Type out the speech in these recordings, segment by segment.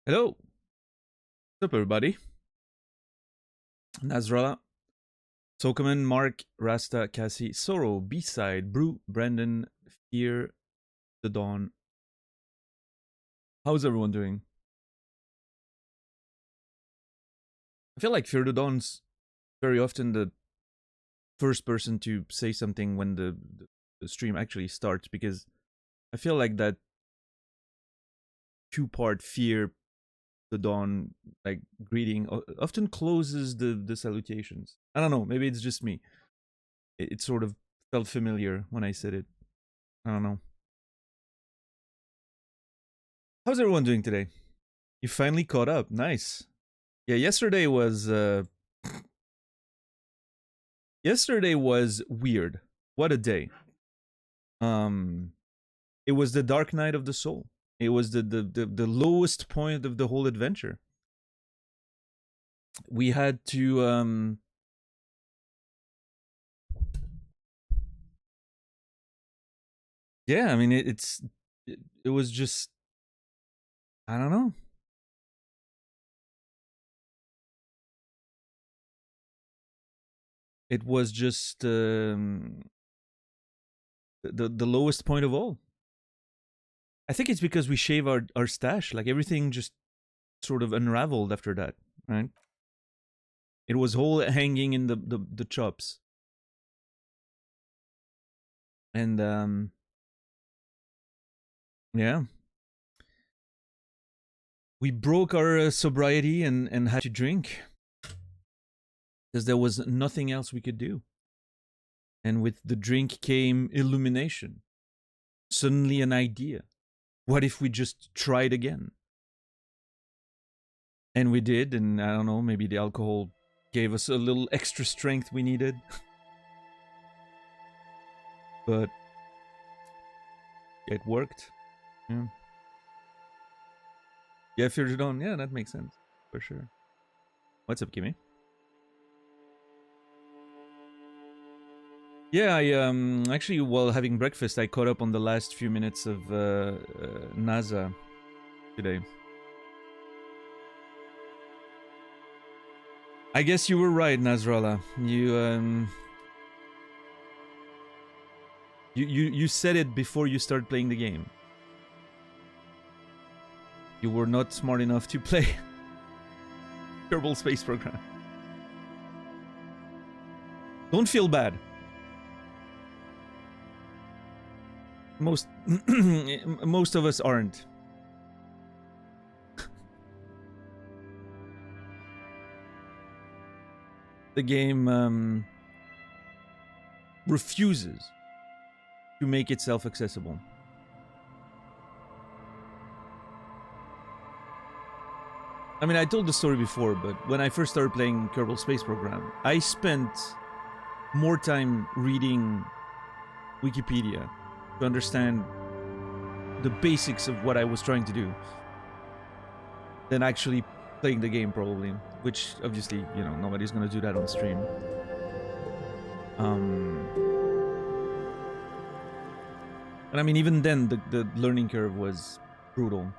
Hello. What's up, everybody? Nasrallah, Sokaman, Mark, Rasta, Cassie, Sorrow, B-Side, Brew, Brandon, Fear, The Dawn. How's everyone doing? I feel like Fear the Dawn's very often the first person to say something when the stream actually starts, because I feel like that two-part Fear the Dawn like greeting often closes the salutations. I don't know, maybe it's just me. It sort of felt familiar when I said it. I don't know. How's everyone doing today? You finally caught up. Nice. Yeah, yesterday was weird. What a day. It was the dark night of the soul. It was the lowest point of the whole adventure. We had to yeah, I mean it was just, I don't know. It was just the lowest point of all. I think it's because we shave our stash. Like everything just sort of unraveled after that, right? It was whole hanging in the chops. And yeah. We broke our sobriety and had to drink. Because there was nothing else we could do. And with the drink came illumination. Suddenly an idea. What if we just tried again? And we did, and I don't know, maybe the alcohol gave us a little extra strength we needed. But it worked. Yeah. Yeah, Fear the Dawn. Yeah, that makes sense. For sure. What's up, Kimmy? Yeah, I actually, while having breakfast, I caught up on the last few minutes of NASA today. I guess you were right, Nasrallah. You said it before you started playing the game. You were not smart enough to play Kerbal Space Program. Don't feel bad. Most of us aren't. The game refuses to make itself accessible. I mean, I told the story before, but when I first started playing Kerbal Space Program, I spent more time reading Wikipedia to understand the basics of what I was trying to do than actually playing the game, probably. Which, obviously, you know, nobody's gonna do that on stream. And I mean, even then, the learning curve was brutal.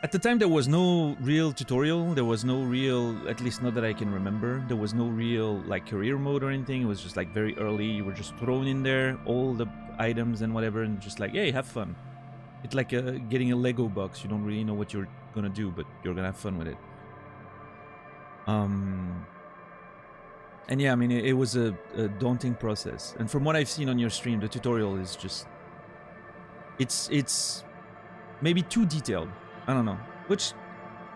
At the time, there was no real tutorial. There was no real, at least not that I can remember, there was no real, like, career mode or anything. It was just, like, very early. You were just thrown in there, all the items and whatever, and just like, hey, have fun. It's like getting a Lego box. You don't really know what you're gonna do, but you're gonna have fun with it. And yeah, I mean, it was a daunting process. And from what I've seen on your stream, the tutorial is just... It's maybe too detailed. I don't know. Which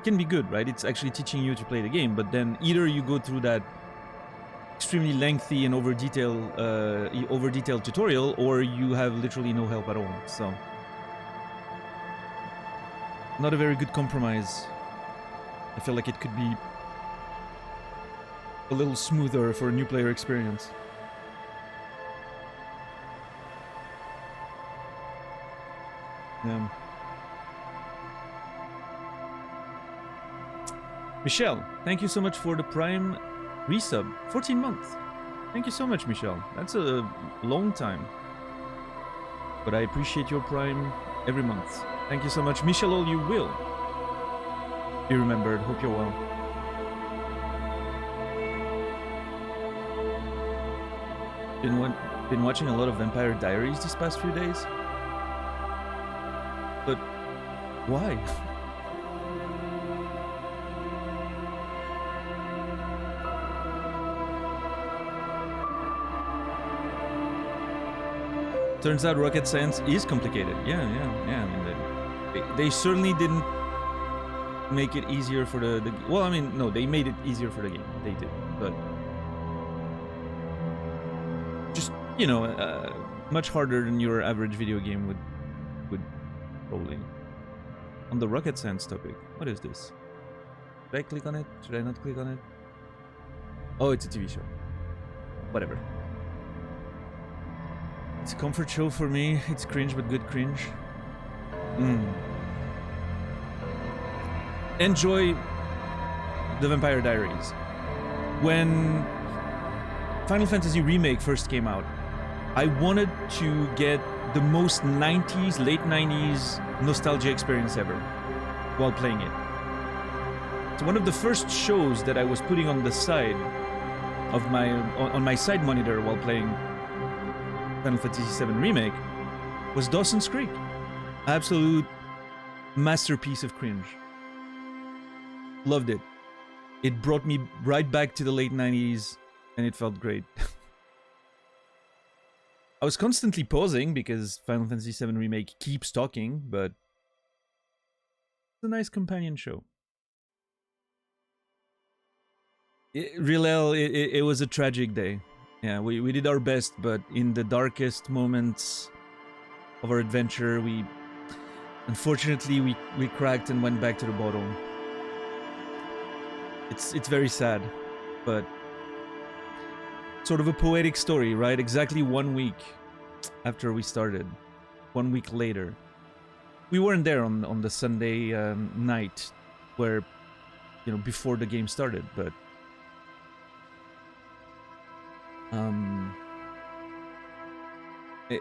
can be good, right? It's actually teaching you to play the game, but then either you go through that extremely lengthy and over-detailed tutorial, or you have literally no help at all. So... not a very good compromise. I feel like it could be a little smoother for a new player experience. Yeah. Michelle, thank you so much for the Prime resub. 14 months. Thank you so much, Michelle. That's a long time. But I appreciate your Prime every month. Thank you so much. Michel, you will be remembered. Hope you're well. Been watching a lot of Vampire Diaries these past few days. But why? Turns out rocket science is complicated. Yeah. I mean, they certainly didn't make it easier for the well, I mean, no, they made it easier for the game. They did, but just, you know, much harder than your average video game would probably. On the rocket science topic, what is this? Should I click on it? Should I not click on it? Oh, it's a TV show. Whatever. It's a comfort show for me. It's cringe, but good cringe. Enjoy the Vampire Diaries. When Final Fantasy Remake first came out, I wanted to get the most 90s, late 90s nostalgia experience ever while playing it. So one of the first shows that I was putting on the side of on my side monitor while playing Final Fantasy VII Remake was Dawson's Creek. Absolute masterpiece of cringe. Loved it. It brought me right back to the late 90s and it felt great. I was constantly pausing because Final Fantasy VII Remake keeps talking, but it's a nice companion show. It was a tragic day. Yeah, we did our best, but in the darkest moments of our adventure, unfortunately we cracked and went back to the bottom. It's very sad, but sort of a poetic story, right? Exactly 1 week after we started, 1 week later. We weren't there on the Sunday night where, you know, before the game started, but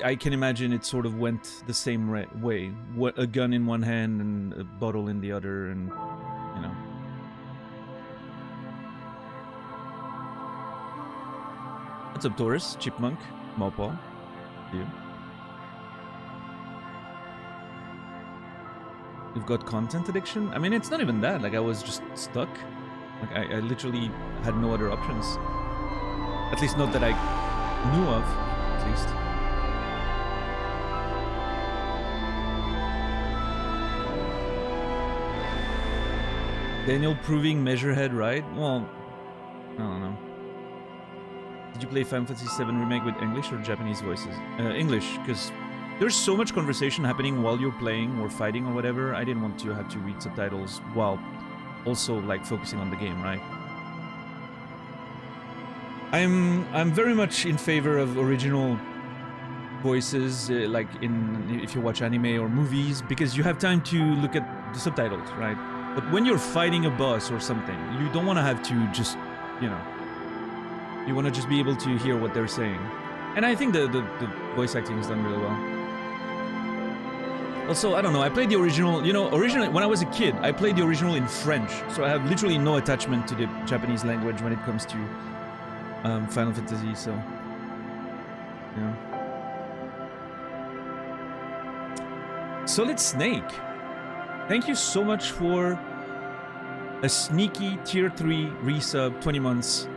I can imagine it sort of went the same way. A gun in one hand and a bottle in the other, and, you know. What's up, Taurus? Chipmunk? Mawpaw? You? You've got content addiction? I mean, it's not even that. Like, I was just stuck. Like, I literally had no other options. At least not that I knew of, at least. Daniel proving Measurehead right? Well, I don't know. Did you play Final Fantasy VII Remake with English or Japanese voices? English, because there's so much conversation happening while you're playing or fighting or whatever. I didn't want to have to read subtitles while also, like, focusing on the game, right? I'm very much in favor of original voices, like if you watch anime or movies, because you have time to look at the subtitles, right? But when you're fighting a boss or something, you don't want to have to just, you know, you want to just be able to hear what they're saying. And I think the voice acting is done really well. Also, I don't know, I played the original, you know, originally, when I was a kid, I played the original in French, so I have literally no attachment to the Japanese language when it comes to Final Fantasy, so, yeah. Solid Snake, thank you so much for a sneaky tier 3 resub, 20 months.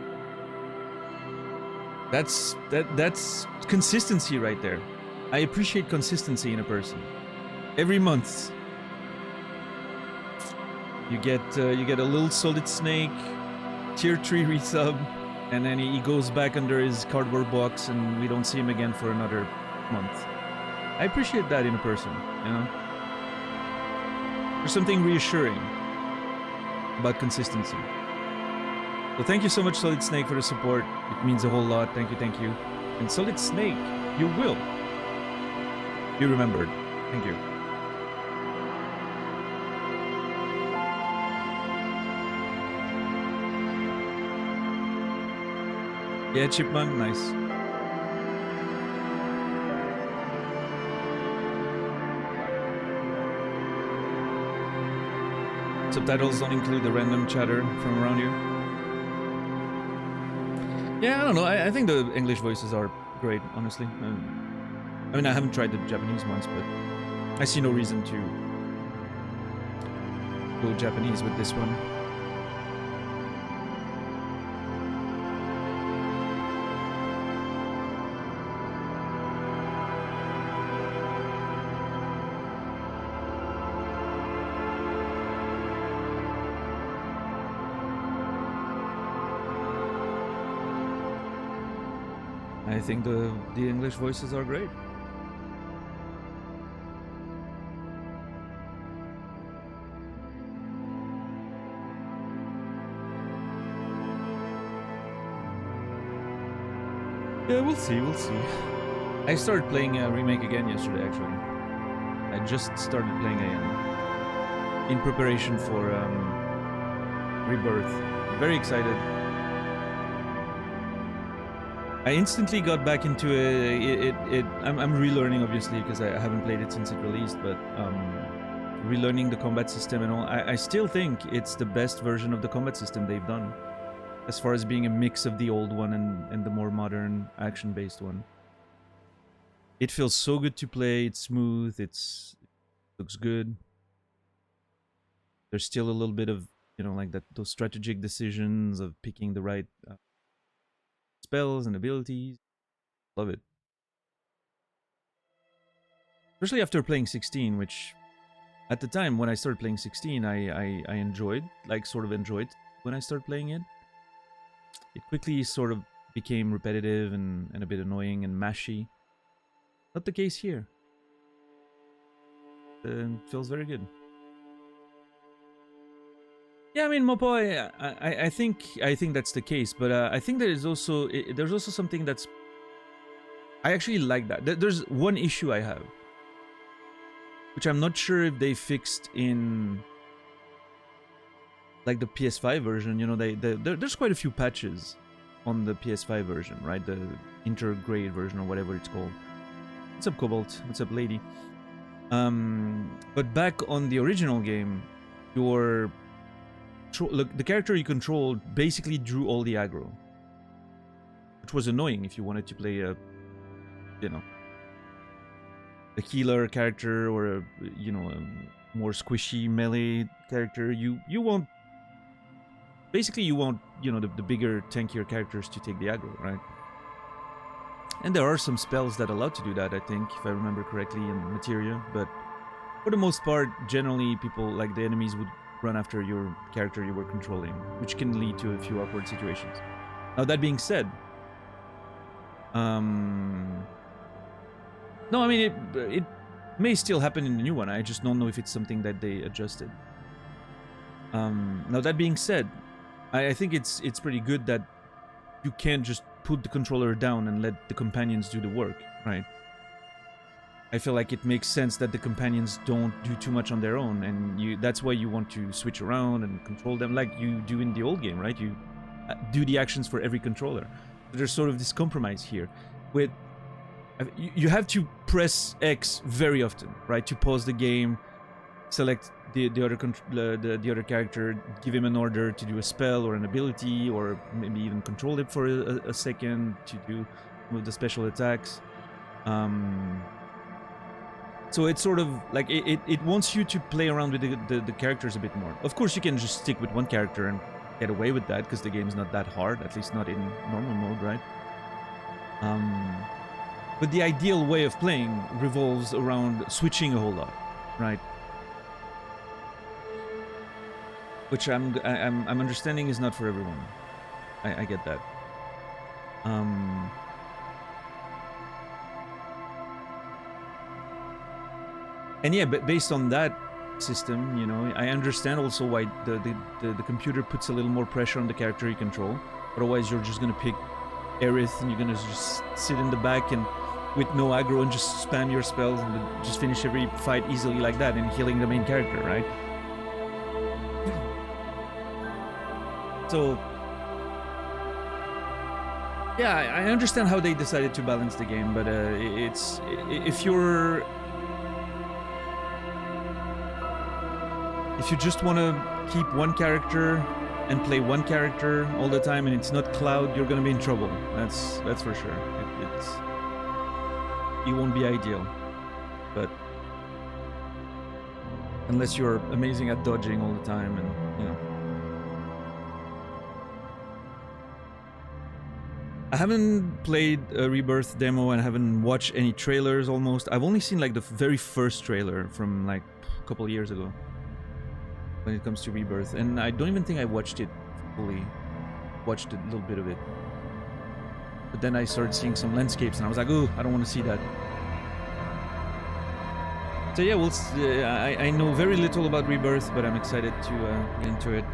That's consistency right there. I appreciate consistency in a person. Every month, you get a little Solid Snake, tier 3 resub, and then he goes back under his cardboard box, and we don't see him again for another month. I appreciate that in a person, you know. There's something reassuring about consistency. So thank you so much, Solid Snake, for the support. It means a whole lot. Thank you. And Solid Snake, you will be remembered. Thank you. Yeah, Chipmunk, nice. Subtitles don't include the random chatter from around you. Yeah, I don't know. I think the English voices are great, honestly. I mean, I haven't tried the Japanese ones, but I see no reason to go Japanese with this one. I think the English voices are great. Yeah, we'll see, we'll see. I started playing a remake again yesterday, actually. I just started playing again in preparation for Rebirth. Very excited. I instantly got back into it. I'm relearning, obviously, because I haven't played it since it released, but relearning the combat system and all. I still think it's the best version of the combat system they've done, as far as being a mix of the old one and the more modern action-based one. It feels so good to play. It's smooth. It looks good. There's still a little bit of, you know, like those strategic decisions of picking the right spells and abilities. Love it. Especially after playing 16, which at the time when I started playing 16, I enjoyed, like sort of enjoyed when I started playing it. It quickly sort of became repetitive and a bit annoying and mashy. Not the case here. It feels very good. Yeah, I mean, Mopo, I think that's the case, but I think there's also something that's. I actually like that. There's one issue I have, which I'm not sure if they fixed in, like, the PS5 version. You know, there's quite a few patches on the PS5 version, right? The intergrade version or whatever it's called. What's up, Cobalt? What's up, lady? But back on the original game, look, the character you controlled basically drew all the aggro, which was annoying if you wanted to play a healer character or a more squishy melee character. You won't the bigger, tankier characters to take the aggro, right? And there are some spells that allow to do that, I think, if I remember correctly, in Materia, but for the most part, generally people, like the enemies, would run after your character you were controlling, which can lead to a few awkward situations. Now, that being said, no, I mean, it may still happen in the new one. I just don't know if it's something that they adjusted. Now, that being said, I think it's pretty good that you can't just put the controller down and let the companions do the work, right? I feel like it makes sense that the companions don't do too much on their own, and that's why you want to switch around and control them like you do in the old game, right? You do the actions for every controller. There's sort of this compromise here. With you have to press X very often, right, to pause the game, select the other character, give him an order to do a spell or an ability, or maybe even control it for a second to do the special attacks. So it's sort of like it wants you to play around with the characters a bit more. Of course, you can just stick with one character and get away with that because the game's not that hard, at least not in normal mode, right? But the ideal way of playing revolves around switching a whole lot, right? Which I'm understanding is not for everyone. I get that. And yeah, but based on that system, you know, I understand also why the computer puts a little more pressure on the character you control. Otherwise, you're just gonna pick Aerith and you're gonna just sit in the back and with no aggro and just spam your spells and just finish every fight easily like that and healing the main character, right? So yeah, I understand how they decided to balance the game, but if if you just want to keep one character and play one character all the time and it's not Cloud, you're gonna be in trouble. That's for sure. It won't be ideal, but unless you're amazing at dodging all the time, and you know. I haven't played a Rebirth demo and I haven't watched any trailers almost. I've only seen like the very first trailer from like a couple of years ago when it comes to Rebirth, and I don't even think I watched it fully. Watched a little bit of it. But then I started seeing some landscapes and I was like, ooh, I don't want to see that. So yeah, I know very little about Rebirth, but I'm excited to get into it.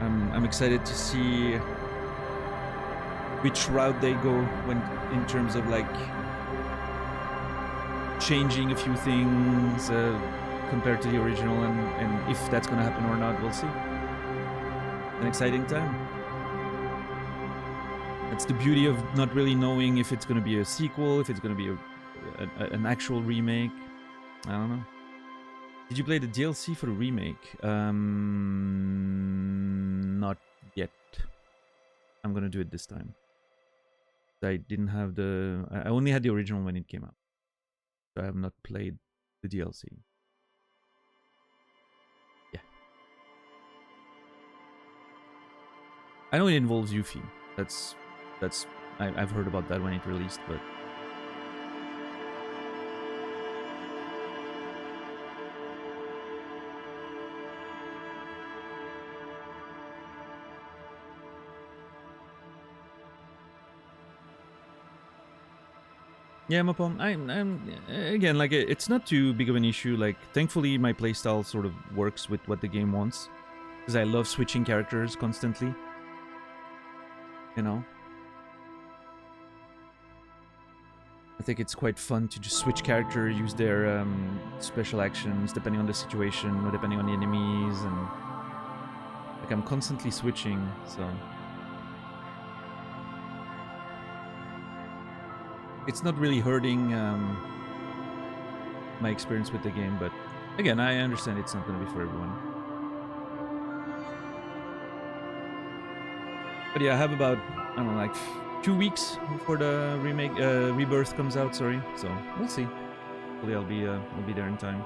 I'm excited to see which route they go when in terms of like changing a few things compared to the original, and if that's gonna happen or not, we'll see. An exciting time. That's the beauty of not really knowing if it's gonna be a sequel, if it's gonna be an actual remake. I don't know. Did you play the DLC for the remake? Not yet. I'm gonna do it this time. I didn't have the... I only had the original when it came out. So I have not played the DLC. Yeah. I know it involves Yuffie. I've heard about that when it released, but... Yeah, Mapom, I'm again, like, it's not too big of an issue. Like, thankfully, my playstyle sort of works with what the game wants, because I love switching characters constantly. You know? I think it's quite fun to just switch character, use their special actions, depending on the situation, or depending on the enemies, and... Like, I'm constantly switching, so... It's not really hurting my experience with the game, but again, I understand it's not going to be for everyone. But yeah, I have about, I don't know, like 2 weeks before the remake, Rebirth comes out, sorry. So, we'll see. Hopefully I'll be there in time.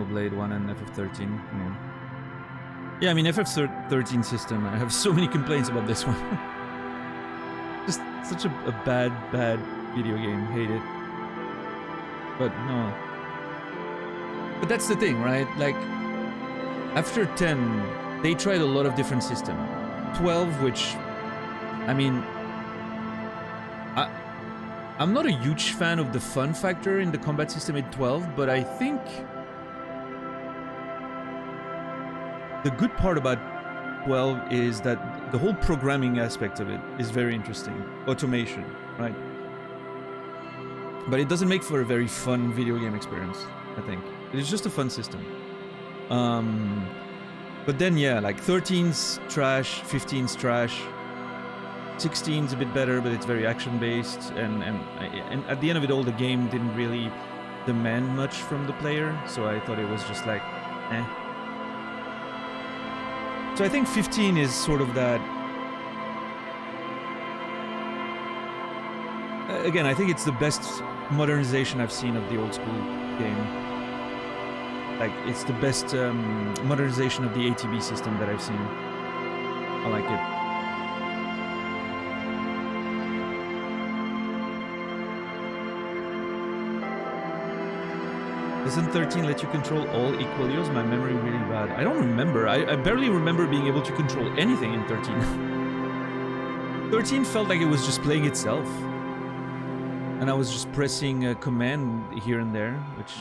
Blade 1 and FF13. Yeah, I mean, FF13 system, I have so many complaints about this one. Just such a bad video game. Hate it. But no. But that's the thing, right? Like, after 10, they tried a lot of different systems. 12, which, I mean, I'm not a huge fan of the fun factor in the combat system in 12, but I think the good part about 12 is that the whole programming aspect of it is very interesting. Automation, right? But it doesn't make for a very fun video game experience, I think. It's just a fun system. But then, yeah, like 13's trash, 15's trash, 16's a bit better, but it's very action-based, and at the end of it all, the game didn't really demand much from the player, so I thought it was just like, eh. So I think 15 is sort of that... Again, I think it's the best modernization I've seen of the old school game. Like, it's the best modernization of the ATB system that I've seen. I like it. Doesn't 13 let you control all Equilios? My memory really bad. I don't remember. I barely remember being able to control anything in 13. 13 felt like it was just playing itself. And I was just pressing a command here and there, which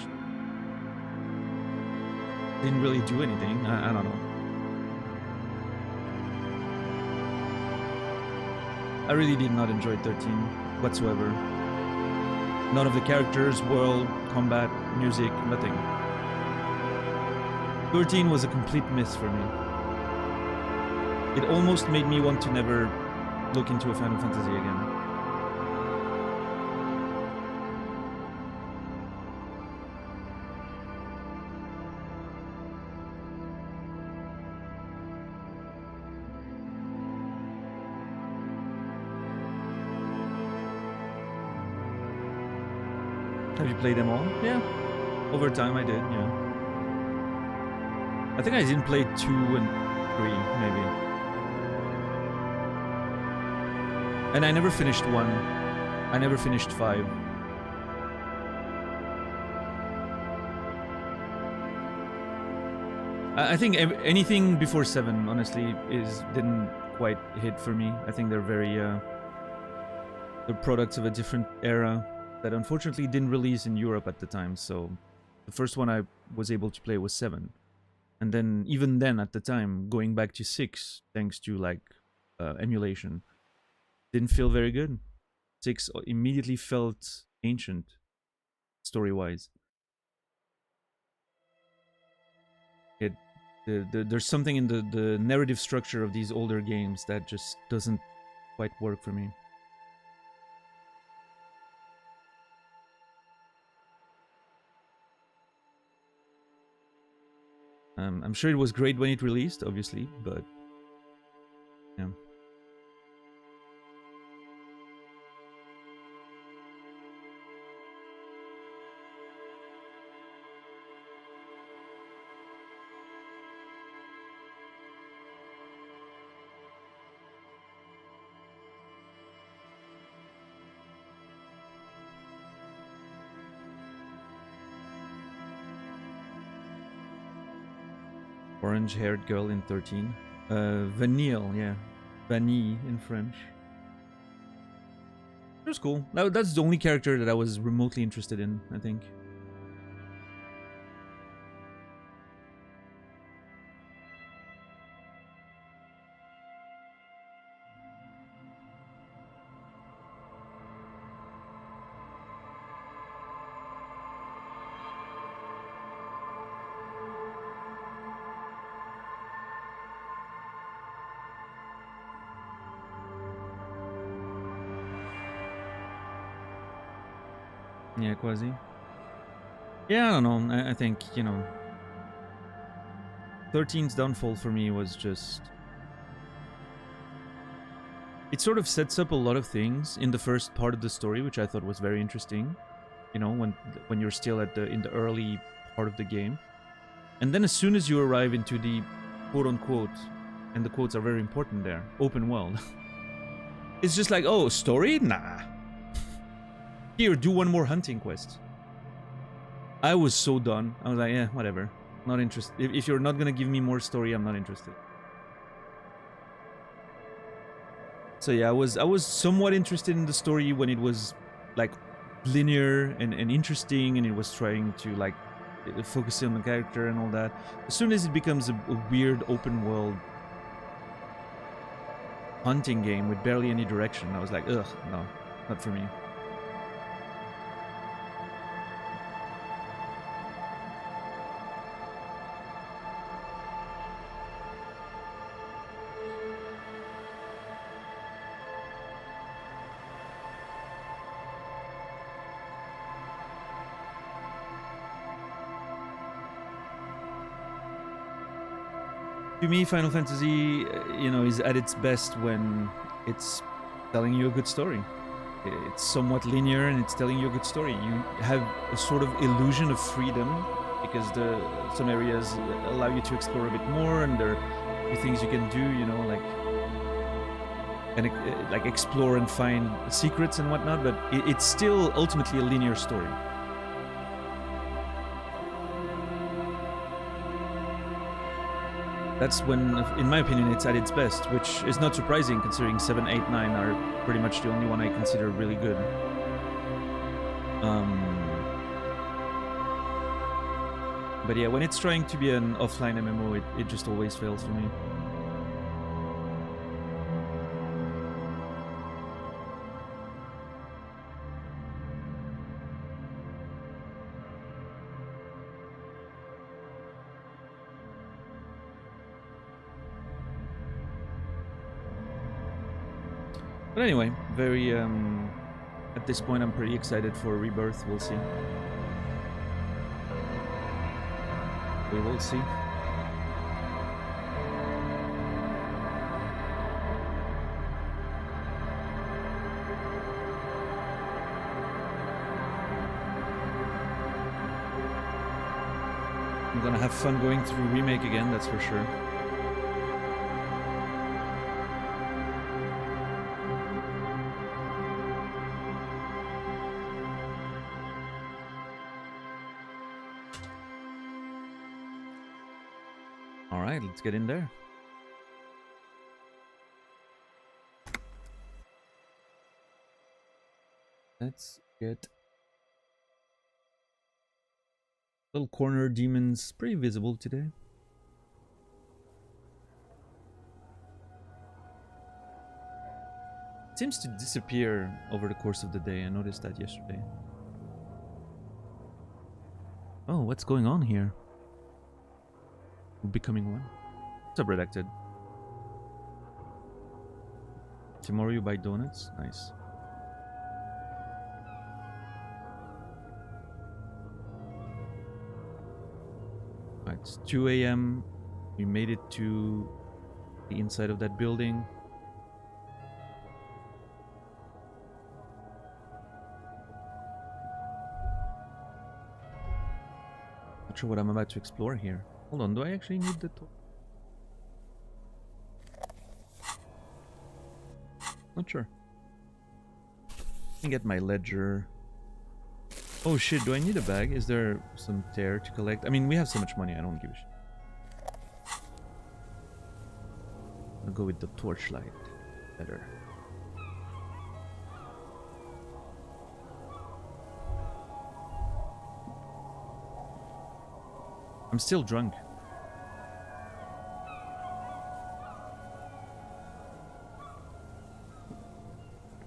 didn't really do anything. I don't know. I really did not enjoy 13 whatsoever. None of the characters, world, combat, music, nothing. 13 was a complete myth for me. It almost made me want to never look into a Final Fantasy again. Have you played them all? Yeah. Over time I did, yeah. I think I didn't play 2 and 3, maybe. And I never finished 1. I never finished 5. I think anything before 7, honestly, didn't quite hit for me. I think they're very... they're products of a different era that unfortunately didn't release in Europe at the time, so the first one I was able to play was 7. And then, even then, at the time, going back to 6, thanks to, like, emulation, didn't feel very good. 6 immediately felt ancient, story-wise. There's something in the narrative structure of these older games that just doesn't quite work for me. I'm sure it was great when it released, obviously, but yeah. Orange-haired girl in 13. Vanille, yeah. Vanille in French. It was cool. That's the only character that I was remotely interested in, I think. Yeah, Quasi. Yeah, I don't know. I think, you know, 13's downfall for me was just... It sort of sets up a lot of things in the first part of the story, which I thought was very interesting. You know, when you're still in the early part of the game. And then as soon as you arrive into the quote-unquote, and the quotes are very important there, open world, it's just like, oh, story? Nah. Here, do one more hunting quest. I was so done. I was like, yeah, whatever. Not interested. If you're not gonna give me more story, I'm not interested. So yeah, I was somewhat interested in the story when it was like linear and interesting, and it was trying to like focus on the character and all that. As soon as it becomes a weird open world hunting game with barely any direction, I was like, ugh, no, not for me. To me, Final Fantasy, you know, is at its best when it's telling you a good story. It's somewhat linear and it's telling you a good story. You have a sort of illusion of freedom because some areas allow you to explore a bit more, and there are things you can do, you know, like explore and find secrets and whatnot. But it's still ultimately a linear story. That's when, in my opinion, it's at its best, which is not surprising considering 7, 8, 9 are pretty much the only one I consider really good. But yeah, when it's trying to be an offline MMO, it just always fails for me. But anyway, very at this point I'm pretty excited for Rebirth. We'll see. We will see. I'm gonna have fun going through Remake again, that's for sure. Alright, let's get in there. Let's get... Little corner demons, pretty visible today. It seems to disappear over the course of the day. I noticed that yesterday. Oh, what's going on here? Becoming one. What's up, Redacted? Tomorrow you buy donuts? Nice. Right, it's 2 a.m. We made it to the inside of that building. Not sure what I'm about to explore here. Hold on, do I actually need the torch? Not sure. Let me get my ledger. Oh shit, do I need a bag? Is there some tear to collect? I mean, we have so much money, I don't give a shit. I'll go with the torchlight. Better. I'm still drunk.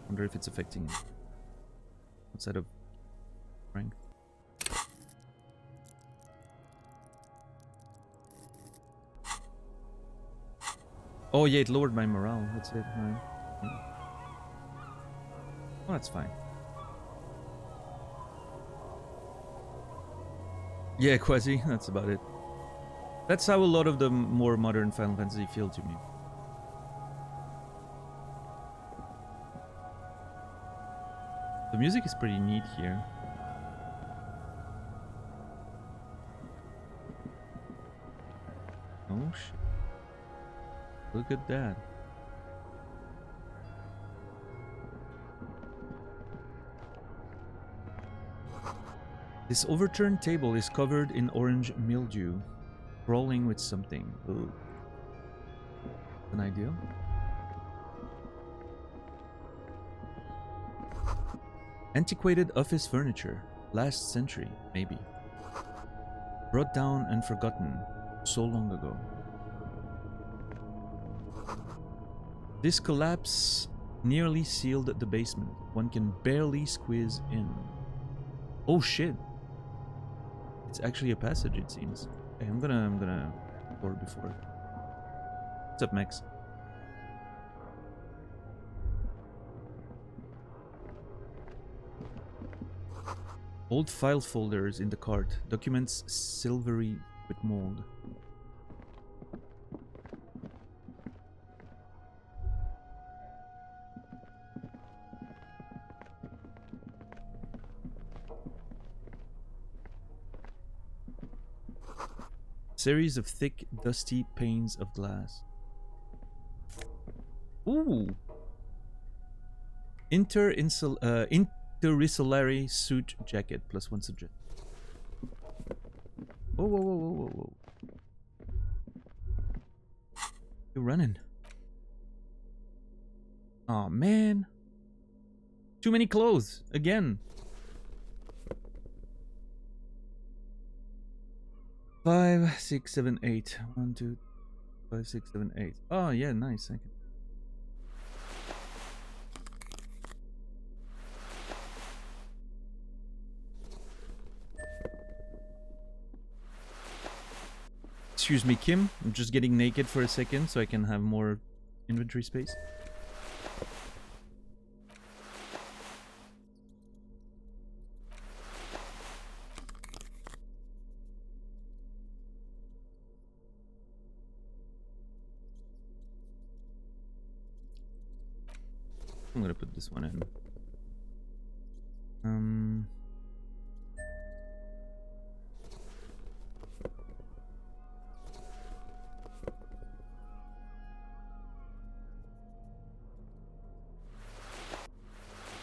Wonder if it's affecting me. Outside of strength. Oh yeah, it lowered my morale. That's it. Right. Oh, that's fine. Yeah, Quasi, that's about it. That's how a lot of the more modern Final Fantasy feel to me. The music is pretty neat here. Oh shit. Look at that. This overturned table is covered in orange mildew, crawling with something. Ooh. An idea? Antiquated office furniture, last century, maybe. Brought down and forgotten so long ago. This collapse nearly sealed the basement. One can barely squeeze in. Oh shit. It's actually a passage, it seems. Okay, I'm gonna explore before. What's up, Max? Old file folders in the cart. Documents silvery with mold. Series of thick, dusty panes of glass. Ooh! Interrissillary suit jacket, +1 subject. Whoa, whoa, whoa, whoa, whoa, whoa. You're running. Oh man. Too many clothes, again. 5, 6, 7, 8. 1, 2, 5, 6, 7, 8. Oh yeah, nice. Thank you. Excuse me, Kim. I'm just getting naked for a second so I can have more inventory space. I'm gonna put this one in.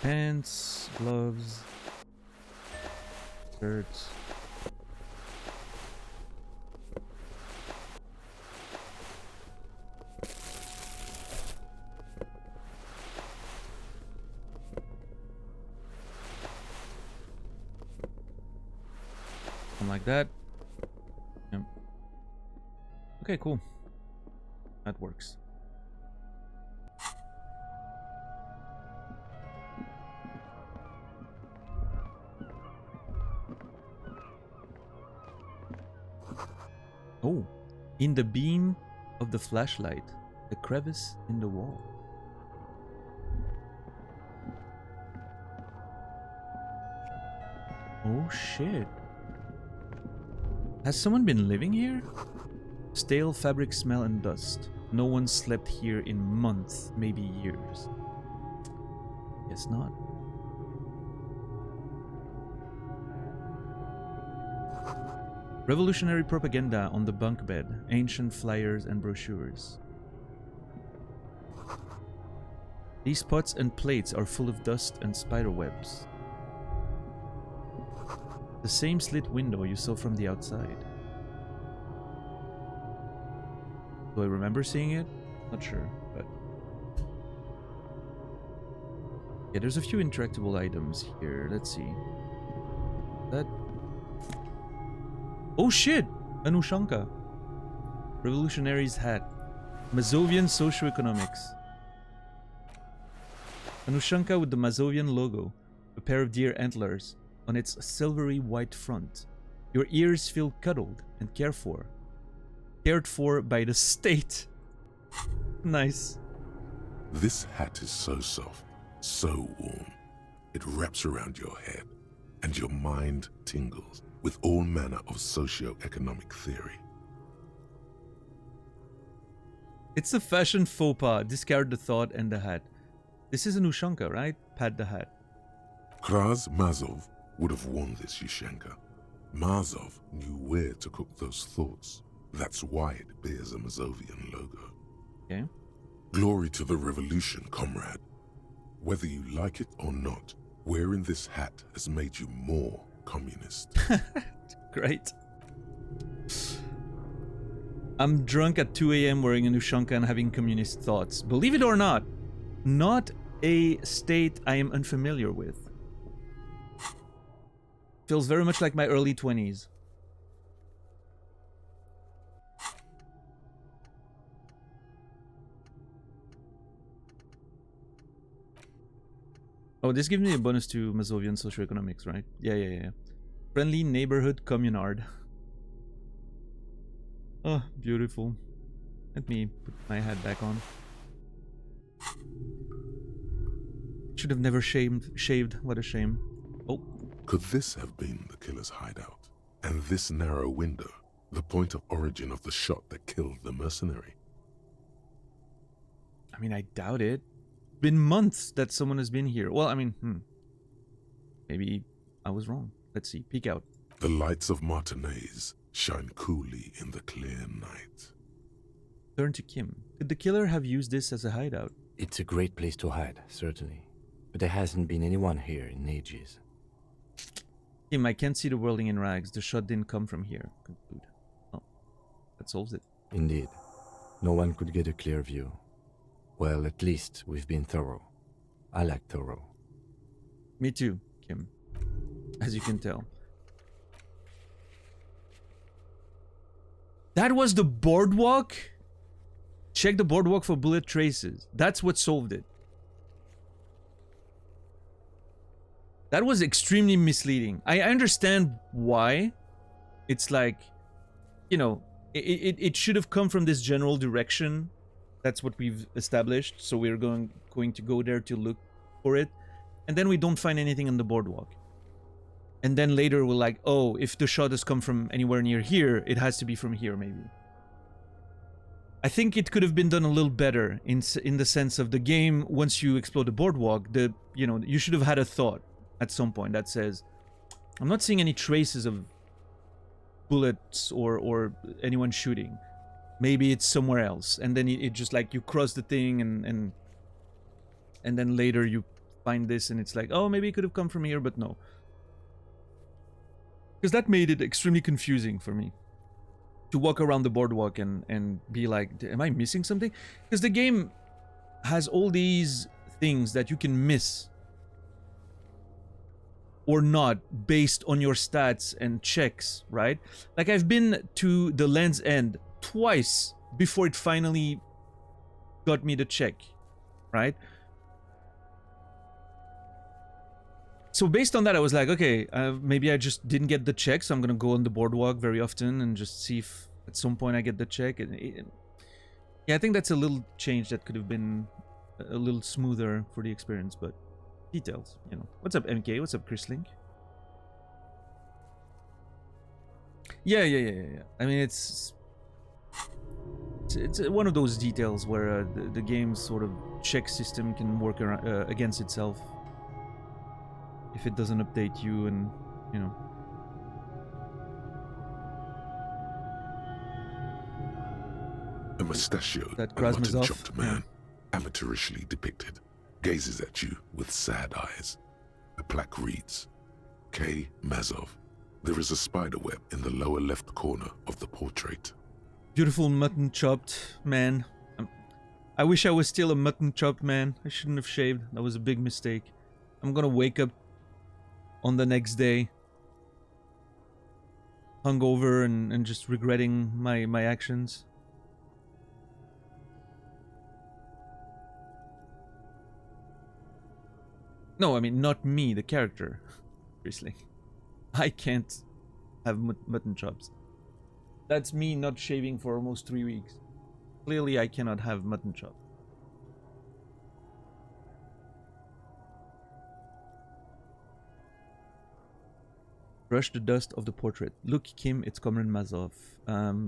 Pants, gloves, shirts. Something like that. Yep. Okay, cool. That works. Oh, in the beam of the flashlight, a crevice in the wall. Oh shit. Has someone been living here? Stale fabric smell and dust. No one slept here in months, maybe years. Guess not. Revolutionary propaganda on the bunk bed, ancient flyers and brochures. These pots and plates are full of dust and spider webs. The same slit window you saw from the outside. Do I remember seeing it? Not sure, but... yeah, there's a few interactable items here. Let's see. That... oh shit! An Ushanka. Revolutionary's hat. Mazovian socioeconomics. An Ushanka with the Mazovian logo. A pair of deer antlers on its silvery white front. Your ears feel cuddled and cared for. Cared for by the state. Nice. This hat is so soft, so warm. It wraps around your head, and your mind tingles with all manner of socio-economic theory. It's a fashion faux pas. Discard the thought and the hat. This is an Ushanka, right? Pat the hat. Kraz Mazov would have worn this Yushenka. Mazov knew where to cook those thoughts. That's why it bears a Mazovian logo. Okay. Glory to the revolution, comrade. Whether you like it or not, wearing this hat has made you more communist. Great. I'm drunk at 2 a.m. wearing a Ushanka and having communist thoughts. Believe it or not, not a state I am unfamiliar with. Feels very much like my early 20s. Oh, this gives me a bonus to Mazovian socioeconomics, right? Yeah. Friendly neighborhood communard. Oh, beautiful. Let me put my hat back on. Should have never shaved. What a shame. Oh. Could this have been the killer's hideout? And this narrow window, the point of origin of the shot that killed the mercenary? I mean, I doubt it. Been months that someone has been here. Well, I mean, maybe I was wrong. Let's see. Peek out. The lights of Martinez shine coolly in the clear night. Turn to Kim. Could the killer have used this as a hideout? It's a great place to hide, certainly. But there hasn't been anyone here in ages. Kim, I can't see the whirling in rags. The shot didn't come from here. Conclude. Oh, that solves it. Indeed. No one could get a clear view. Well, at least we've been thorough. I like thorough. Me too, Kim. As you can tell. That was the boardwalk? Check the boardwalk for bullet traces. That's what solved it. That was extremely misleading. I understand why. It's like, you know, it should have come from this general direction. That's what we've established. So we're going to go there to look for it. And then we don't find anything on the boardwalk. And then later we're like, oh, if the shot has come from anywhere near here, it has to be from here maybe. I think it could have been done a little better in the sense of the game. Once you explore the boardwalk, you should have had a thought at some point that says, "I'm not seeing any traces of bullets or anyone shooting. Maybe it's somewhere else." And then it just like you cross the thing and then later you find this and it's like, oh, maybe it could have come from here, but no. Because that made it extremely confusing for me to walk around the boardwalk and be like, am I missing something? Because the game has all these things that you can miss or not based on your stats and checks, right? Like I've been to the Land's End twice before it finally got me the check, right? So based on that, I was like, okay, maybe I just didn't get the check, so I'm gonna go on the boardwalk very often and just see if at some point I get the check. Yeah, I think that's a little change that could have been a little smoother for the experience, but details, you know. What's up, MK? What's up, Chris Link? Yeah. I mean, it's one of those details where the game's sort of check system can work around, against itself if it doesn't update you, and you know. A mustachioed That and Krasnozov, mutton-chopped man, amateurishly depicted, gazes at you with sad eyes. The plaque reads, K. Mazov. There is a spider web in the lower left corner of the portrait. Beautiful mutton-chopped man. I wish I was still a mutton-chopped man. I shouldn't have shaved. That was a big mistake. I'm gonna wake up on the next day hungover and just regretting my actions. No, I mean, not me, the character. Seriously. I can't have mutton chops. That's me not shaving for almost 3 weeks. Clearly, I cannot have mutton chops. Brush the dust of the portrait. Look, Kim, it's Comrade Mazov.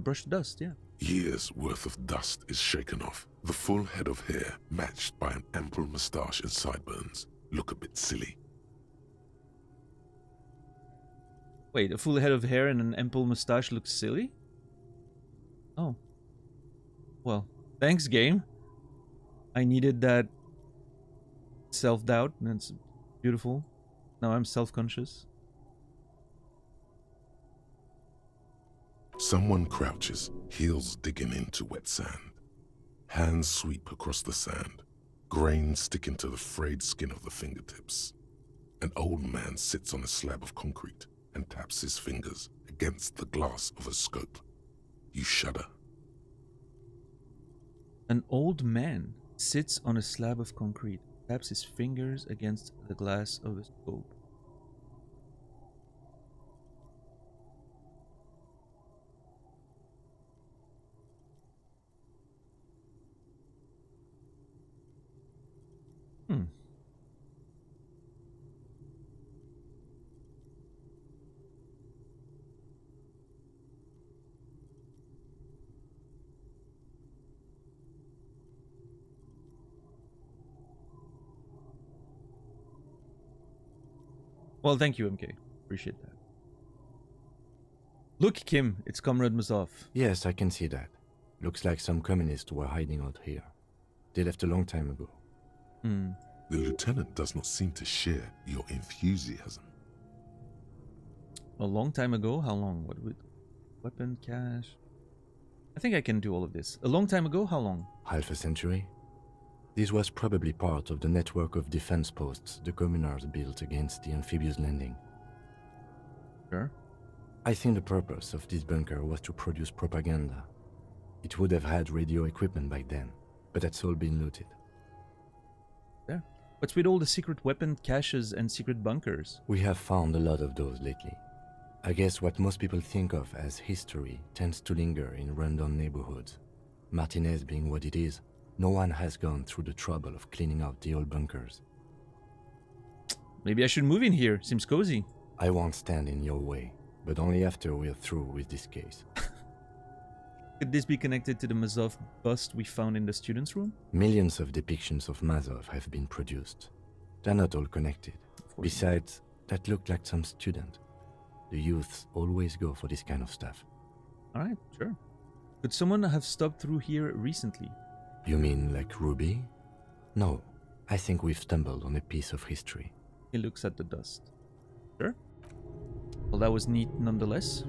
Brush the dust, yeah. Years' worth of dust is shaken off. The full head of hair, matched by an ample moustache and sideburns, look a bit silly. Wait, a full head of hair and an ample moustache looks silly? Oh. Well, thanks, game. I needed that self-doubt, and it's beautiful. Now I'm self-conscious. Someone crouches, heels digging into wet sand. Hands sweep across the sand, grains sticking to the frayed skin of the fingertips. An old man sits on a slab of concrete and taps his fingers against the glass of a scope. You shudder. An old man sits on a slab of concrete, taps his fingers against the glass of a scope. Well, thank you, MK. Appreciate that. Look, Kim, it's Comrade Mazov. Yes, I can see that. Looks like some communists were hiding out here. They left a long time ago. The lieutenant does not seem to share your enthusiasm. A long time ago? How long? What would... Weapon, cache... I think I can do all of this. A long time ago? How long? Half a century? This was probably part of the network of defense posts the communards built against the amphibious landing. Sure. I think the purpose of this bunker was to produce propaganda. It would have had radio equipment back then, but that's all been looted. There. What's with all the secret weapon caches and secret bunkers? We have found a lot of those lately. I guess what most people think of as history tends to linger in rundown neighborhoods. Martinez being what it is, no one has gone through the trouble of cleaning out the old bunkers. Maybe I should move in here. Seems cozy. I won't stand in your way, but only after we're through with this case. Could this be connected to the Mazov bust we found in the students' room? Millions of depictions of Mazov have been produced. They're not all connected. Besides, that looked like some student. The youths always go for this kind of stuff. Alright, sure. Could someone have stopped through here recently? You mean like Ruby? No, I think we've stumbled on a piece of history. He looks at the dust. Sure. Well, that was neat nonetheless.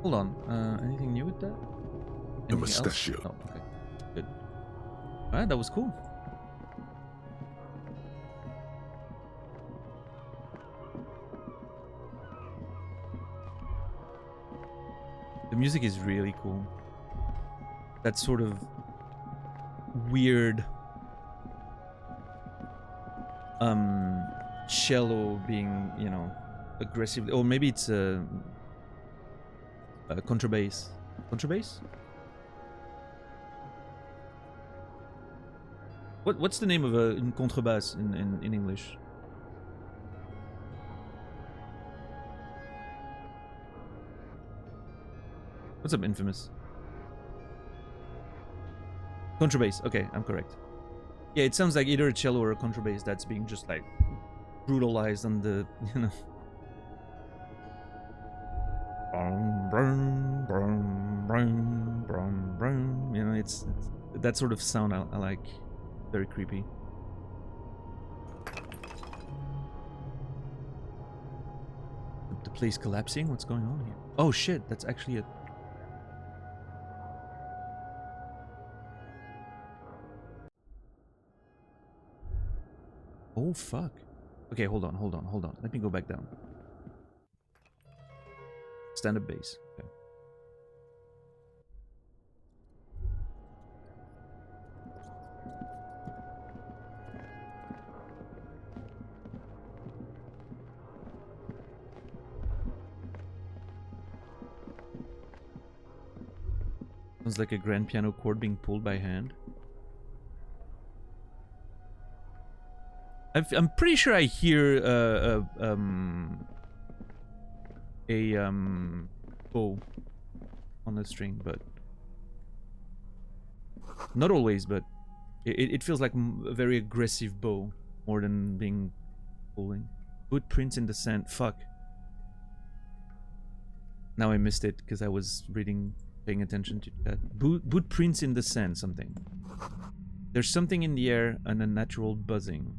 Hold on, anything new with that? The Anything else? mustachio. Oh, okay. Good. Alright, that was cool. The music is really cool. That sort of weird cello being, you know, aggressive, or maybe it's a contrabass. Contrabass? What's the name of a contrebass in English? What's up, Infamous? Contrabass. Okay, I'm correct. Yeah, it sounds like either a cello or a contrabass that's being just like brutalized on the, you know. You know, it's that sort of sound I like. Very creepy. The place collapsing? What's going on here? Oh shit, that's actually a... Oh fuck. Okay, hold on. Let me go back down. Stand-up base. Okay. Sounds like a grand piano chord being pulled by hand. I'm pretty sure I hear bow on the string, but not always. But it feels like a very aggressive bow more than being pulling. Footprints in the sand. Fuck. Now I missed it because I was paying attention to that. Boot prints in the sand. Something. There's something in the air, an unnatural buzzing.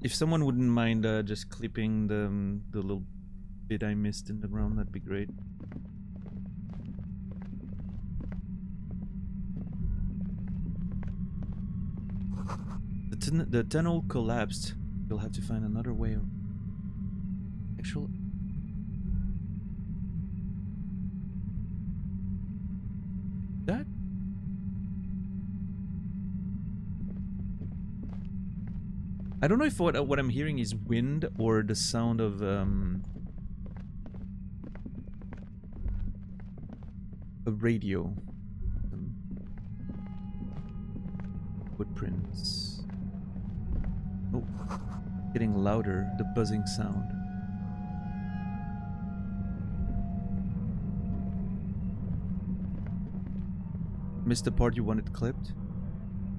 If someone wouldn't mind just clipping the little bit I missed in the ground, that'd be great. The tunnel collapsed. You'll have to find another way. Actual. That. I don't know if what I'm hearing is wind or the sound of a radio. Footprints. Oh, getting louder, the buzzing sound. Missed the part you wanted clipped?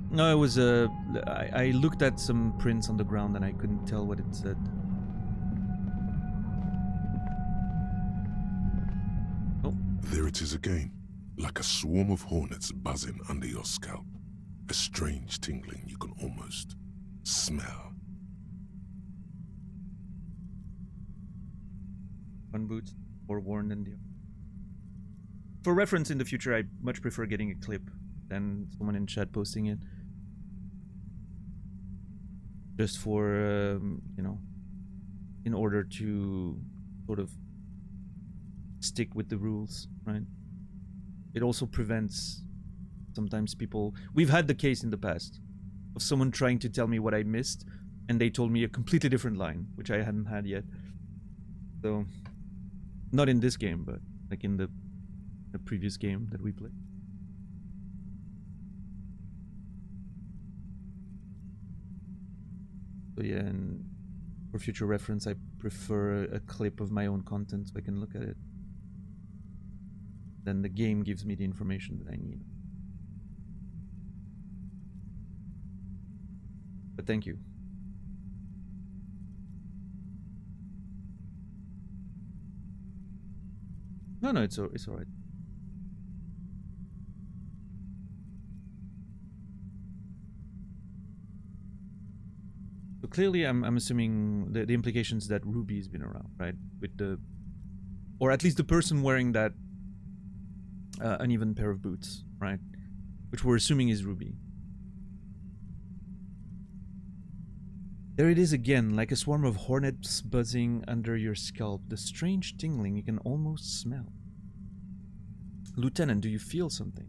No, it was I looked at some prints on the ground and I couldn't tell what it said. Oh. There it is again, like a swarm of hornets buzzing under your scalp. A strange tingling you can almost smell. One boot, more worn than the other. For reference in the future, I much prefer getting a clip than someone in chat posting it. Just for, you know, in order to sort of stick with the rules, right? It also prevents sometimes people... We've had the case in the past of someone trying to tell me what I missed, and they told me a completely different line, which I hadn't had yet. So, not in this game, but like in the previous game that we played. So yeah, and for future reference, I prefer a clip of my own content so I can look at it. Then the game gives me the information that I need. But thank you. No, it's all right. So clearly, I'm assuming the implications that Ruby's been around, right? With the, or at least the person wearing that uneven pair of boots, right? Which we're assuming is Ruby. There it is again, like a swarm of hornets buzzing under your scalp. The strange tingling you can almost smell. Lieutenant, do you feel something?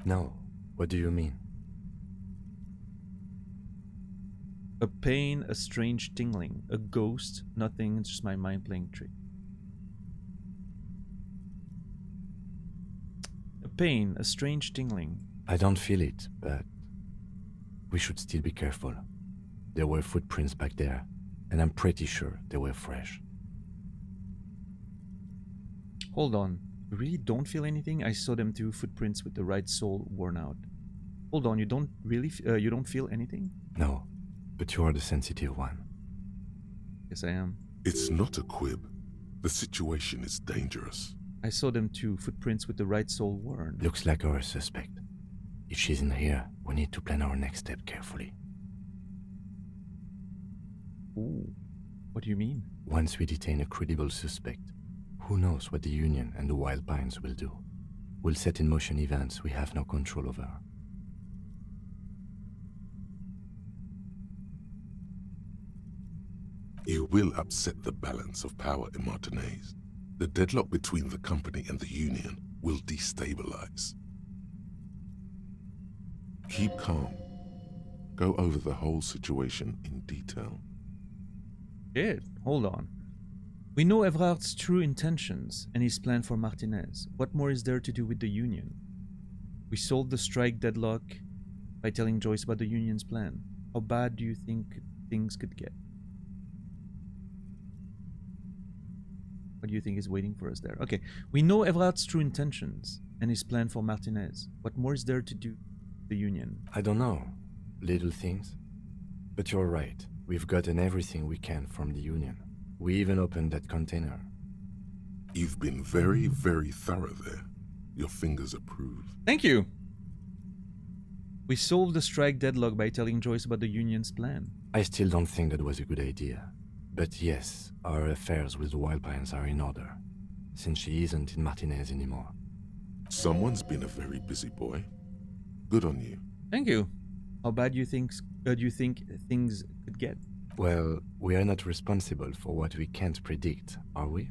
No. What do you mean? A pain, a strange tingling, a ghost, nothing, it's just my mind playing trick. A pain, a strange tingling. I don't feel it, but we should still be careful. There were footprints back there, and I'm pretty sure they were fresh. Hold on, you really don't feel anything? I saw them too, footprints with the right sole worn out. Hold on, you don't really, you don't feel anything? No, but you are the sensitive one. Yes, I am. It's not a quib. The situation is dangerous. I saw them too, footprints with the right sole worn. Looks like our suspect. If she's in here, we need to plan our next step carefully. Ooh, what do you mean? Once we detain a credible suspect, who knows what the Union and the Wild Pines will do? We'll set in motion events we have no control over. You will upset the balance of power in Martinez. The deadlock between the company and the Union will destabilize. Keep calm. Go over the whole situation in detail. Shit, hold on. We know Everard's true intentions and his plan for Martinez. What more is there to do with the Union? We solved the strike deadlock by telling Joyce about the Union's plan. How bad do you think things could get? What do you think is waiting for us there? Okay, we know Everard's true intentions and his plan for Martinez. What more is there to do with the Union? I don't know. Little things. But you're right. We've gotten everything we can from the Union. We even opened that container. You've been very, very thorough there. Your fingers approve. Thank you! We solved the strike deadlock by telling Joyce about the Union's plan. I still don't think that was a good idea. But yes, our affairs with the Wild Pines are in order, since she isn't in Martinez anymore. Someone's been a very busy boy. Good on you. Thank you. How bad do you think things could get? Well, we are not responsible for what we can't predict, are we?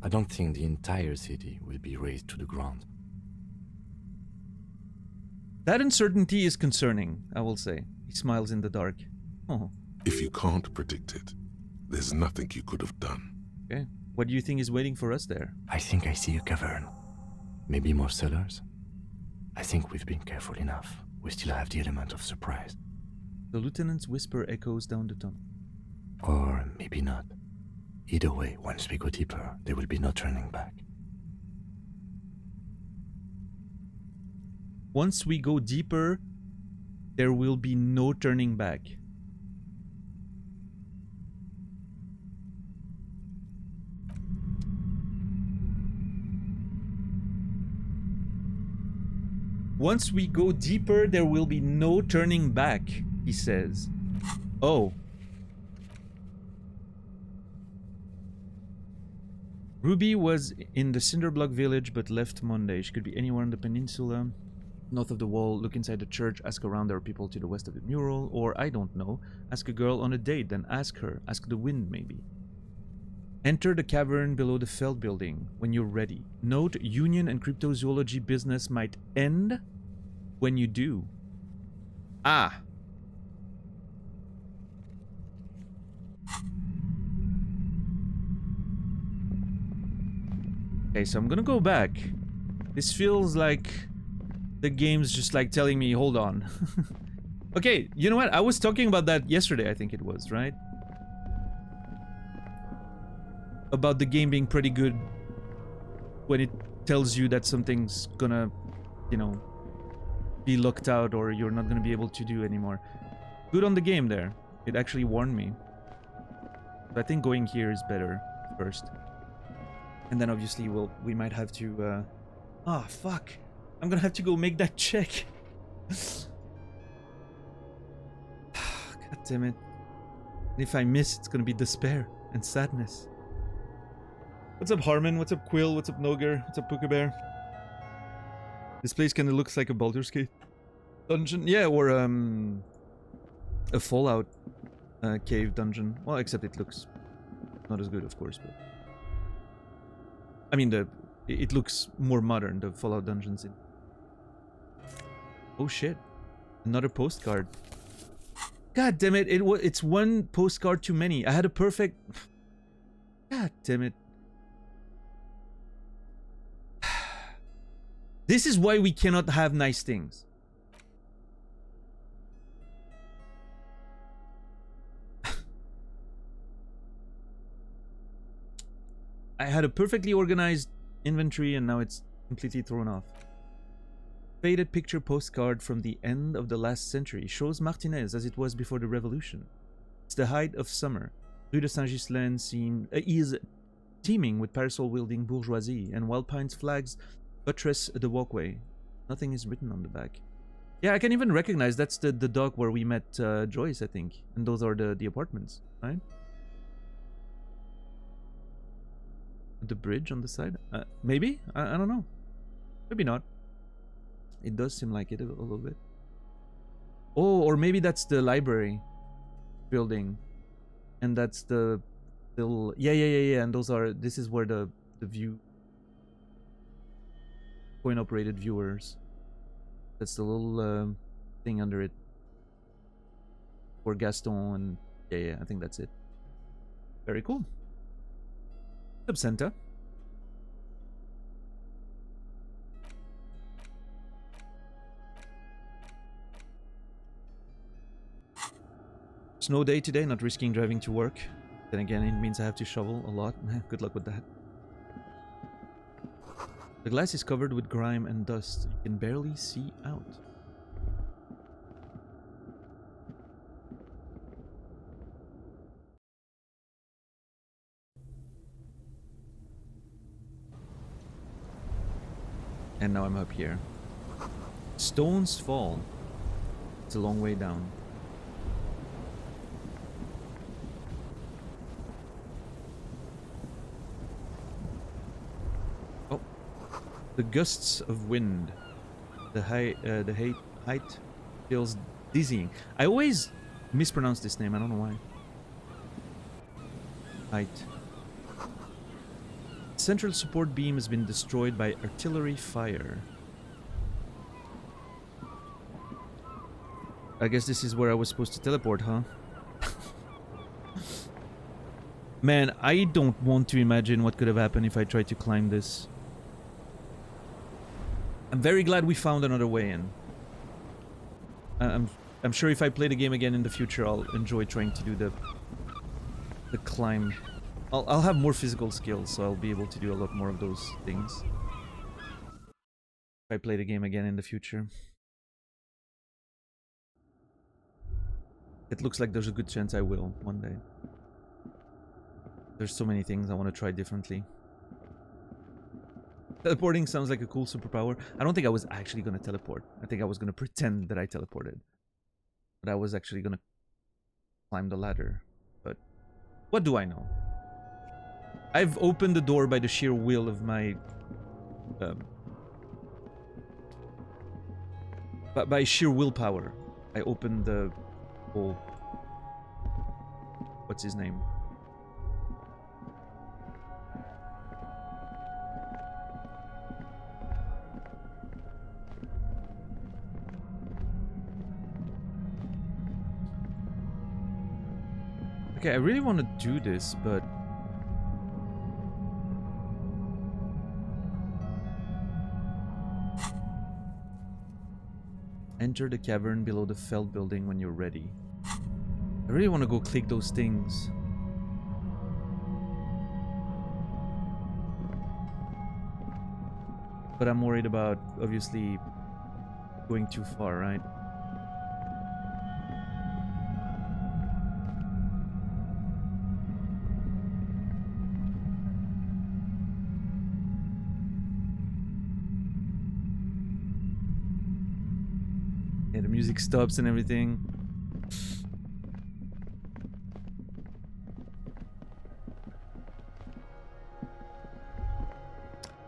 I don't think the entire city will be razed to the ground. That uncertainty is concerning, I will say. He smiles in the dark. Oh. If you can't predict it, there's nothing you could have done. Okay. What do you think is waiting for us there? I think I see a cavern. Maybe more cellars? I think we've been careful enough. We still have the element of surprise. The lieutenant's whisper echoes down the tunnel. Or maybe not. Either way, once we go deeper, there will be no turning back. Once we go deeper, there will be no turning back. Once we go deeper, there will be no turning back, he says. Oh. Ruby was in the Cinderblock village but left Monday. She could be anywhere on the peninsula. North of the wall, look inside the church, ask around, there are people to the west of the mural, or I don't know, ask a girl on a date, then ask her, ask the wind maybe. Enter the cavern below the Feld building when you're ready. Note, Union and cryptozoology business might end when you do. Ah. Okay, so I'm gonna go back. This feels like the game's just like telling me, hold on. Okay, you know what? I was talking about that yesterday, I think it was, right? About the game being pretty good when it tells you that something's gonna, you know, be locked out or you're not gonna be able to do anymore. Good on the game there. It actually warned me. But I think going here is better first. And then obviously we might have to ah, fuck. I'm gonna have to go make that check. God damn it. And if I miss, it's gonna be despair and sadness. What's up, Harmon? What's up, Quill? What's up, Noger? What's up, Puka Bear? This place kinda looks like a Baldur's Gate dungeon. Yeah, or a Fallout cave dungeon. Well, except it looks not as good, of course, but I mean, it looks more modern, the Fallout dungeons. Oh shit. Another postcard. God damn it, it's one postcard too many. I had a perfect... God damn it. This is why we cannot have nice things. I had a perfectly organized inventory and now it's completely thrown off. Faded picture postcard from the end of the last century shows Martinez as it was before the revolution. It's the height of summer. Rue de Saint-Ghislain is teeming with parasol-wielding bourgeoisie, and Wild Pine's flags buttress the walkway. Nothing is written on the back. Yeah, I can even recognize that's the dock where we met Joyce, I think. And those are the apartments, right? The bridge on the side? Maybe? I don't know. Maybe not. It does seem like it a little bit. Oh, or maybe that's the library building. And that's the little... Yeah. And those are... This is where the view... Coin-operated viewers. That's the little thing under it. For Gaston and... Yeah, I think that's it. Very cool. What's up, Santa? Snow day today, not risking driving to work. Then again, it means I have to shovel a lot. Good luck with that. The glass is covered with grime and dust. You can barely see out. And now I'm up here. Stones fall. It's a long way down. Oh, the gusts of wind. The height feels dizzying. I always mispronounce this name. I don't know why. Height. Central support beam has been destroyed by artillery fire. I guess this is where I was supposed to teleport, huh? Man, I don't want to imagine what could have happened if I tried to climb this. I'm very glad we found another way in. I'm sure if I play the game again in the future, I'll enjoy trying to do the climb. I'll have more physical skills, so I'll be able to do a lot more of those things. If I play the game again in the future. It looks like there's a good chance I will one day. There's so many things I want to try differently. Teleporting sounds like a cool superpower. I don't think I was actually going to teleport. I think I was going to pretend that I teleported. But I was actually going to climb the ladder. But what do I know? I've opened the door by the sheer will of my... by sheer willpower. I opened the whole... What's his name? Okay, I really want to do this, but... Enter the cavern below the felt building when you're ready. I really want to go click those things. But I'm worried about, obviously, going too far, right? Yeah, the music stops and everything.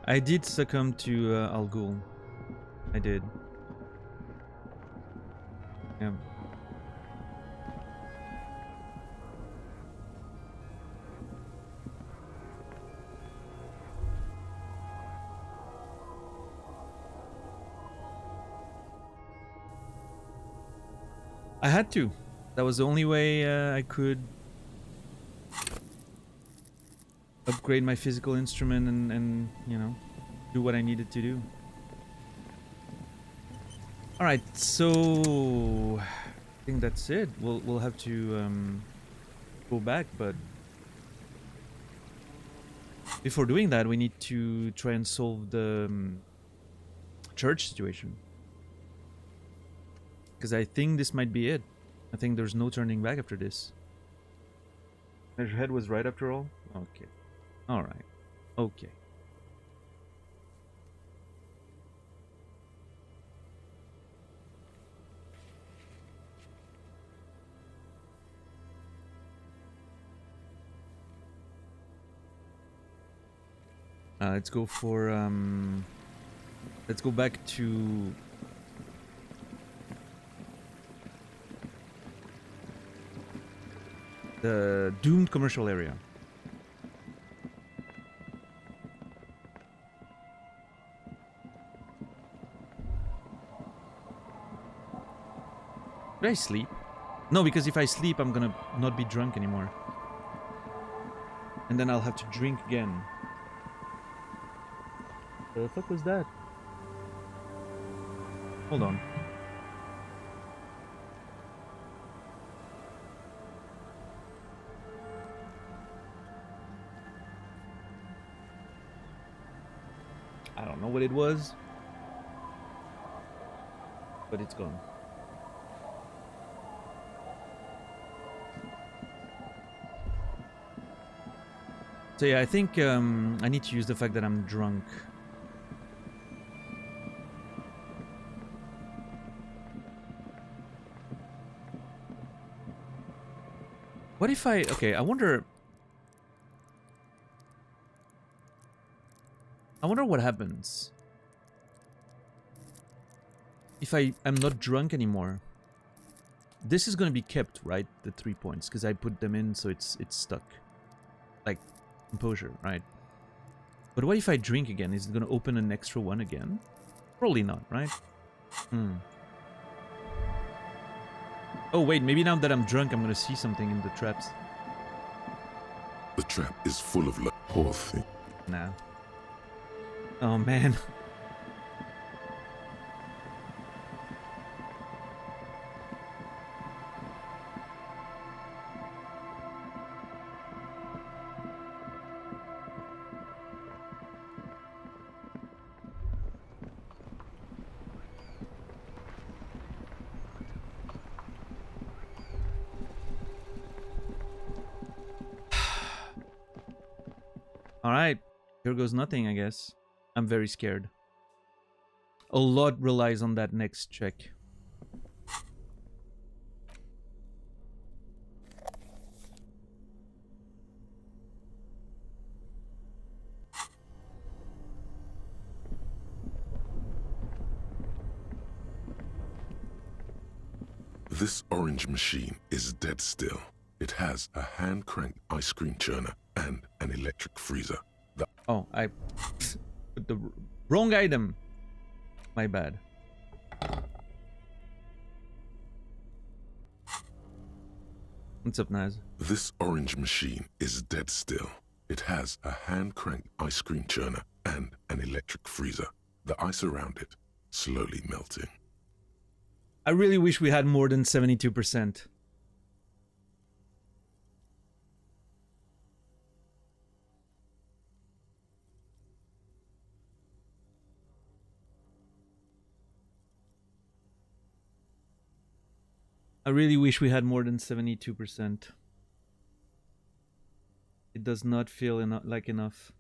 I did succumb to Al Ghul. I did. Yeah. I had to. That was the only way I could upgrade my physical instrument and you know, do what I needed to do. All right, so I think that's it. We'll have to go back, but before doing that, we need to try and solve the church situation. Because I think this might be it. I think there's no turning back after this. Your head was right after all? Okay. Alright. Okay. Let's go for let's go back to the doomed commercial area. Did I sleep? No, because if I sleep, I'm gonna not be drunk anymore. And then I'll have to drink again. The fuck was that? Hold on. I don't know what it was, but it's gone. So yeah, I think I need to use the fact that I'm drunk. What if I... Okay, I wonder what happens if I'm not drunk anymore. This is gonna be kept, right? The 3 points, because I put them in, so it's stuck. Like composure, right? But what if I drink again? Is it gonna open an extra one again? Probably not, right? Oh wait, maybe now that I'm drunk, I'm gonna see something in the traps. The trap is full of poor thing. Nah. Oh man. Alright, here goes nothing, I guess. I'm very scared. A lot relies on that next check. This orange machine is dead still. It has a hand-cranked ice cream churner and an electric freezer. Oh, I put the wrong item. My bad. What's up, Naz? This orange machine is dead still. It has a hand-cranked ice cream churner and an electric freezer. The ice around it slowly melting. I really wish we had more than 72%. I really wish we had more than 72%. It does not feel like enough.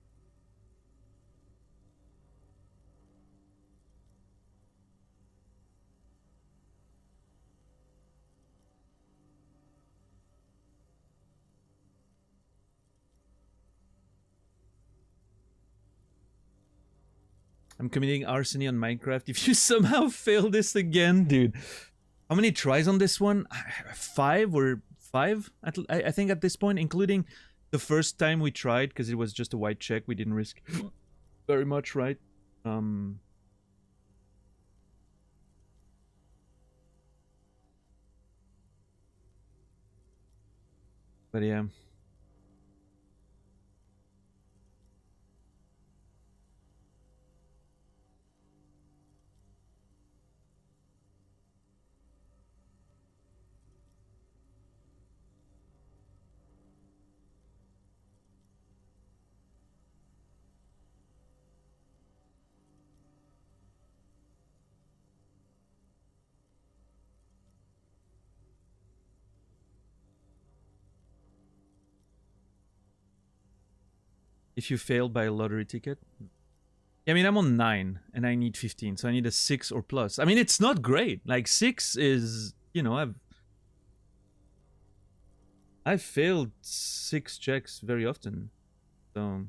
I'm committing arson on Minecraft. If you somehow fail this again, dude. How many tries on this one? 5 or 5? I think at this point, including the first time we tried, because it was just a white check. We didn't risk very much, right? But yeah. If you fail by a lottery ticket. I mean, I'm on 9 and I need 15, so I need a 6 or plus. I mean, it's not great. Like 6 is, you know, I've failed 6 checks very often. So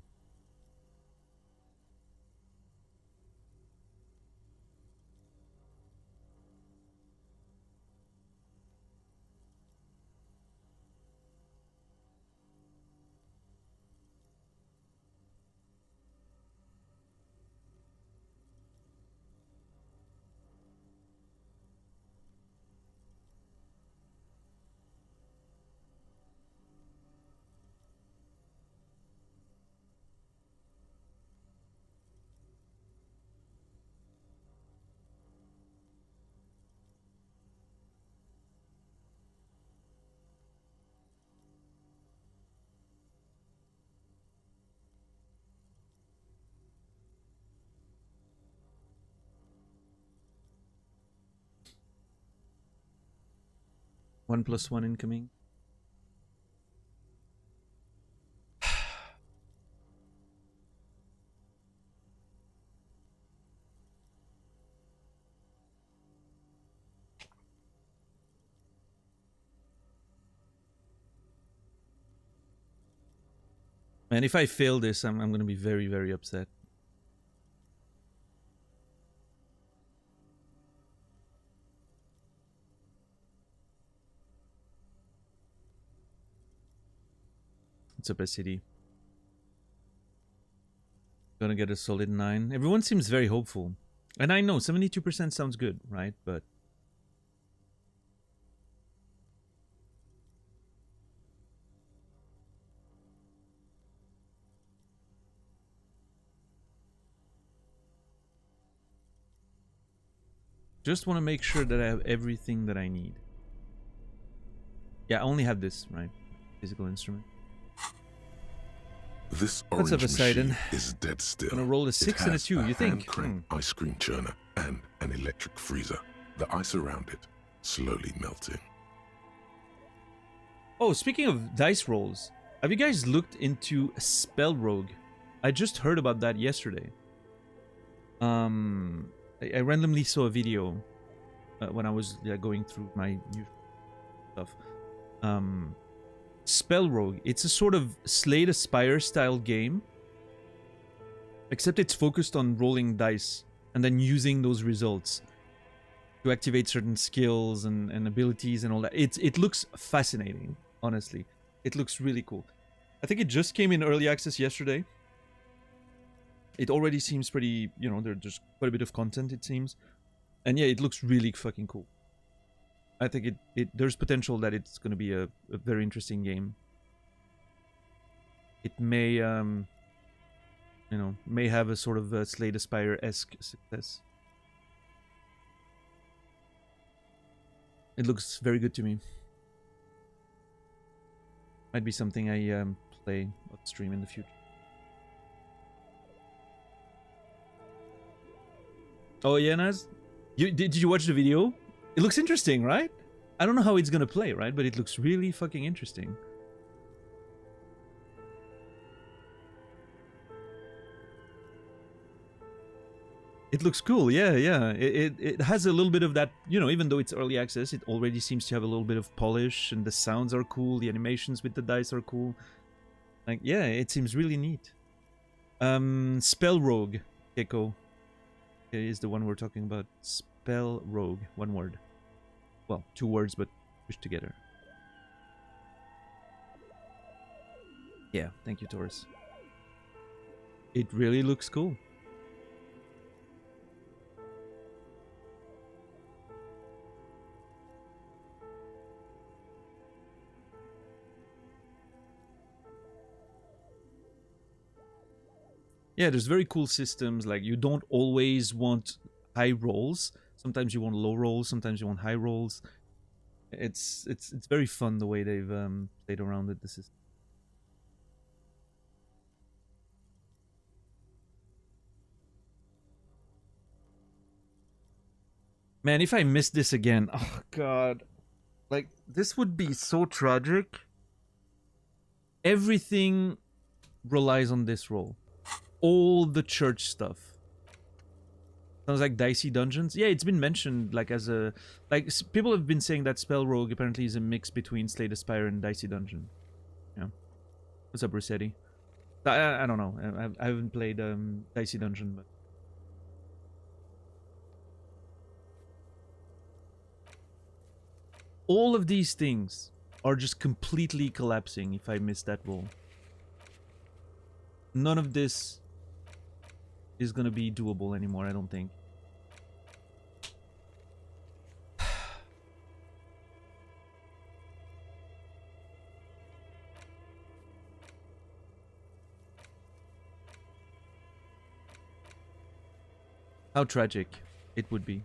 one plus one incoming. Man, if I fail this, I'm gonna be very, very upset. It's opacity. Gonna get a solid 9. Everyone seems very hopeful. And I know 72% sounds good, right? But just want to make sure that I have everything that I need. Yeah, I only have this, right? Physical instrument. This What's orange up, Poseidon? machine is dead still. Gonna roll a 6 and a 2, you think? Hand-crank ice cream churner and an electric freezer. The ice around it slowly melting. Oh, speaking of dice rolls, have you guys looked into Spell Rogue? I just heard about that yesterday. I randomly saw a video when I was going through my usual stuff. Spell Rogue, it's a sort of Slay the Spire style game, except it's focused on rolling dice and then using those results to activate certain skills and abilities and all that. It looks fascinating, honestly. It looks really cool. I think it just came in early access yesterday. It already seems pretty, you know, there's quite a bit of content, it seems. And yeah, it looks really fucking cool. I think there's potential that it's going to be a very interesting game. It may, you know, may have a sort of a Slay the Spire-esque success. It looks very good to me. Might be something I play or stream in the future. Oh yeah, Naz? Did you watch the video? It looks interesting, right? I don't know how it's gonna play, right? But it looks really fucking interesting. It looks cool, yeah, yeah. It has a little bit of that, you know, even though it's early access, it already seems to have a little bit of polish, and the sounds are cool, the animations with the dice are cool. Like, yeah, it seems really neat. Spell Rogue, Keiko, is the one we're talking about. Spell Rogue, one word. Well, two words, but pushed together. Yeah, thank you, Taurus. It really looks cool. Yeah, there's very cool systems. Like, you don't always want high rolls. Sometimes you want low rolls. Sometimes you want high rolls. It's very fun the way they've played around with the system. Man, if I miss this again, oh god, like this would be so tragic. Everything relies on this roll. All the church stuff. Sounds like Dicey Dungeons. Yeah, it's been mentioned like as a... Like, people have been saying that Spell Rogue apparently is a mix between Slay the Spire and Dicey Dungeon. Yeah. What's up, Rossetti? I don't know. I haven't played Dicey Dungeon, but... All of these things are just completely collapsing if I miss that roll. None of this is gonna be doable anymore, I don't think. How tragic it would be.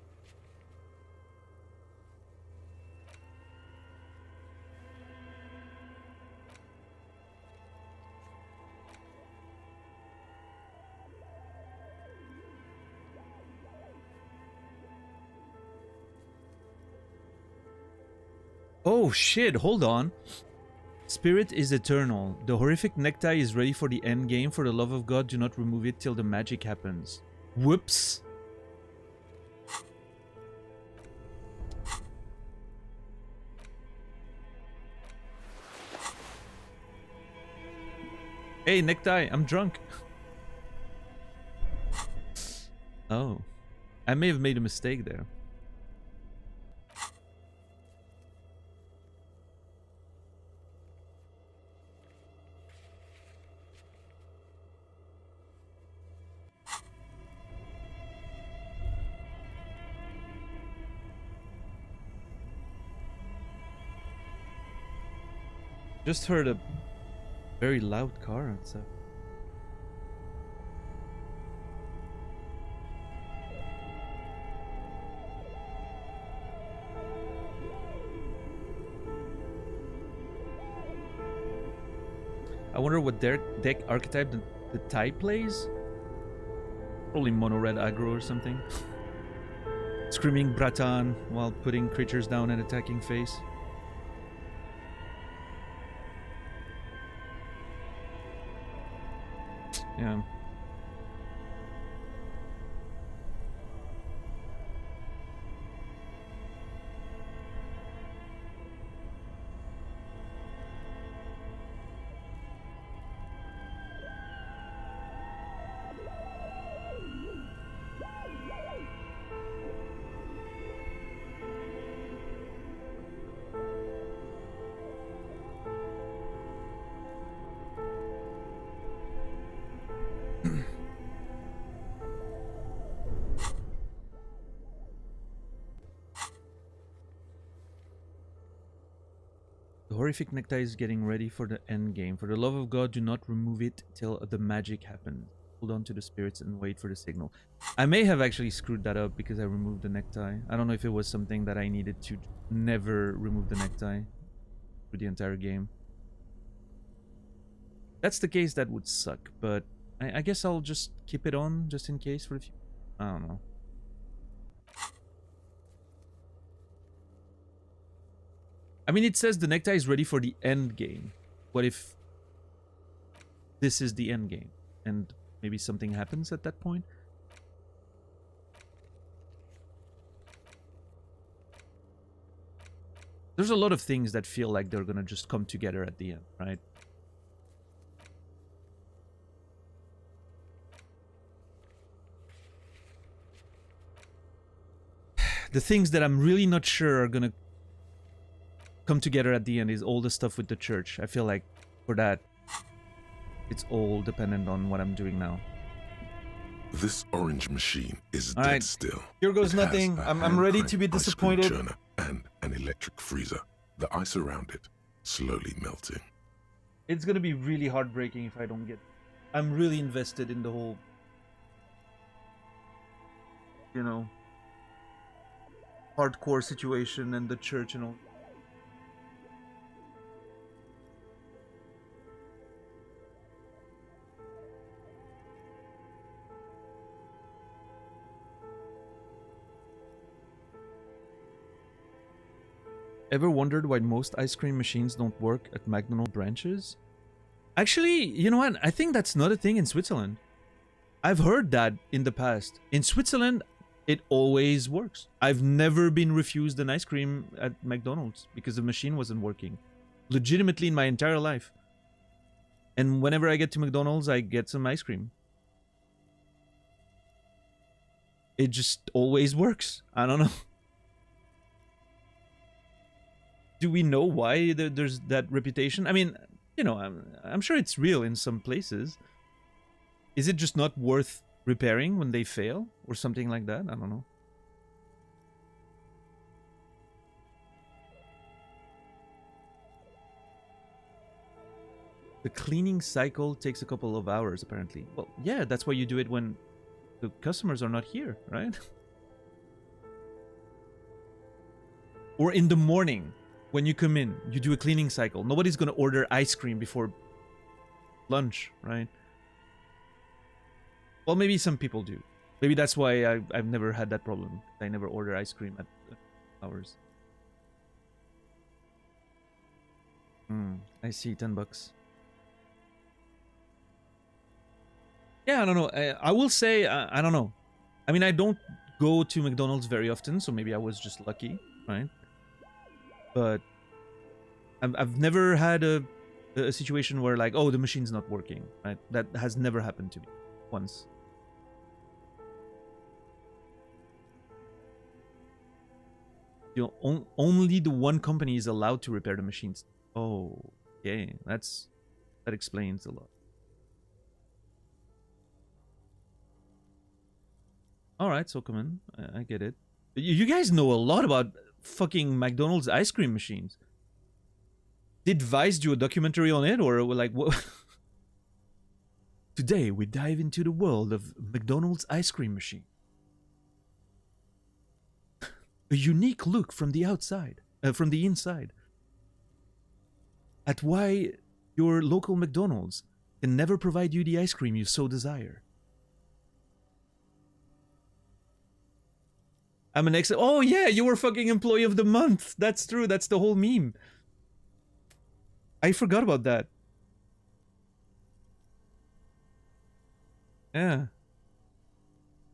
Oh shit, hold on. Spirit is eternal. The horrific necktie is ready for the end game. For the love of God, do not remove it till the magic happens. Whoops. Hey, necktie, I'm drunk. Oh. I may have made a mistake there. Just heard a very loud car outside. I wonder what deck archetype the Tai plays? Probably mono red aggro or something. Screaming Bratan while putting creatures down and attacking face. Yeah. The horrific necktie is getting ready for the end game. For the love of God, do not remove it till the magic happens. Hold on to the spirits and wait for the signal. I may have actually screwed that up because I removed the necktie. I don't know if it was something that I needed to never remove the necktie for the entire game. If that's the case, that would suck, but I guess I'll just keep it on just in case for the future. I don't know. I mean, it says the necktie is ready for the end game. What if this is the end game and maybe something happens at that point? There's a lot of things that feel like they're gonna just come together at the end, right? The things that I'm really not sure are gonna come together at the end is all the stuff with the church. I feel like for that, it's all dependent on what I'm doing now. This orange machine is All dead right. still. Here goes It has nothing. a I'm ready to be hand-cranked ice cream disappointed. churner and an electric freezer. The ice around it slowly melting. It's gonna be really heartbreaking if I don't get... I'm really invested in the whole... You know... hardcore situation and the church and all. Ever wondered why most ice cream machines don't work at McDonald's branches? Actually, you know what? I think that's not a thing in Switzerland. I've heard that in the past. In Switzerland, it always works. I've never been refused an ice cream at McDonald's because the machine wasn't working. Legitimately in my entire life. And whenever I get to McDonald's, I get some ice cream. It just always works. I don't know. Do we know why there's that reputation? I mean, you know, I'm sure it's real in some places. Is it just not worth repairing when they fail or something like that? I don't know. The cleaning cycle takes a couple of hours, apparently. Well, yeah, that's why you do it when the customers are not here, right? Or in the morning. When you come in, you do a cleaning cycle. Nobody's gonna order ice cream before lunch, right? Well, maybe some people do. Maybe that's why I've never had that problem. I never order ice cream at hours. I see, $10. Yeah, I don't know. I will say, I don't know. I mean, I don't go to McDonald's very often, so maybe I was just lucky, right? But I've never had a situation where like, oh, the machine's not working, right? That has never happened to me once. You know, only the one company is allowed to repair the machines. Oh, okay, that explains a lot. All right, so come in. I get it. You guys know a lot about fucking McDonald's ice cream machines. Did Vice do a documentary on it, or like what? Today we dive into the world of McDonald's ice cream machine. A unique look from the outside, from the inside, at why your local McDonald's can never provide you the ice cream you so desire. I'm an ex. Oh yeah, you were fucking employee of the month. That's true. That's the whole meme. I forgot about that. Yeah.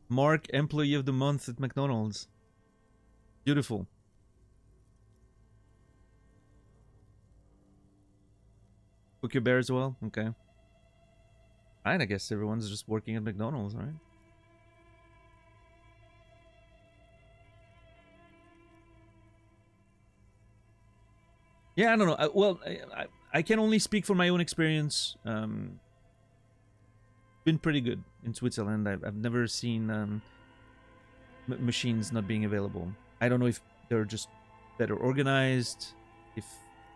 Mark, employee of the month at McDonald's. Beautiful. Cookie Bear as well? Okay. Alright, I guess everyone's just working at McDonald's, right? Yeah, I don't know. Well, I can only speak for my own experience. Been pretty good in Switzerland. I've never seen machines not being available. I don't know if they're just better organized, if,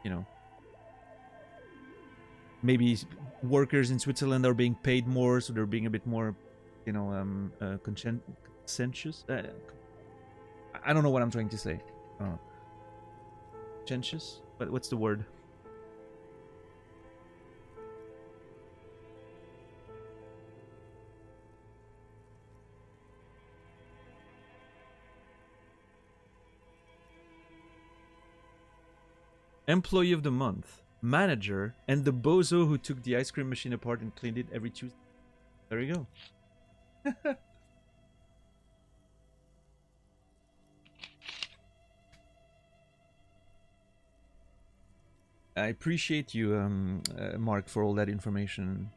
you know. maybe workers in Switzerland are being paid more, so they're being a bit more, you know, conscientious. I don't know what I'm trying to say. Conscientious? But what's the word? Employee of the month, manager, and the bozo who took the ice cream machine apart and cleaned it every Tuesday. There you go. I appreciate you, Mark, for all that information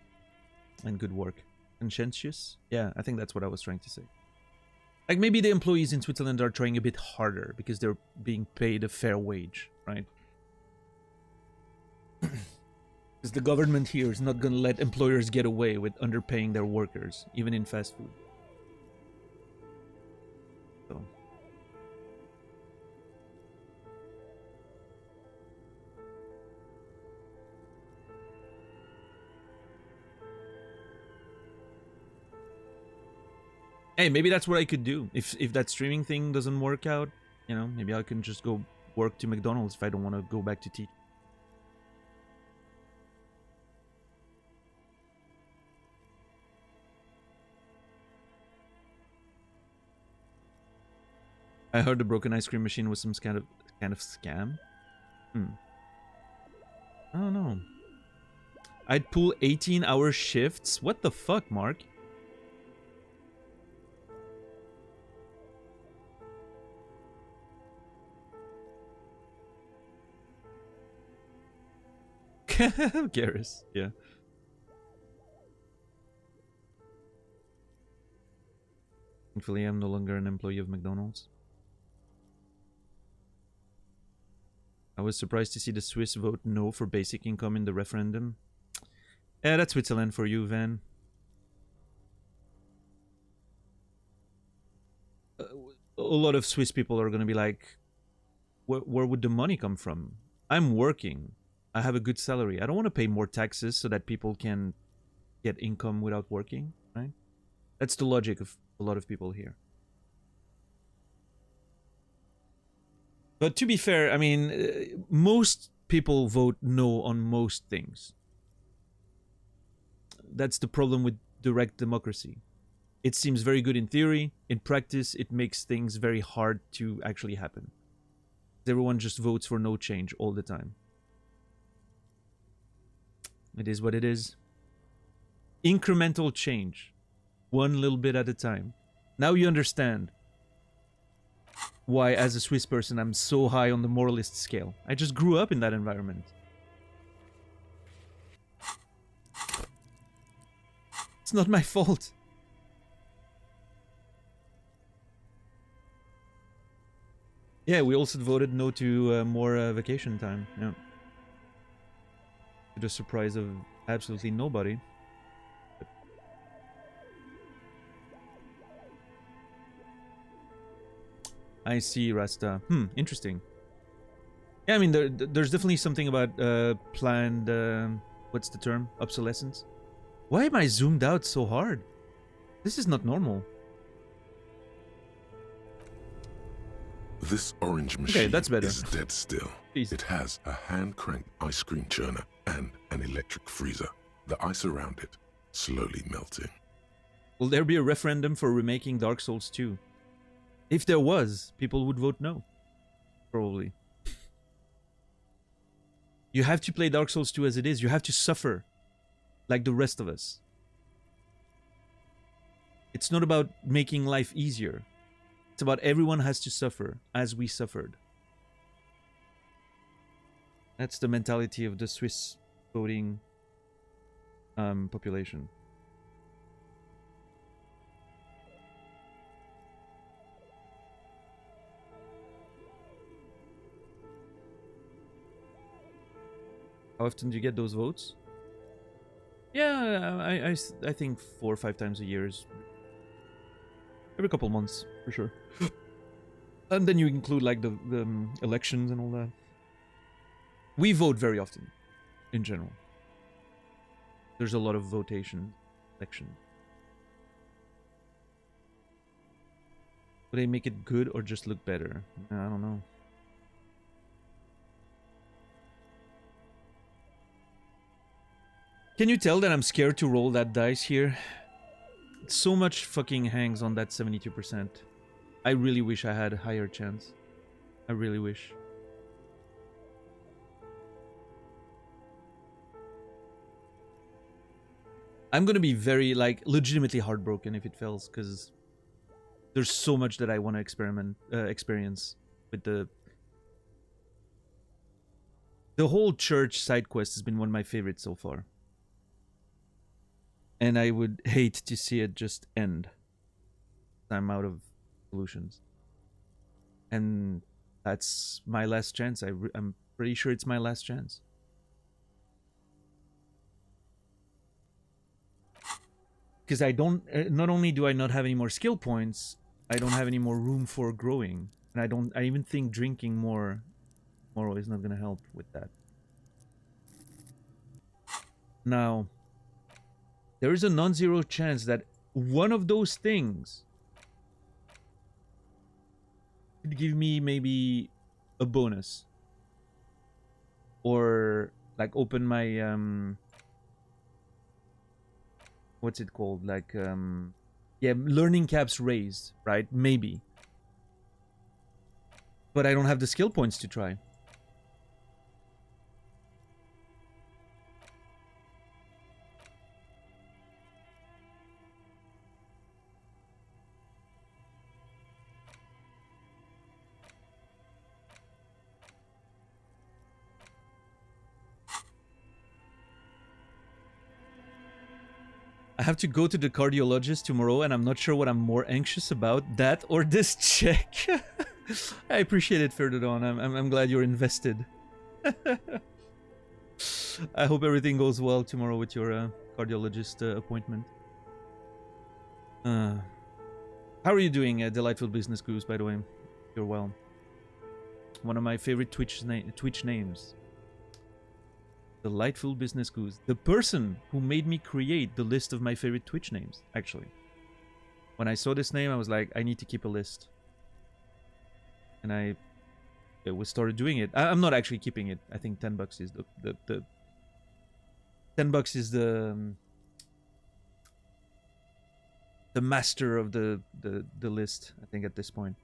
and good work. Conscientious? Yeah, I think that's what I was trying to say. Like, maybe the employees in Switzerland are trying a bit harder because they're being paid a fair wage, right? Because the government here is not going to let employers get away with underpaying their workers, even in fast food. So. Hey, maybe that's what I could do. If that streaming thing doesn't work out, you know, maybe I can just go work to McDonald's if I don't want to go back to teach. I heard the broken ice cream machine was some kind of scam. I don't know. I'd pull 18-hour shifts. What the fuck, Mark? Garrus, yeah. Thankfully, I'm no longer an employee of McDonald's. I was surprised to see the Swiss vote no for basic income in the referendum. Yeah, that's Switzerland for you, Van. A lot of Swiss people are going to be like, where would the money come from? I'm working. I have a good salary. I don't want to pay more taxes so that people can get income without working, right? That's the logic of a lot of people here. But to be fair, I mean, most people vote no on most things. That's the problem with direct democracy. It seems very good in theory. In practice, it makes things very hard to actually happen. Everyone just votes for no change all the time. It is what it is. Incremental change. One little bit at a time. Now you understand why, as a Swiss person, I'm so high on the moralist scale. I just grew up in that environment. It's not my fault. Yeah, we also voted no to more vacation time. Yeah. To the surprise of absolutely nobody. I see, Rasta. Interesting. Yeah, I mean, there's definitely something about planned, what's the term? Obsolescence? Why am I zoomed out so hard? This is not normal. This orange machine that's better. is dead still. Jeez. It has a hand-cranked ice cream churner and an electric freezer. The ice around it slowly melting. Will there be a referendum for remaking Dark Souls 2? If there was, people would vote no. Probably. You have to play Dark Souls 2 as it is. You have to suffer like the rest of us. It's not about making life easier. It's about everyone has to suffer as we suffered. That's the mentality of the Swiss voting population. How often do you get those votes? Yeah, I think 4 or 5 times a year is every couple months for sure. And then you include like the elections and all that. We vote very often, in general. There's a lot of votation section. Would they make it good or just look better? I don't know. Can you tell that I'm scared to roll that dice here? So much fucking hangs on that 72%. I really wish I had a higher chance. I really wish. I'm gonna be very, like, legitimately heartbroken if it fails, because there's so much that I want to experience with the whole church side quest has been one of my favorites so far. And I would hate to see it just end. I'm out of solutions. And that's my last chance. I'm pretty sure it's my last chance. Because I don't, not only do I not have any more skill points, I don't have any more room for growing. And I even think drinking more tomorrow is not going to help with that. Now, there is a non-zero chance that one of those things could give me maybe a bonus. Or, like, open my, what's it called? Like, yeah, learning caps raised, right? Maybe. But I don't have the skill points to try. I have to go to the cardiologist tomorrow, and I'm not sure what I'm more anxious about, that or this check. I appreciate it, Ferdinand. I'm glad you're invested. I hope everything goes well tomorrow with your cardiologist appointment. How are you doing, Delightful Business Goose, by the way? You're well. One of my favorite Twitch names. Delightful Business Goose. The person who made me create the list of my favorite Twitch names, actually. When I saw this name, I was like, I need to keep a list. And I started doing it. I'm not actually keeping it. I think $10 is the $10 is the master of the list, I think, at this point.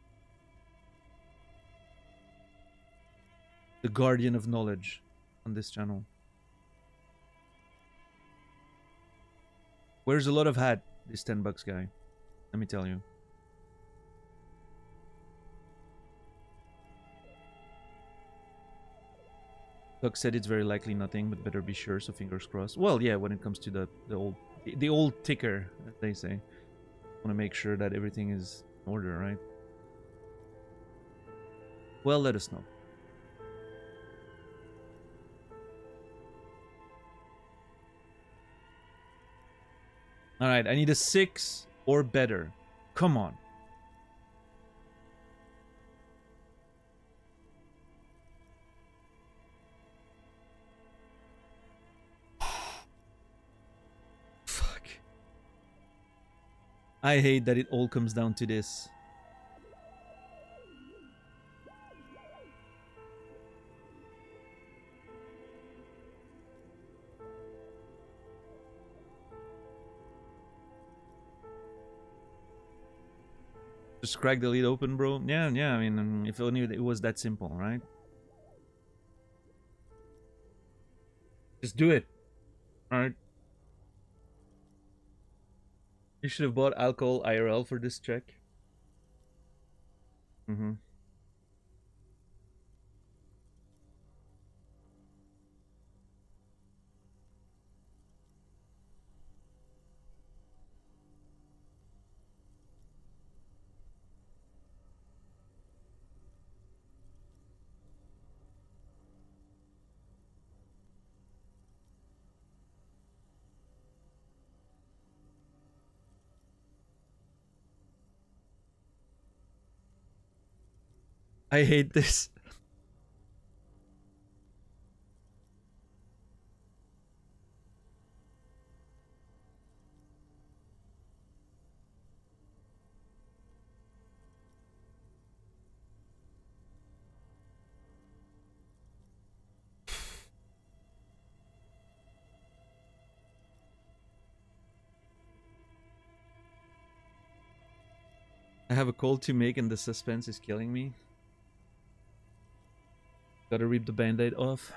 The guardian of knowledge on this channel. Wears a lot of hat, this $10 guy. Let me tell you. Doug said it's very likely nothing, but better be sure, so fingers crossed. Well, yeah, when it comes to the old ticker, as they say. Want to make sure that everything is in order, right? Well, let us know. Alright, I need a 6 or better. Come on. Fuck. I hate that it all comes down to this. Just crack the lid open, bro. Yeah, I mean, if only it was that simple, right? Just do it. Alright. You should have bought alcohol IRL for this check. Mm-hmm. I hate this. I have a call to make and the suspense is killing me. Gotta rip the band-aid off.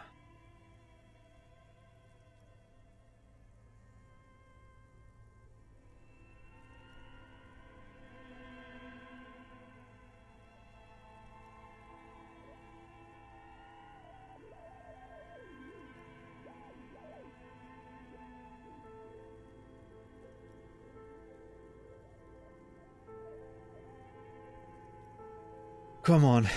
Come on.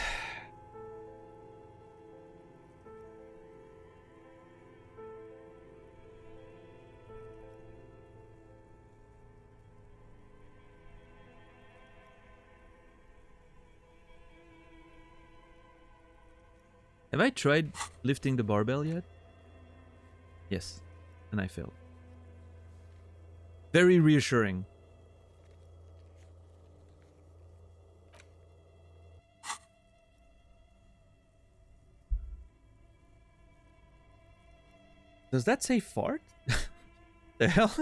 Have I tried lifting the barbell yet? Yes, and I failed. Very reassuring. Does that say fart? The hell?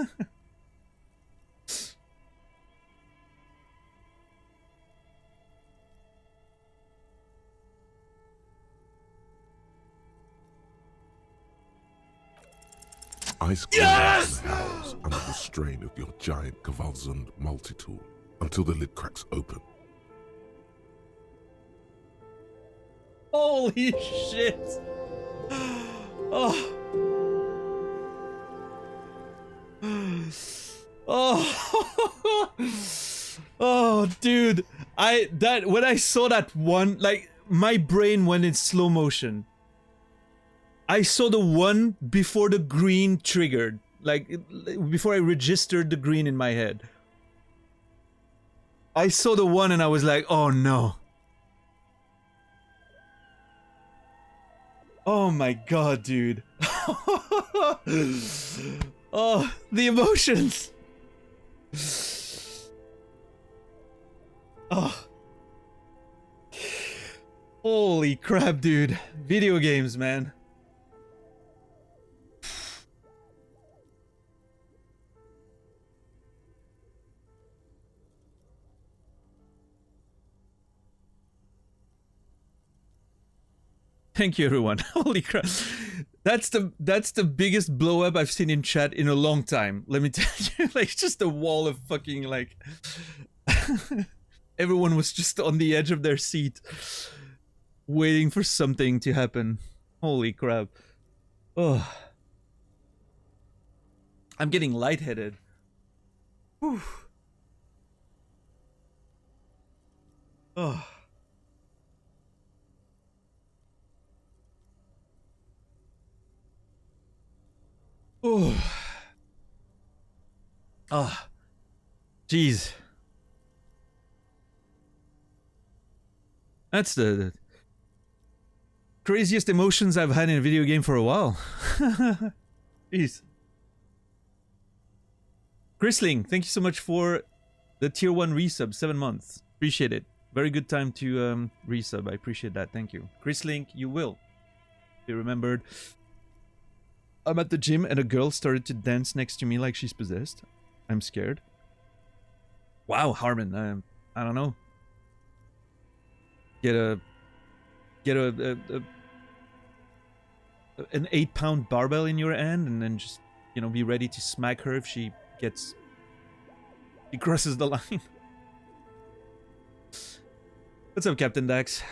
Ice yes! Howls under the strain of your giant Gewaltsund multi-tool until the lid cracks open. Holy shit! Oh. Oh. Oh, dude. When I saw that one, like, my brain went in slow motion. I saw the one before the green triggered, like before I registered the green in my head. I saw the one and I was like, oh no. Oh my god, dude. Oh, the emotions. Oh. Holy crap, dude. Video games, man. Thank you, everyone. Holy crap. That's the biggest blow up I've seen in chat in a long time. Let me tell you, like, just a wall of fucking, like, everyone was just on the edge of their seat waiting for something to happen. Holy crap. Oh. I'm getting lightheaded. Whew. Oh. Oh. Oh. Jeez. That's the craziest emotions I've had in a video game for a while. Jeez. Chrisling, thank you so much for the tier 1 resub, 7 months. Appreciate it. Very good time to resub. I appreciate that. Thank you. Chrisling, you will be remembered. I'm at the gym and a girl started to dance next to me like she's possessed. I'm scared. Wow, Harmon, I don't know. Get an 8-pound barbell in your hand and then just, you know, be ready to smack her if she crosses the line. What's up, Captain Dax?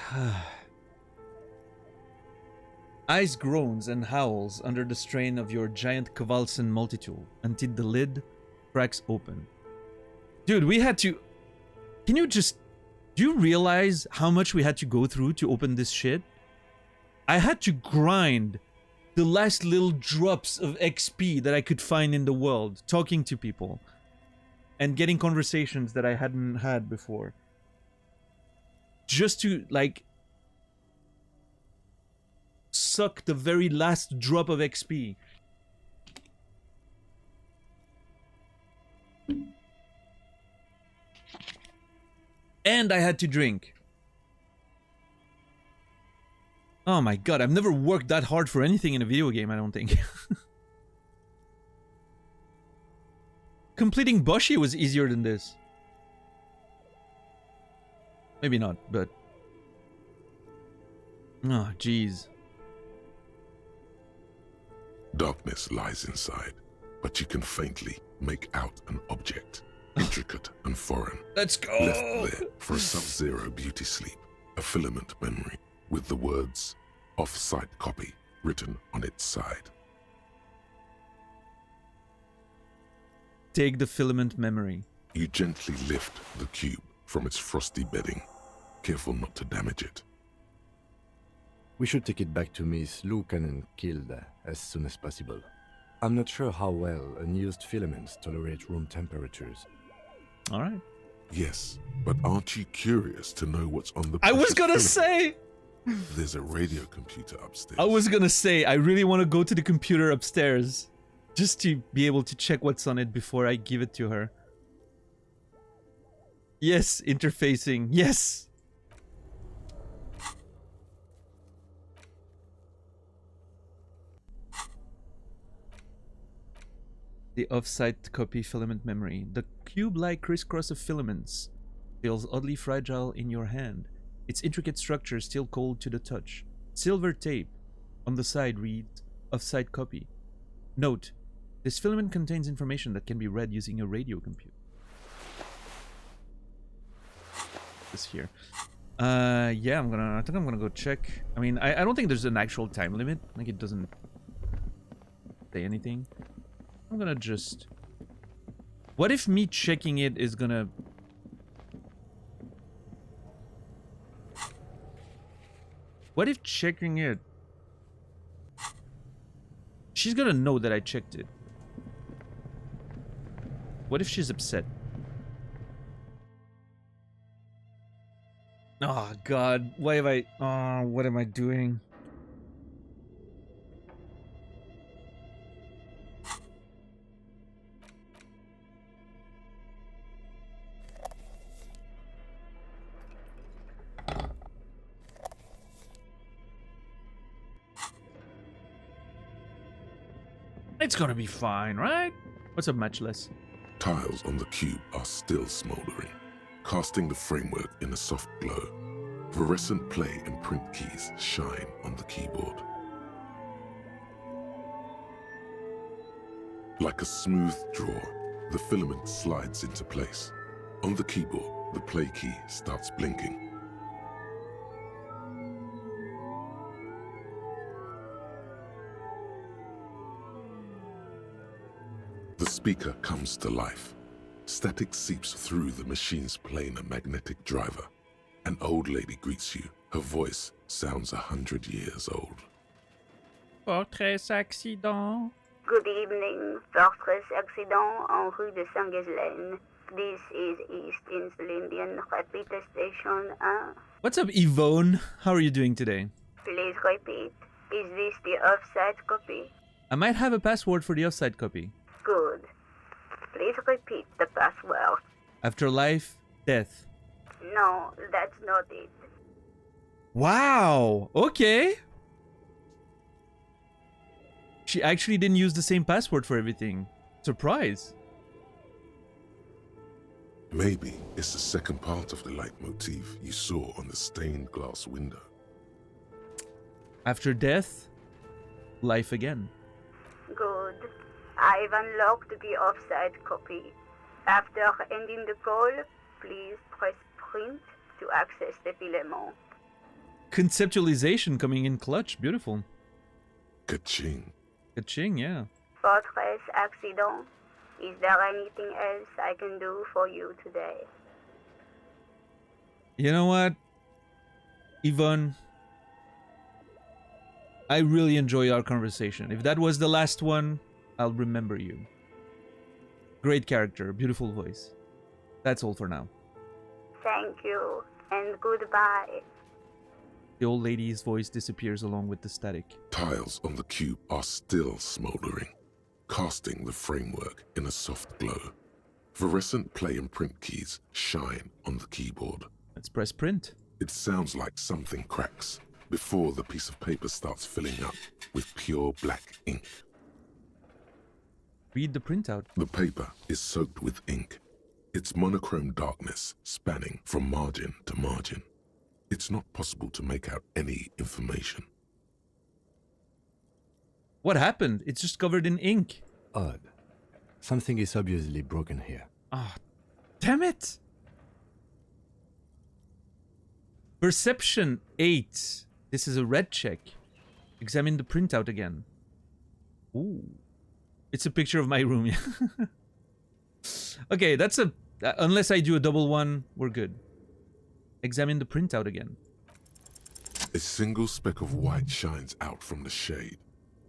Ice groans and howls under the strain of your giant Gewaltsund multi-tool until the lid cracks open. Dude, we had to... Do you realize how much we had to go through to open this shit? I had to grind the last little drops of XP that I could find in the world, talking to people, and getting conversations that I hadn't had before. Just to, like, suck the very last drop of XP. And I had to drink. Oh my god, I've never worked that hard for anything in a video game, I don't think. Completing Boshi was easier than this. Maybe not, but... Oh, jeez. Darkness lies inside, but you can faintly make out an object, intricate and foreign. Let's go! Left there for a sub-zero beauty sleep, a filament memory with the words off-site copy written on its side. Take the filament memory. You gently lift the cube from its frosty bedding, careful not to damage it. We should take it back to Miss Lukanen killed as soon as possible. I'm not sure how well unused filaments tolerate room temperatures. All right. Yes, but aren't you curious to know what's on the I was precious gonna filament? say! There's a radio computer upstairs. I was gonna say, I really want to go to the computer upstairs. Just to be able to check what's on it before I give it to her. Yes, interfacing. Yes! The off-site copy filament memory. The cube-like crisscross of filaments feels oddly fragile in your hand. Its intricate structure still cold to the touch. Silver tape on the side reads off-site copy. Note: this filament contains information that can be read using a radio computer. This here. Yeah, I think I'm gonna go check. I mean, I don't think there's an actual time limit. Like, it doesn't say anything. I'm gonna just... What if me checking it is gonna... What if checking it... She's gonna know that I checked it. What if she's upset? Oh god, why have I... Oh, what am I doing? It's gonna be fine, right? What's up, Matchless? Tiles on the cube are still smoldering, casting the framework in a soft glow. Fluorescent play and print keys shine on the keyboard. Like a smooth draw, the filament slides into place. On the keyboard, the play key starts blinking. The speaker comes to life. Static seeps through the machine's planar magnetic driver. An old lady greets you. Her voice sounds 100 years old. Fortress accident. Good evening, Fortress Accident en rue de Saint-Ghislaine. This is East Insulindian Repeat Station 1. What's up, Yvonne? How are you doing today? Please repeat. Is this the offsite copy? I might have a password for the offsite copy. Good. Please repeat the password. Afterlife, death. No, that's not it. Wow, okay. She actually didn't use the same password for everything. Surprise. Maybe it's the second part of the leitmotif you saw on the stained glass window. After death, life again. Good. I've unlocked the offsite copy. After ending the call, please press print to access the filament. Conceptualization coming in clutch. Beautiful. Ka-ching. Ka-ching, yeah. Fortress Accident, is there anything else I can do for you today? You know what, Yvonne? I really enjoy our conversation. If that was the last one, I'll remember you. Great character, beautiful voice. That's all for now. Thank you, and goodbye. The old lady's voice disappears along with the static. Tiles on the cube are still smoldering, casting the framework in a soft glow. Fluorescent play and print keys shine on the keyboard. Let's press print. It sounds like something cracks before the piece of paper starts filling up with pure black ink. Read the printout. The paper is soaked with ink. It's monochrome darkness spanning from margin to margin. It's not possible to make out any information. What happened? It's just covered in ink. Odd. Something is obviously broken here. Ah, damn it! Perception 8. This is a red check. Examine the printout again. Ooh. It's a picture of my room, yeah. Okay, that's a... unless I do a double one, we're good. Examine the printout again. A single speck of white shines out from the shade.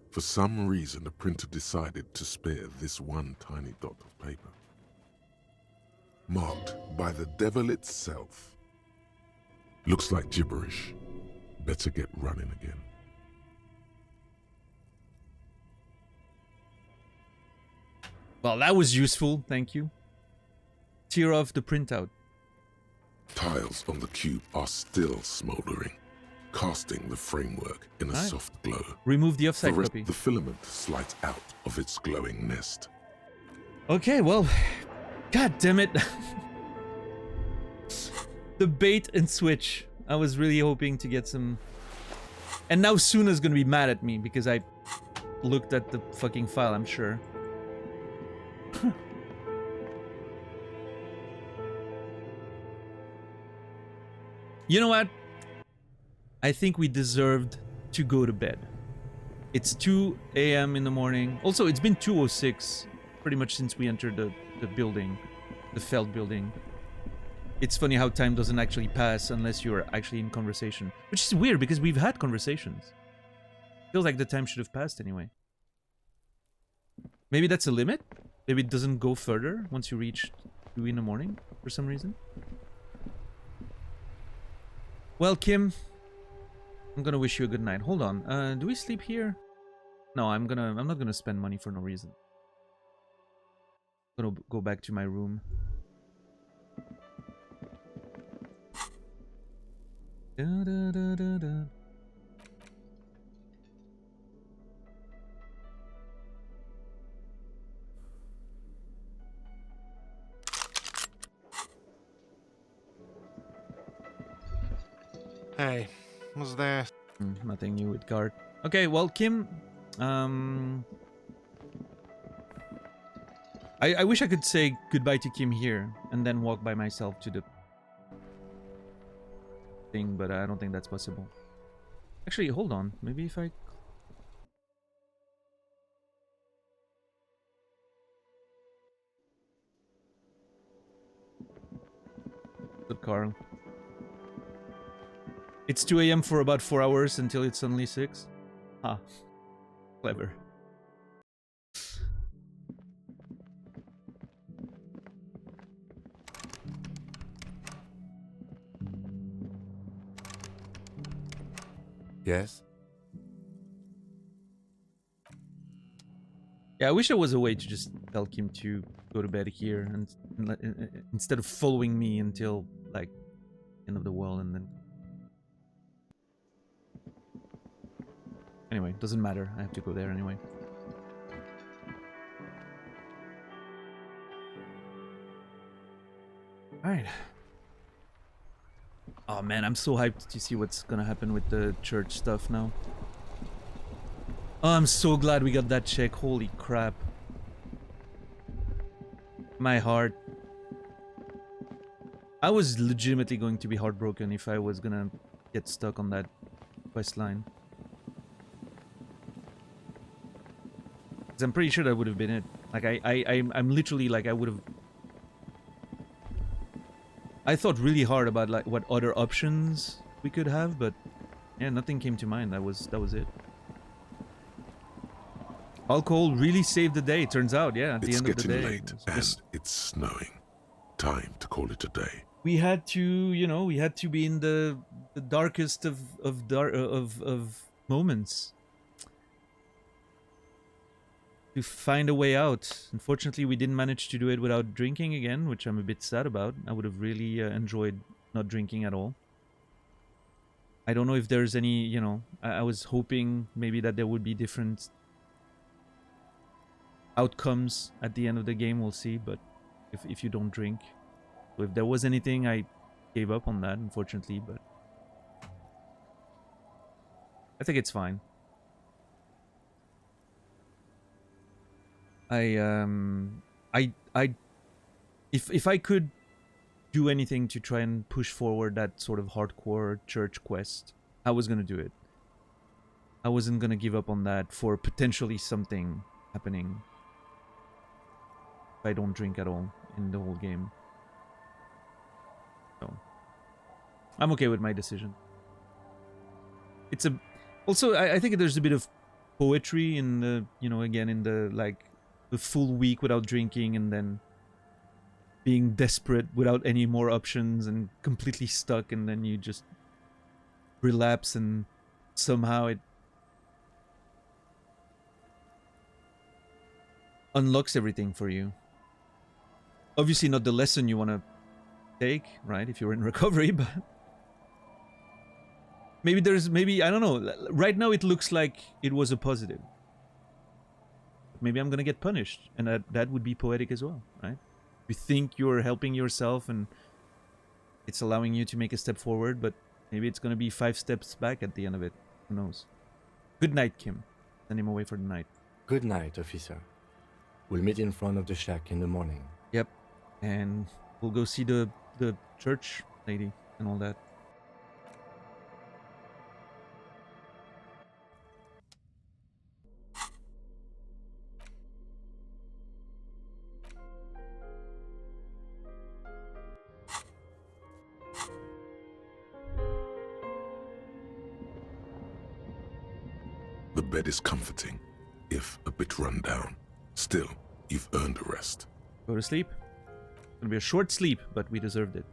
For some reason, the printer decided to spare this one tiny dot of paper. Marked by the devil itself. Looks like gibberish. Better get running again. Well, that was useful, thank you. Tear off the printout. Tiles on the cube are still smoldering, casting the framework in a Right. soft glow. Remove the offside The rest copy. of the filament slides out of its glowing nest. Okay, well, god damn it. The bait and switch. I was really hoping to get some... And now Suna's gonna be mad at me because I looked at the fucking file, I'm sure. You know what? I think we deserved to go to bed. It's 2 a.m. in the morning. Also, it's been 2:06 pretty much since we entered the building, the Feld building. It's funny how time doesn't actually pass unless you're actually in conversation. Which is weird because we've had conversations. Feels like the time should have passed anyway. Maybe that's a limit? Maybe it doesn't go further once you reach 2 in the morning for some reason? Well, Kim, I'm gonna wish you a good night. Hold on, do we sleep here? No, I'm not gonna spend money for no reason. I'm gonna go back to my room. Da, da, da, da, da. Hey, what's there? Nothing new with guard. Okay, well, Kim, I wish I could say goodbye to Kim here and then walk by myself to the thing, but I don't think that's possible. Actually, hold on. Maybe if I... Good, Carl. It's 2 a.m. for about 4 hours until it's suddenly 6. Ah, clever. Yes? Yeah, I wish there was a way to just tell Kim to go to bed here and instead of following me until like end of the world and then. Anyway, doesn't matter. I have to go there anyway. Alright. Oh man, I'm so hyped to see what's gonna happen with the church stuff now. Oh, I'm so glad we got that check. Holy crap. My heart. I was legitimately going to be heartbroken if I was gonna get stuck on that quest line. I'm pretty sure that would have been it. Like I'm literally like I would have. I thought really hard about like what other options we could have, but yeah, nothing came to mind. That was it. Alcohol really saved the day. Turns out, yeah. At the end of the day, It's getting late and it's snowing. Time to call it a day. we had to, you know, we had to be in the darkest of moments to find a way out. Unfortunately, we didn't manage to do it without drinking again, which I'm a bit sad about. I would have really enjoyed not drinking at all. I don't know if there's any, you know, I was hoping maybe that there would be different outcomes at the end of the game. We'll see, but if you don't drink. So if there was anything, I gave up on that, unfortunately, but I think it's fine. If I could do anything to try and push forward that sort of hardcore church quest, I was gonna do it. I wasn't gonna give up on that for potentially something happening if I don't drink at all in the whole game. So I'm okay with my decision. It's a also I think there's a bit of poetry in the, you know, again in the like the full week without drinking and then being desperate without any more options and completely stuck, and then you just relapse and somehow it unlocks everything for you. Obviously not the lesson you want to take, right, if you're in recovery, but maybe I don't know, right now it looks like it was a positive. Maybe I'm gonna get punished, and that would be poetic as well, right? You think you're helping yourself and it's allowing you to make a step forward, but maybe it's gonna be 5 steps back at the end of it. Who knows? Good night, Kim. Send him away for the night. Good night, officer. We'll meet in front of the shack in the morning. Yep. And we'll go see the church lady and all that. The bed is comforting, if a bit run down. Still, you've earned a rest. Go to sleep. It'll be a short sleep, but we deserved it.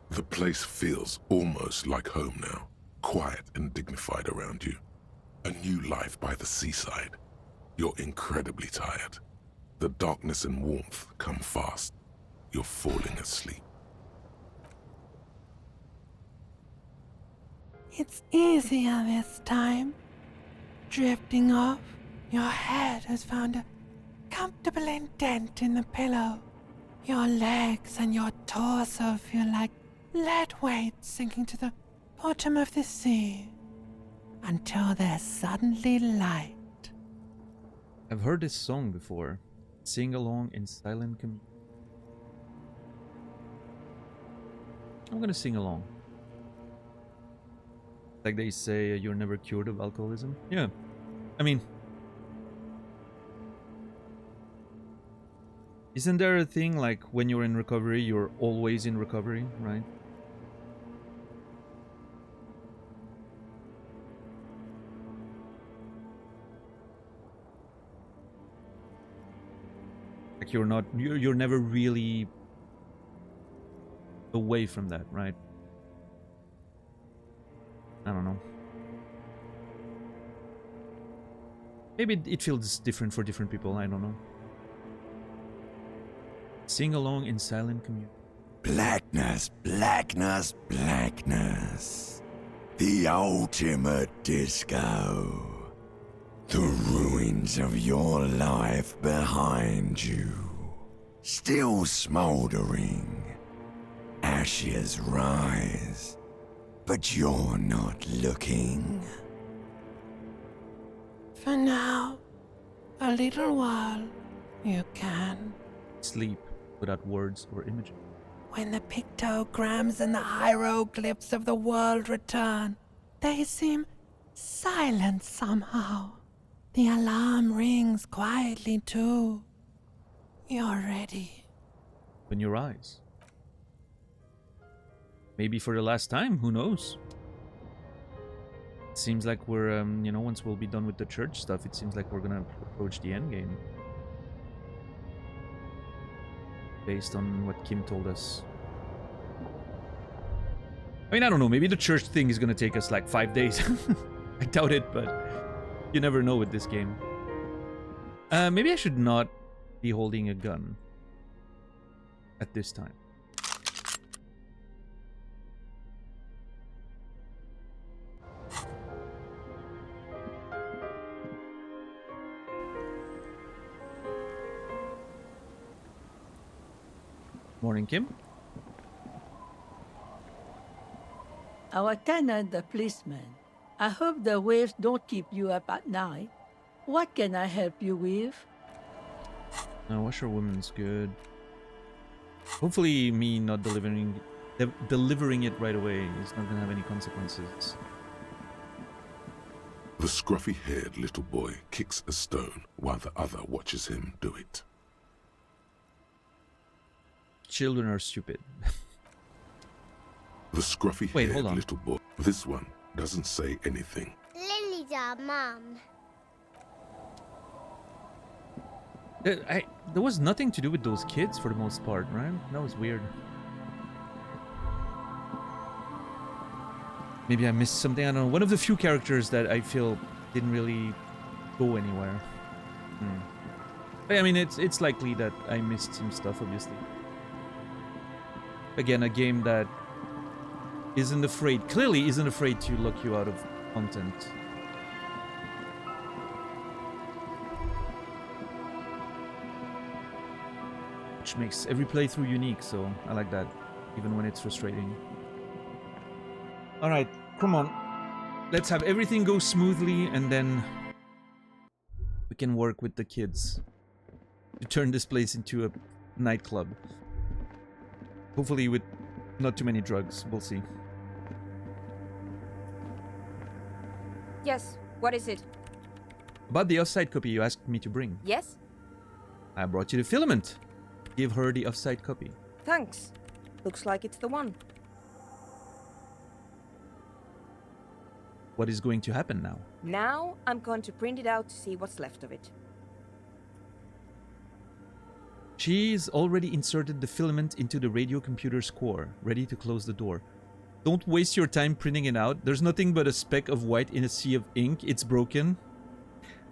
The place feels almost like home now, quiet and dignified around you. A new life by the seaside. You're incredibly tired. The darkness and warmth come fast. You're falling asleep. It's easier this time. Drifting off, your head has found a comfortable indent in the pillow. Your legs and your torso feel like lead weights sinking to the bottom of the sea until they're suddenly light. I've heard this song before. Sing along in silent communion. I'm gonna sing along. Like they say, you're never cured of alcoholism. Yeah. I mean, isn't there a thing like when you're in recovery, you're always in recovery, right? Like you're never really away from that, right? I don't know. Maybe it feels different for different people, I don't know. Sing along in silent communion. Blackness, blackness, blackness. The ultimate disco. The ruins of your life behind you. Still smoldering. Ashes rise. But you're not looking. For now, a little while, you can. Sleep without words or images. When the pictograms and the hieroglyphs of the world return, they seem silent somehow. The alarm rings quietly too. You're ready. Open your eyes. Maybe for the last time, who knows? It seems like we're, you know, once we'll be done with the church stuff, it seems like we're gonna approach the end game. Based on what Kim told us. I mean, I don't know, maybe the church thing is gonna take us like 5 days. I doubt it, but you never know with this game. Maybe I should not be holding a gun at this time. Morning, Kim. Our tenant, the policeman. I hope the waves don't keep you up at night. What can I help you with? Washerwoman's good. Hopefully, me not delivering it right away is not gonna have any consequences. The scruffy-haired little boy kicks a stone while the other watches him do it. Children are stupid. The Wait, hold scruffy-haired on. little boy. This one doesn't say anything. Lily's our mum. There was nothing to do with those kids for the most part, right? That was weird. Maybe I missed something. I don't know. One of the few characters that I feel didn't really go anywhere. But I mean, it's likely that I missed some stuff, obviously. Again, a game that clearly isn't afraid to lock you out of content. Which makes every playthrough unique, so I like that, even when it's frustrating. Alright, come on. Let's have everything go smoothly, and then we can work with the kids to turn this place into a nightclub. Hopefully with not too many drugs, we'll see. Yes, what is it? About the offside copy you asked me to bring. Yes? I brought you the filament. Give her the offside copy. Thanks. Looks like it's the one. What is going to happen now? Now I'm going to print it out to see what's left of it. She's already inserted the filament into the radio computer's core, ready to close the door. Don't waste your time printing it out. There's nothing but a speck of white in a sea of ink. It's broken.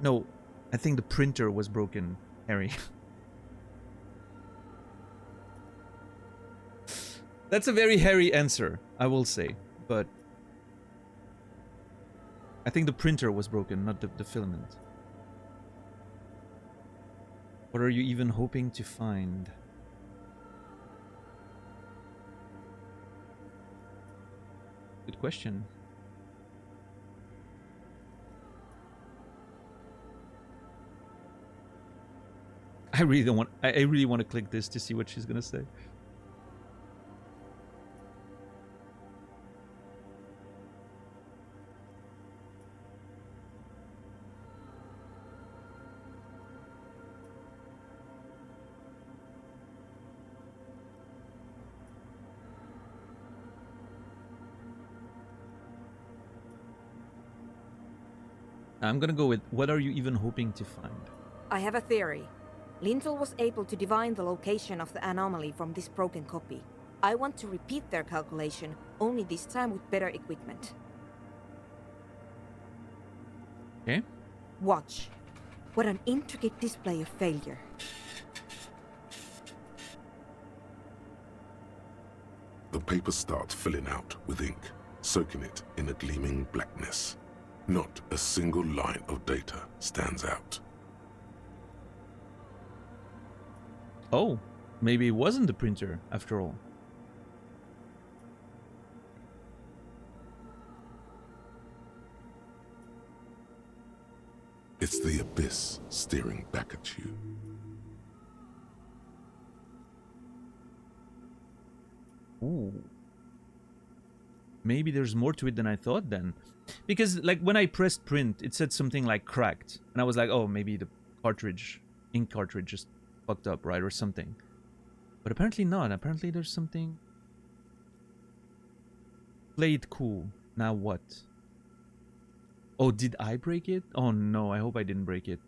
No, I think the printer was broken, Harry. That's a very hairy answer, I will say, but I think the printer was broken, not the filament. What are you even hoping to find? Good question. I really want to click this to see what she's gonna say. I'm gonna go with, what are you even hoping to find? I have a theory. Lintel was able to divine the location of the anomaly from this broken copy. I want to repeat their calculation, only this time with better equipment. Okay. Watch. What an intricate display of failure. The paper starts filling out with ink, soaking it in a gleaming blackness. Not a single line of data stands out. Oh, maybe it wasn't the printer after all. It's the abyss staring back at you. Ooh. Maybe there's more to it than I thought then. Because like when I pressed print, it said something like cracked. And I was like, oh, maybe the ink cartridge just fucked up, right? Or something. But apparently not. Apparently there's something. Play it cool. Now what? Oh, did I break it? Oh no, I hope I didn't break it.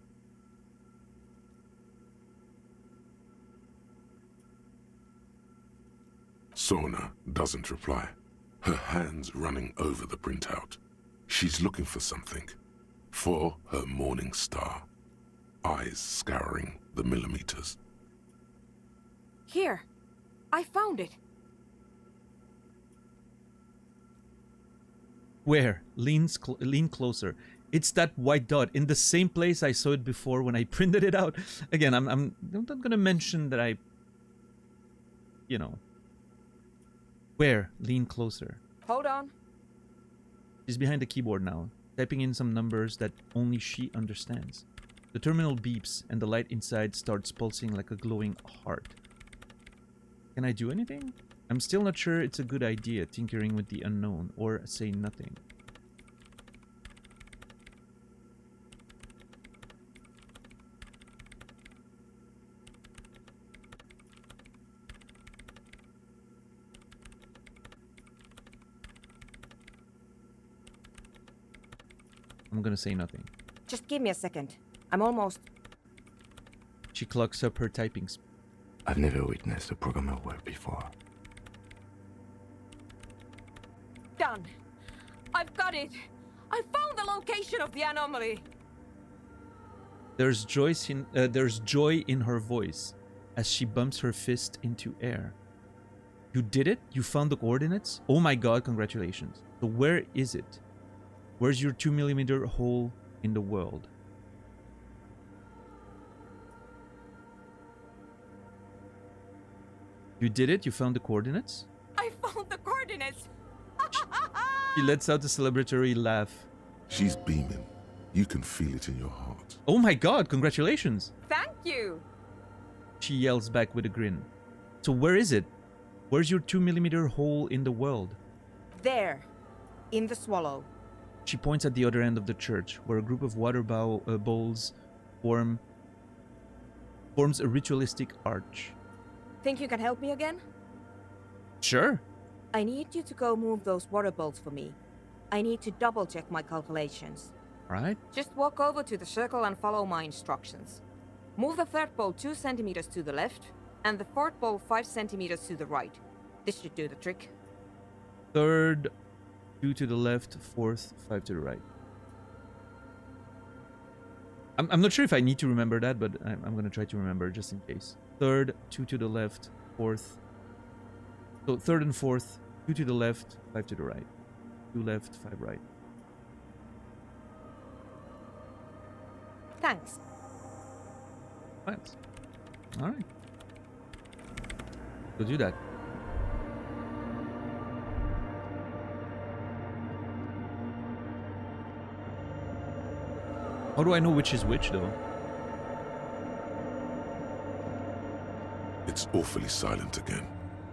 Sona doesn't reply, her hands running over the printout. She's looking for something. For her morning star. Eyes scouring the millimeters. Here. I found it. Where? Lean closer. It's that white dot in the same place I saw it before when I printed it out. Again, I'm not gonna mention that I you know. Where? Lean closer. Hold on. She's behind the keyboard now, typing in some numbers that only she understands. The terminal beeps and the light inside starts pulsing like a glowing heart. Can I do anything? I'm still not sure it's a good idea tinkering with the unknown, or say nothing. I'm gonna say nothing. Just give me a second. I'm almost... She clocks up her typing speed. I've never witnessed a programmer work before. Done. I've got it. I found the location of the anomaly. There's joy in her voice as she bumps her fist into air. You did it? You found the coordinates? Oh my god, congratulations. So where is it? Where's your 2mm hole in the world? You did it? You found the coordinates? I found the coordinates. She lets out a celebratory laugh. She's beaming. You can feel it in your heart. Oh my god, congratulations! Thank you. She yells back with a grin. So where is it? Where's your 2mm hole in the world? There. In the swallow. She points at the other end of the church, where a group of water bowls forms a ritualistic arch. Think you can help me again? Sure. I need you to go move those water bowls for me. I need to double check my calculations. Right. Just walk over to the circle and follow my instructions. Move the third bowl 2 centimeters to the left, and the fourth bowl 5 centimeters to the right. This should do the trick. Third, 2 to the left, fourth, 5 to the right. I'm not sure if I need to remember that, but I'm going to try to remember just in case. Third, 2 to the left, fourth. So third and fourth, 2 to the left, 5 to the right. 2 left, 5 right. Thanks. Right. All right. Go do that. How do I know which is which, though? It's awfully silent again,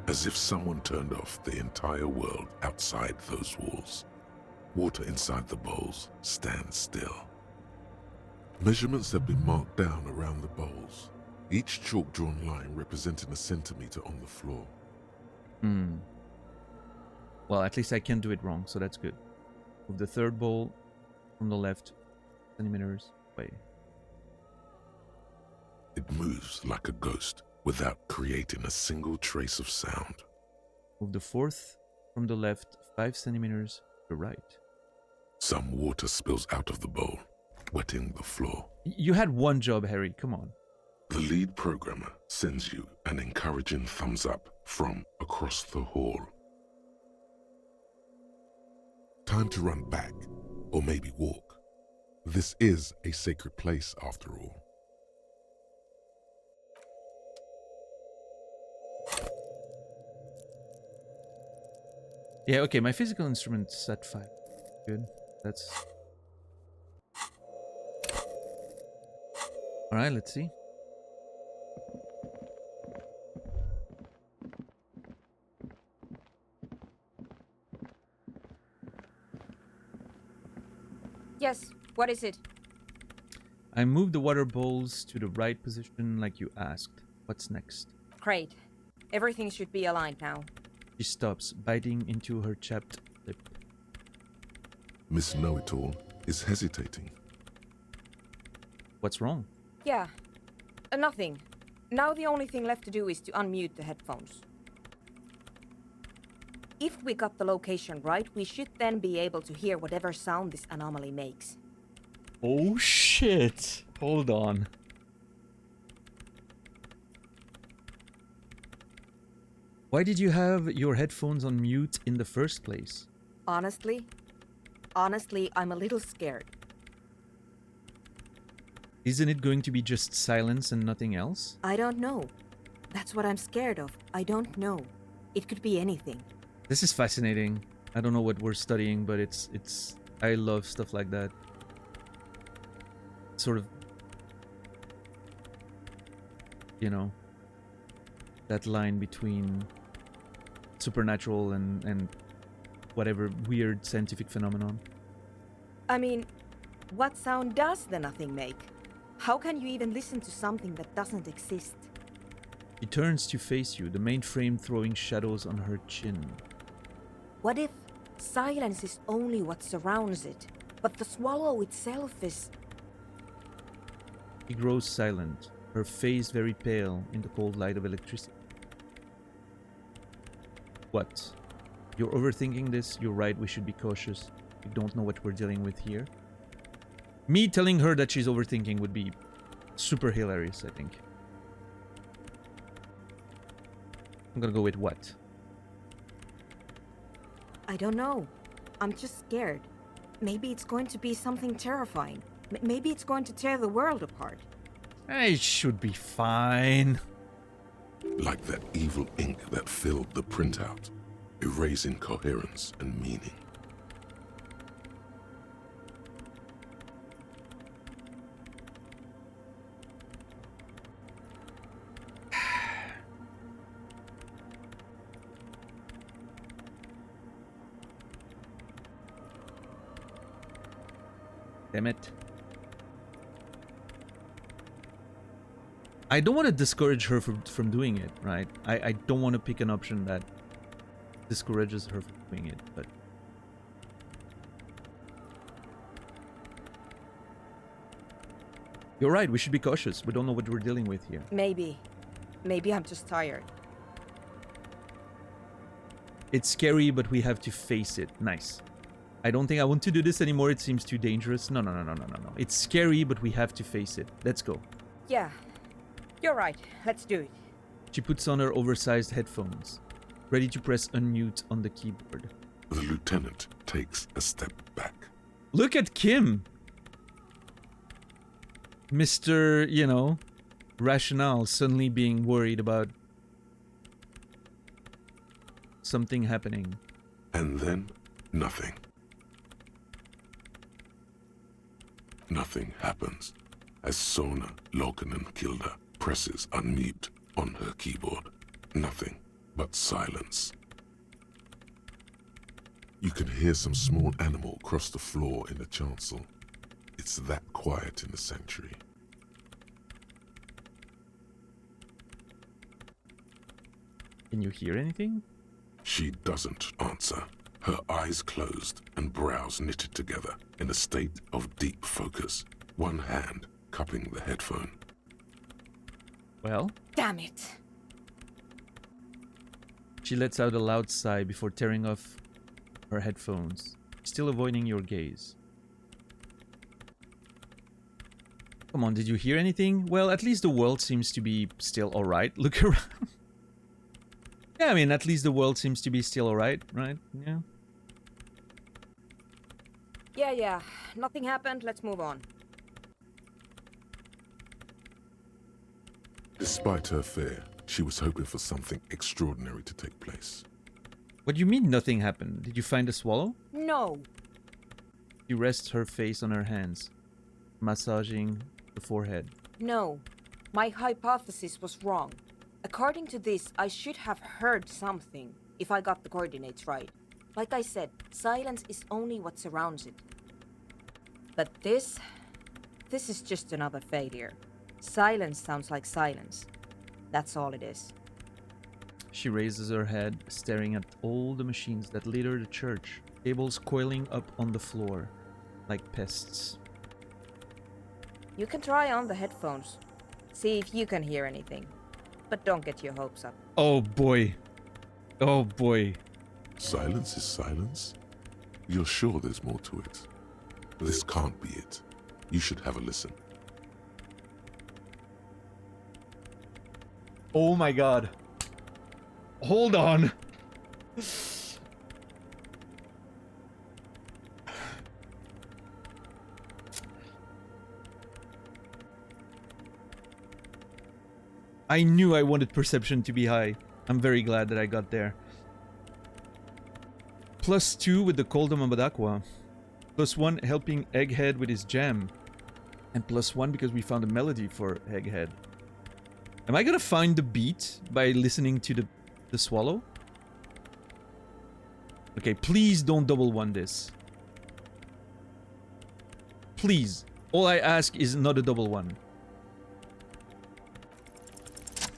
as if someone turned off the entire world outside those walls. Water inside the bowls stands still. Measurements have been marked down around the bowls, each chalk-drawn line representing a centimeter on the floor. Well, at least I can't do it wrong, so that's good. Move the third bowl from the left, centimeters away. It moves like a ghost without creating a single trace of sound. Move the fourth from the left, 5 centimeters to the right. Some water spills out of the bowl, wetting the floor. You had one job, Harry. Come on. The lead programmer sends you an encouraging thumbs up from across the hall. Time to run back, or maybe walk. This is a sacred place, after all. Yeah, okay, my physical instrument's at 5. Good. That's... Alright, let's see. Yes, what is it? I moved the water bowls to the right position like you asked. What's next? Great. Everything should be aligned now. She stops, biting into her chapped lip. Miss Know-It-All is hesitating. What's wrong? Yeah. Nothing. Now the only thing left to do is to unmute the headphones. If we got the location right, we should then be able to hear whatever sound this anomaly makes. Oh shit! Hold on. Why did you have your headphones on mute in the first place? Honestly, I'm a little scared. Isn't it going to be just silence and nothing else? I don't know. That's what I'm scared of. I don't know. It could be anything. This is fascinating. I don't know what we're studying, but it's I love stuff like that. Sort of, you know, that line between supernatural and whatever weird scientific phenomenon. I mean, what sound does the nothing make? How can you even listen to something that doesn't exist? She turns to face you, the mainframe throwing shadows on her chin. What if silence is only what surrounds it, but the swallow itself is... She grows silent, her face very pale in the cold light of electricity. What? You're overthinking this? You're right, we should be cautious. We don't know what we're dealing with here. Me telling her that she's overthinking would be super hilarious, I think. I'm gonna go with what? I don't know. I'm just scared. Maybe it's going to be something terrifying. Maybe it's going to tear the world apart. It should be fine. Like that evil ink that filled the printout, erasing coherence and meaning. Damn it. I don't want to discourage her from doing it, right? I don't want to pick an option that discourages her from doing it, but... You're right, we should be cautious. We don't know what we're dealing with here. Maybe. Maybe I'm just tired. It's scary, but we have to face it. Nice. I don't think I want to do this anymore. It seems too dangerous. No. It's scary, but we have to face it. Let's go. Yeah. You're right. Let's do it. She puts on her oversized headphones, ready to press unmute on the keyboard. The lieutenant takes a step back. Look at Kim! Mr., you know, rationale suddenly being worried about something happening. And then, nothing. Nothing happens as Sona Lokanen-Kilda presses unmute on her keyboard. Nothing but silence. You can hear some small animal cross the floor in the chancel. It's that quiet in the sanctuary. Can you hear anything? She doesn't answer. Her eyes closed and brows knitted together in a state of deep focus, one hand cupping the headphone. Well? Damn it. She lets out a loud sigh before tearing off her headphones, still avoiding your gaze. Come on, did you hear anything? Well, at least the world seems to be still alright. Look around. Yeah, I mean, at least the world seems to be still alright, right? Yeah. Yeah. Nothing happened. Let's move on. Despite her fear, she was hoping for something extraordinary to take place. What do you mean nothing happened? Did you find a swallow? No. She rests her face on her hands, massaging the forehead. No. My hypothesis was wrong. According to this, I should have heard something, if I got the coordinates right. Like I said, silence is only what surrounds it. But this is just another failure. Silence sounds like silence. That's all it is. She raises her head, staring at all the machines that litter the church, cables coiling up on the floor, like pests. You can try on the headphones. See if you can hear anything. But don't get your hopes up. Oh boy. Oh boy. Silence is silence? You're sure there's more to it? This can't be it. You should have a listen. Oh my god. Hold on. I knew I wanted perception to be high. I'm very glad that I got there. +2 with the Coldom Abadakwa. +1 helping Egghead with his jam. And +1 because we found a melody for Egghead. Am I gonna find the beat by listening to the swallow? Okay, please don't double one this. Please. All I ask is not a double one.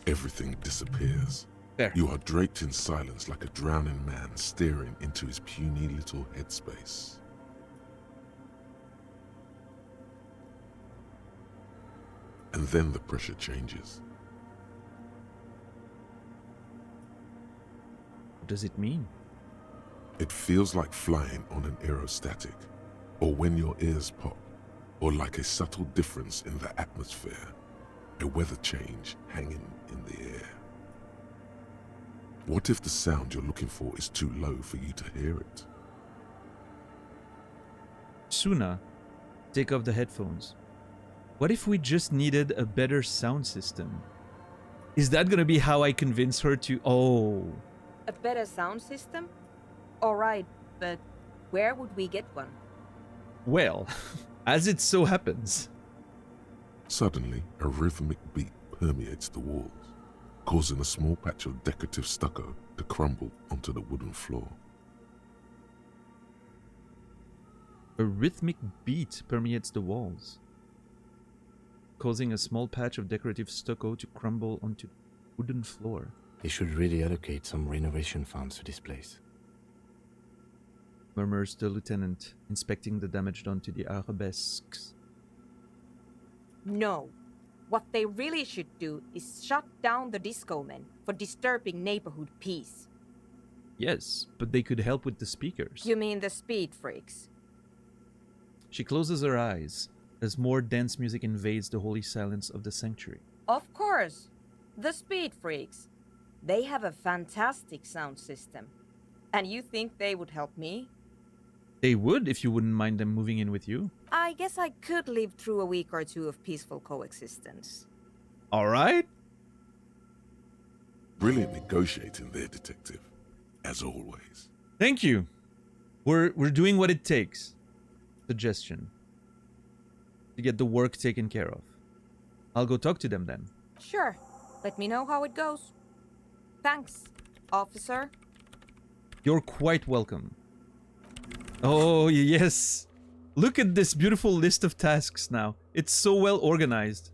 Everything disappears. There. You are draped in silence like a drowning man staring into his puny little headspace. And then the pressure changes. What does it mean? It feels like flying on an aerostatic, or when your ears pop, or like a subtle difference in the atmosphere, a weather change hanging in the air. What if the sound you're looking for is too low for you to hear it? Suna, take off the headphones. What if we just needed a better sound system? Is that gonna be how I convince her to... Oh. A better sound system? Alright, but where would we get one? Well, as it so happens. Suddenly, a rhythmic beat permeates the walls, causing a small patch of decorative stucco to crumble onto the wooden floor. A rhythmic beat permeates the walls, causing a small patch of decorative stucco to crumble onto the wooden floor. They should really allocate some renovation funds to this place. Murmurs the lieutenant, inspecting the damage done to the arabesques. No. What they really should do is shut down the disco men for disturbing neighborhood peace. Yes, but they could help with the speakers. You mean the speed freaks? She closes her eyes as more dance music invades the holy silence of the sanctuary. Of course. The speed freaks. They have a fantastic sound system. And you think they would help me? They would if you wouldn't mind them moving in with you. I guess I could live through a week or two of peaceful coexistence. All right. Brilliant negotiating there, detective, as always. Thank you. We're doing what it takes. Suggestion. To get the work taken care of. I'll go talk to them then. Sure. Let me know how it goes. Thanks, officer. You're quite welcome. Oh, yes. Look at this beautiful list of tasks now. It's so well organized.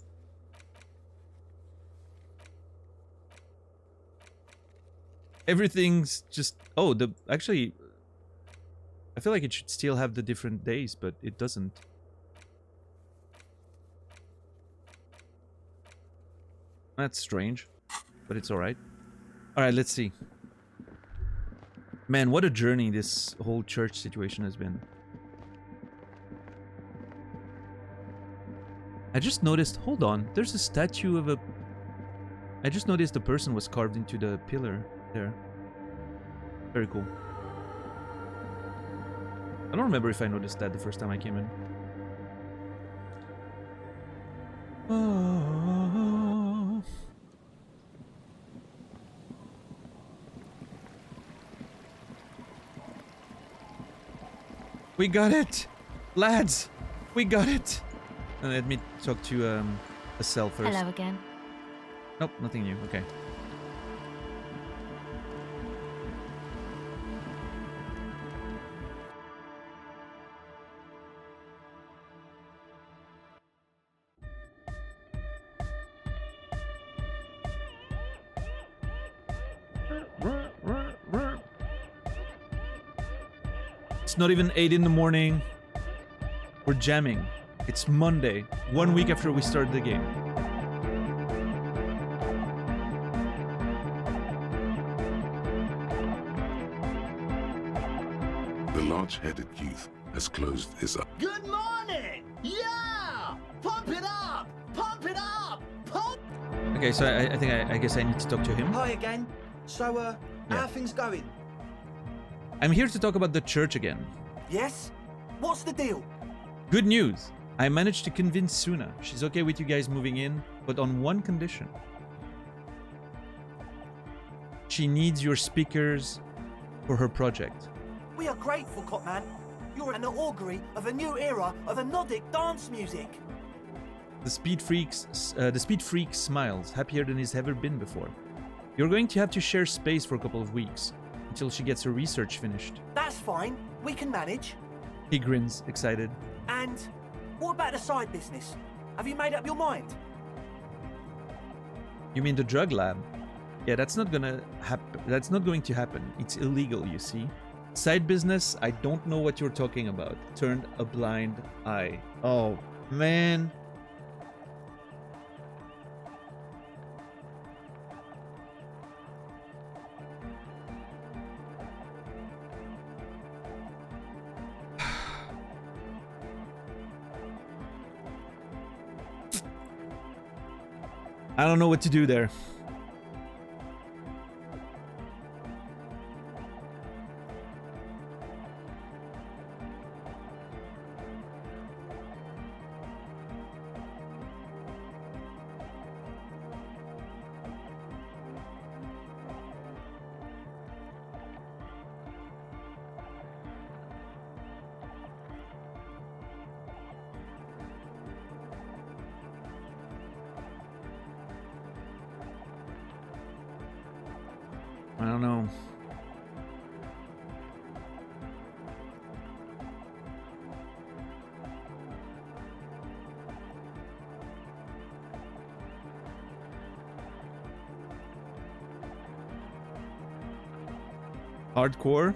Everything's just... Oh, actually... I feel like it should still have the different days, but it doesn't. That's strange, but it's alright. Alright, let's see. Man, what a journey this whole church situation has been. I just noticed... Hold on. There's a statue of a... I just noticed the person was carved into the pillar there. Very cool. I don't remember if I noticed that the first time I came in. Oh. We got it! Lads! We got it! Let me talk to a cell first. Hello again. Nope, nothing new. Okay. It's not even 8 in the morning. We're jamming. It's Monday, 1 week after we started the game. The large-headed youth has closed his eyes. Good morning! Yeah! Pump it up! Pump it up! Pump! Okay, so I guess I need to talk to him. Hi again. So, how are things going? I'm here to talk about the church again. Yes? What's the deal? Good news! I managed to convince Suna. She's okay with you guys moving in, but on one condition. She needs your speakers for her project. We are grateful, Copman. You're an augury of a new era of anodic dance music. The Speed Freak smiles, happier than he's ever been before. You're going to have to share space for a couple of weeks until she gets her research finished. That's fine. We can manage. He grins, excited. And what about the side business? Have you made up your mind? You mean the drug lab? Yeah, that's not gonna happen. That's not going to happen. It's illegal, you see. Side business, I don't know what you're talking about. Turned a blind eye. Oh, man. I don't know what to do there. I don't know. Hardcore?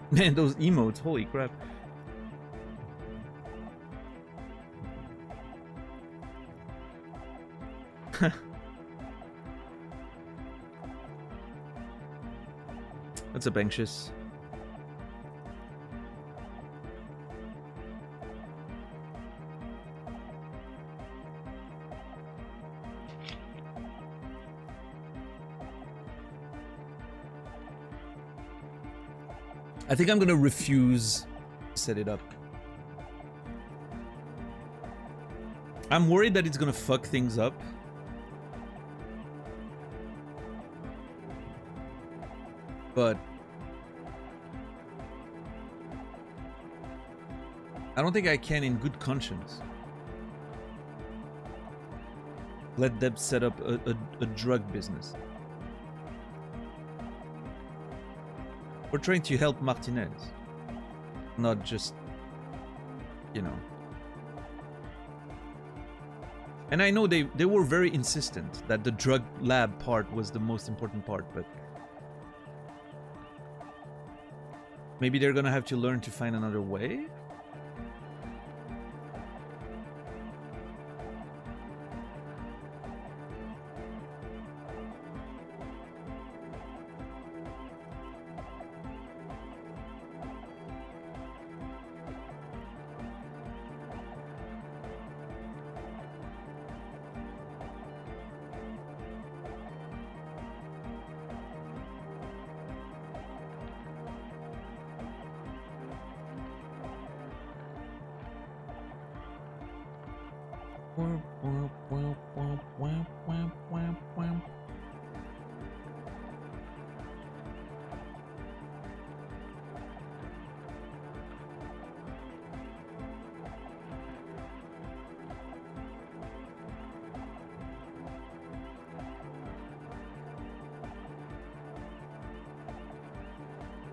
Man, those emotes, holy crap. That's a anxious. I think I'm gonna refuse to set it up. I'm worried that it's gonna fuck things up. But I don't think I can in good conscience let them set up a drug business. We're trying to help Martinez, not just, you know. And I know they were very insistent that the drug lab part was the most important part, but maybe they're gonna have to learn to find another way.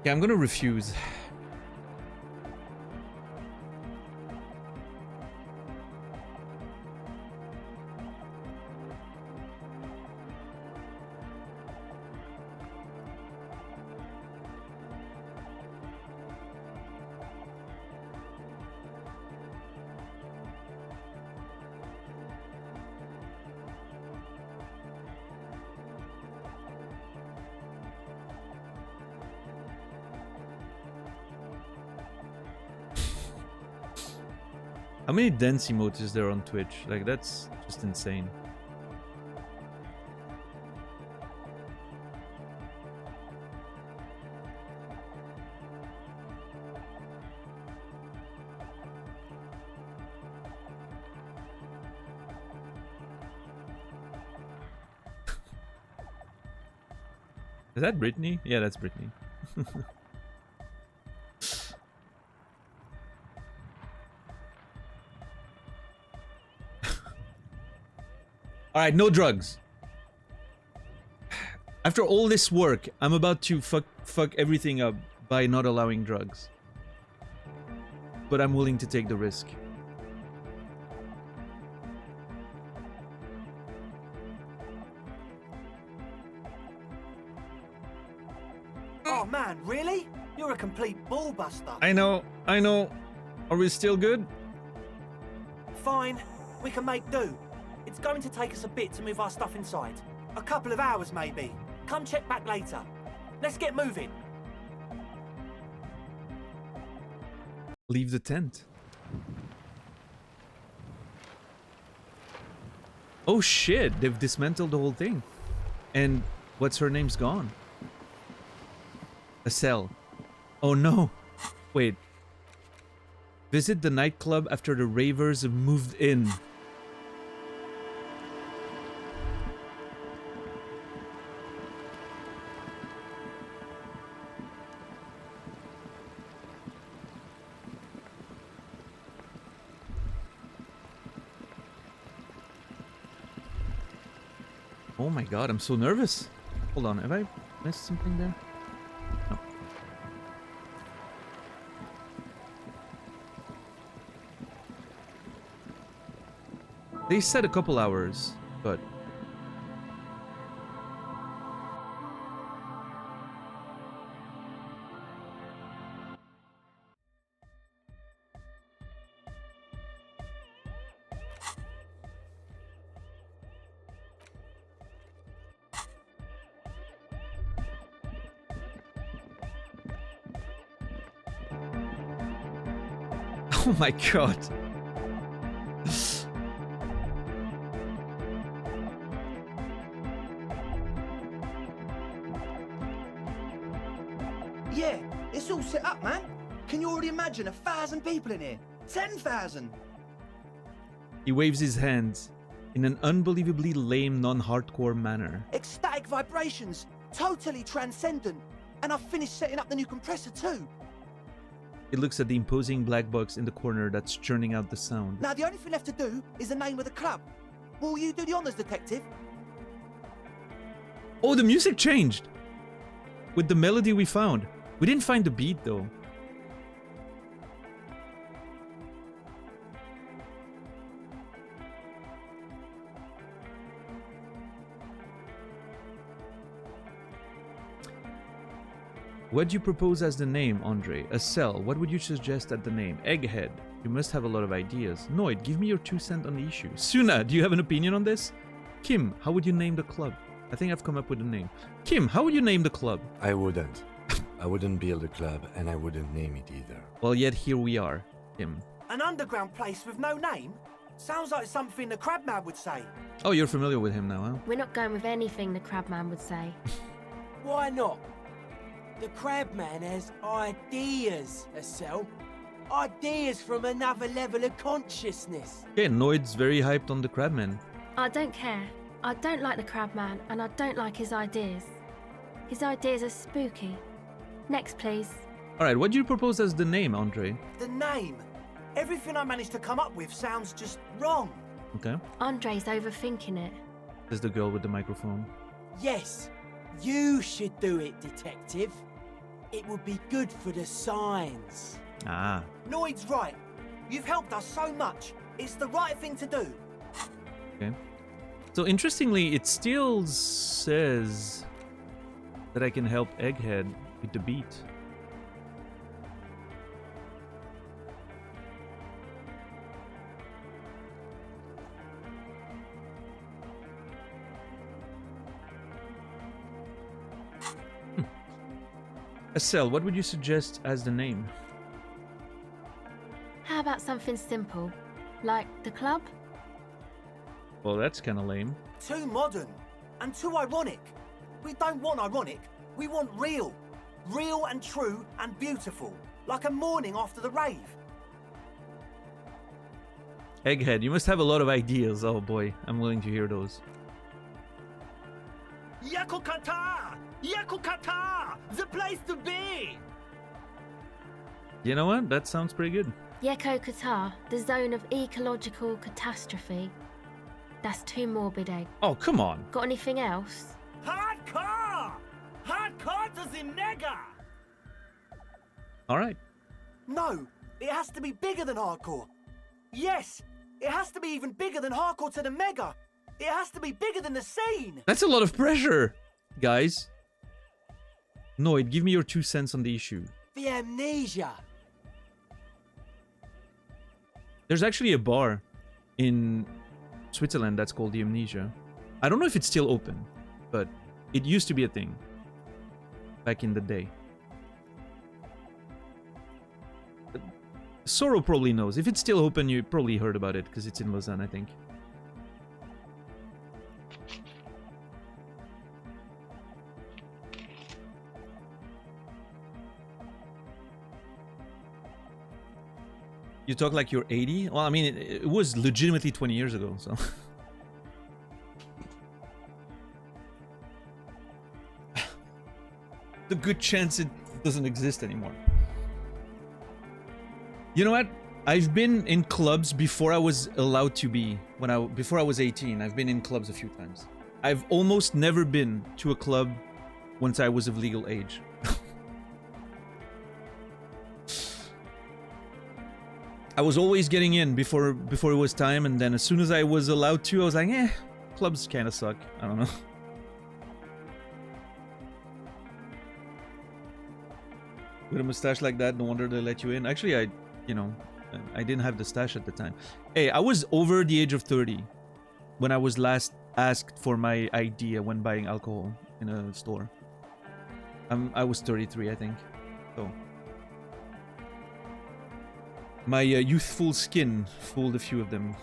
Yeah, I'm gonna refuse. How many dance emotes is there on Twitch? Like, that's just insane. Is that Brittany? Yeah, that's Brittany. Alright, no drugs. After all this work, I'm about to fuck everything up by not allowing drugs. But I'm willing to take the risk. Oh man, really? You're a complete ballbuster. I know. Are we still good? Fine, we can make do. It's going to take us a bit to move our stuff inside. A couple of hours, maybe. Come check back later. Let's get moving. Leave the tent. Oh shit, they've dismantled the whole thing. And what's her name's gone? A cell. Oh no. Wait. Visit the nightclub after the ravers have moved in. Oh my god, I'm so nervous. Hold on, have I missed something there? No. They said a couple hours, but... Oh my god. Yeah, it's all set up, man. Can you already imagine 1,000 people in here? 10,000. He waves his hands in an unbelievably lame, non-hardcore manner. Ecstatic vibrations, totally transcendent. And I've finished setting up the new compressor too. He looks at the imposing black box in the corner that's churning out the sound. Now the only thing left to do is the name of the club. Will you do the honors, detective? Oh, the music changed! With the melody we found. We didn't find the beat though. What do you propose as the name, Andre? A cell. What would you suggest at the name? Egghead. You must have a lot of ideas. Noid, give me your 2 cents on the issue. Suna, do you have an opinion on this? Kim, how would you name the club? I think I've come up with a name. Kim, how would you name the club? I wouldn't. I wouldn't build a club, and I wouldn't name it either. Well, yet here we are, Kim. An underground place with no name? Sounds like something the Crabman would say. Oh, you're familiar with him now, huh? We're not going with anything the Crabman would say. Why not? The Crabman has ideas, Estelle. Ideas from another level of consciousness. Okay, Noid's very hyped on the Crabman. I don't care. I don't like the Crabman, and I don't like his ideas. His ideas are spooky. Next, please. Alright, what do you propose as the name, Andre? The name? Everything I managed to come up with sounds just wrong. Okay. Andre's overthinking it. Says the girl with the microphone. Yes, you should do it, detective. It would be good for the signs. Ah. Noid's right. You've helped us so much. It's the right thing to do. Okay. So interestingly, it still says that I can help Egghead with the beat. Estelle, what would you suggest as the name? How about something simple? Like the club? Well, that's kind of lame. Too modern and too ironic. We don't want ironic. We want real. Real and true and beautiful. Like a morning after the rave. Egghead, you must have a lot of ideas. Oh boy, I'm willing to hear those. Yakukata! Yakukata! The place to be! You know what? That sounds pretty good. Yeko Qatar, the zone of ecological catastrophe. That's too morbid, Egg. Oh, come on. Got anything else? Hardcore! Hardcore to the mega! All right. No, it has to be bigger than hardcore. Yes, it has to be even bigger than hardcore to the mega. It has to be bigger than the scene. That's a lot of pressure, guys. Noid, give me your 2 cents on the issue. The amnesia. There's actually a bar in Switzerland that's called the Amnesia. I don't know if it's still open, but it used to be a thing back in the day. Sorrow probably knows. If it's still open, you probably heard about it because it's in Lausanne, I think. You talk like you're 80? Well, I mean, it was legitimately 20 years ago, so... The good chance it doesn't exist anymore. You know what? I've been in clubs before I was allowed to be. Before I was 18, I've been in clubs a few times. I've almost never been to a club once I was of legal age. I was always getting in before it was time, and then as soon as I was allowed to, I was like, eh, clubs kind of suck. I don't know. With a mustache like that, no wonder they let you in. Actually, I didn't have the stash at the time. Hey, I was over the age of 30 when I was last asked for my ID when buying alcohol in a store. I was 33, I think. So... my youthful skin fooled a few of them.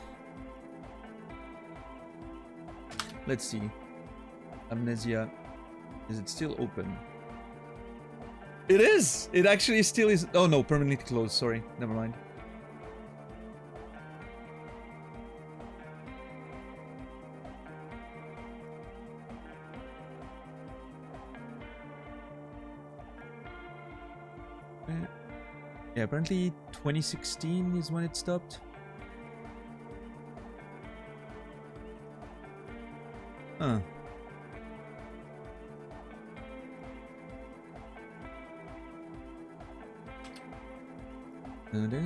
Let's see. Amnesia. Is it still open? It is! It actually still is. Oh no, permanently closed. Sorry. Never mind. Yeah, apparently 2016 is when it stopped. Huh. Ta-da.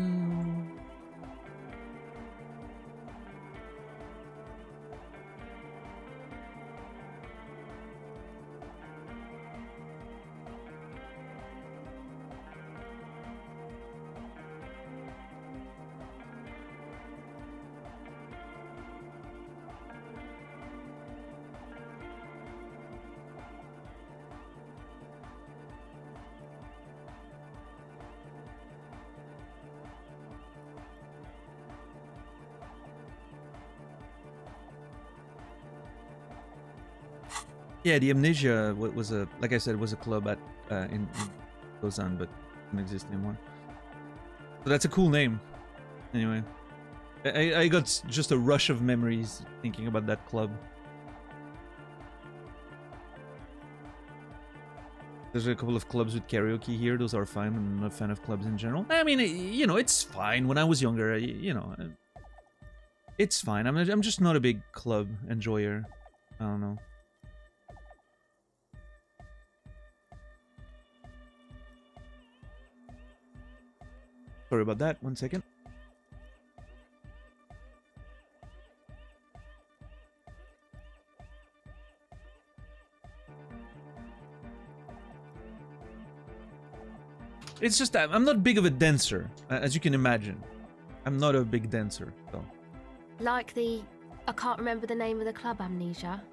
Yeah, the Amnesia was a, like I said, was a club at in Lausanne, but doesn't exist anymore. So that's a cool name. Anyway, I got just a rush of memories thinking about that club. There's a couple of clubs with karaoke here. Those are fine. I'm not a fan of clubs in general. I mean, you know, it's fine. When I was younger, you know, it's fine. I'm just not a big club enjoyer. I don't know. Sorry about that. 1 second. It's just that I'm not big of a dancer, as you can imagine. I'm not a big dancer, so. Like the, I can't remember the name of the club, Amnesia.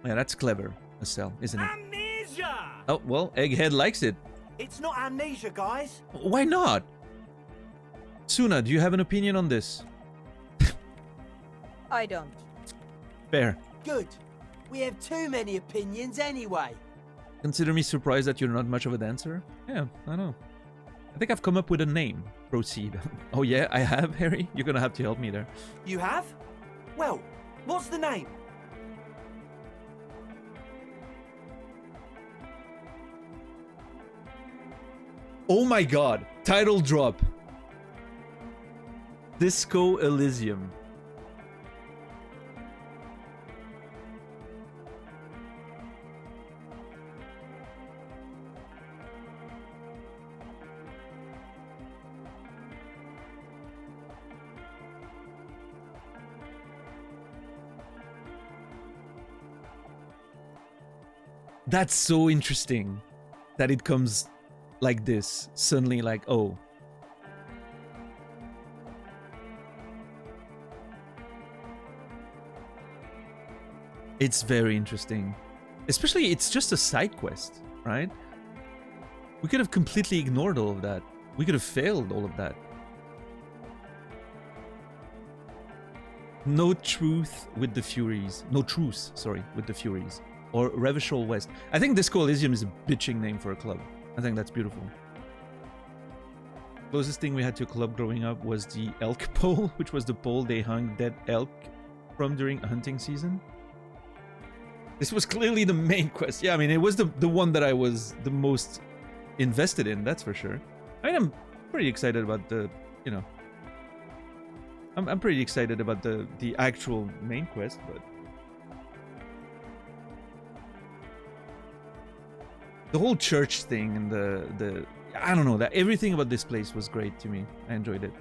Yeah, that's clever, Estelle, isn't it? Amnesia! Oh, well, Egghead likes it. It's not amnesia, guys. Why not? Suna, do you have an opinion on this? I don't. Fair. Good. We have too many opinions anyway. Consider me surprised that you're not much of a dancer? Yeah, I know. I think I've come up with a name. Proceed. Oh yeah, I have, Harry? You're gonna have to help me there. You have? Well, what's the name? Oh my god. Title drop. Disco Elysium. That's so interesting that it comes like this, suddenly like, oh. It's very interesting. Especially, it's just a side quest, right? We could have completely ignored all of that. We could have failed all of that. No truth with the Furies. No truce, sorry, with the Furies. Or Revachol West. I think Disco Elysium is a bitching name for a club. I think that's beautiful. Closest thing we had to a club growing up was the elk pole, which was the pole they hung dead elk from during hunting season. This was clearly the main quest. Yeah, I mean, it was the one that I was the most invested in, that's for sure. I mean, I'm pretty excited about the, you know... I'm pretty excited about the actual main quest, but... The whole church thing and the I don't know, that everything about this place was great to me. I enjoyed it.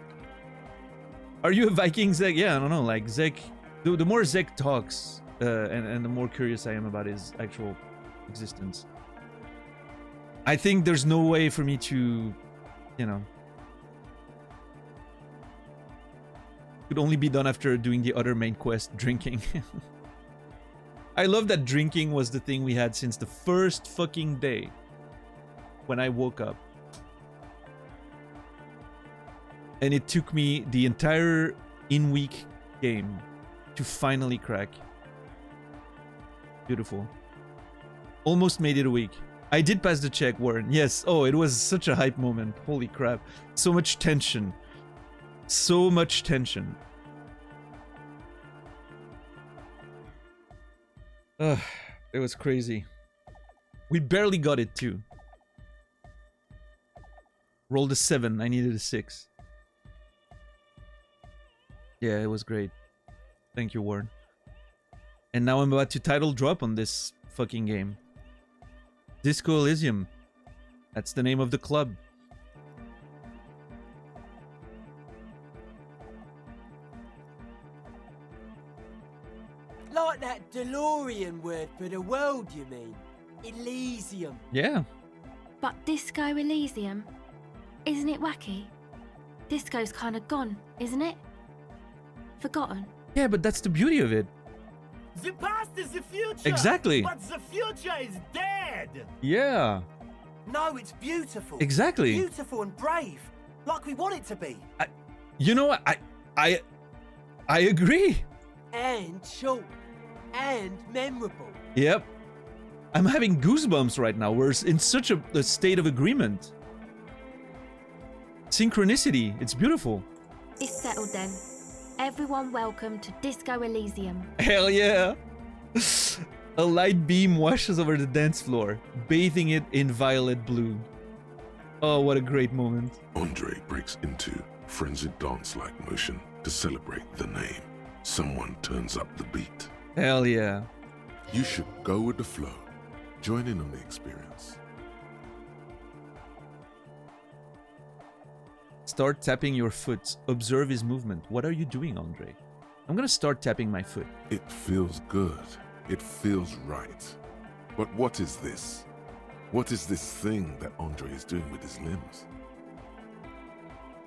Are you a Viking, Zeg? Yeah, I don't know, like Zeg, the more Zeg talks and the more curious I am about his actual existence. I think there's no way for me to, you know, could only be done after doing the other main quest, drinking. I love that drinking was the thing we had since the first fucking day when I woke up. And it took me the entire in-week game to finally crack. Beautiful. Almost made it a week. I did pass the check, Warren. Yes. Oh, it was such a hype moment. Holy crap. So much tension. So much tension. Ugh, it was crazy. We barely got it too. Rolled a 7. I needed a 6. Yeah, it was great. Thank you, Warren. And now I'm about to title drop on this fucking game. Disco Elysium. That's the name of the club. Like that DeLorean word for the world, you mean? Elysium. Yeah. But Disco Elysium? Isn't it wacky? Disco's kind of gone, isn't it? Forgotten. Yeah, but that's the beauty of it. The past is the future. Exactly. But the future is dead. Yeah. No, it's beautiful. Exactly. Beautiful and brave, like we want it to be. You know what? I agree. And short. And memorable. Yep. I'm having goosebumps right now. We're in such a state of agreement. Synchronicity. It's beautiful. It's settled then. Everyone welcome to Disco Elysium. Hell yeah. A light beam washes over the dance floor, bathing it in violet blue. Oh, what a great moment. Andre breaks into frenzied dance-like motion to celebrate the name. Someone turns up the beat. Hell yeah. You should go with the flow. Join in on the experience. Start tapping your foot. Observe his movement. What are you doing, Andre? I'm gonna start tapping my foot. It feels good. It feels right. But what is this? What is this thing that Andre is doing with his limbs?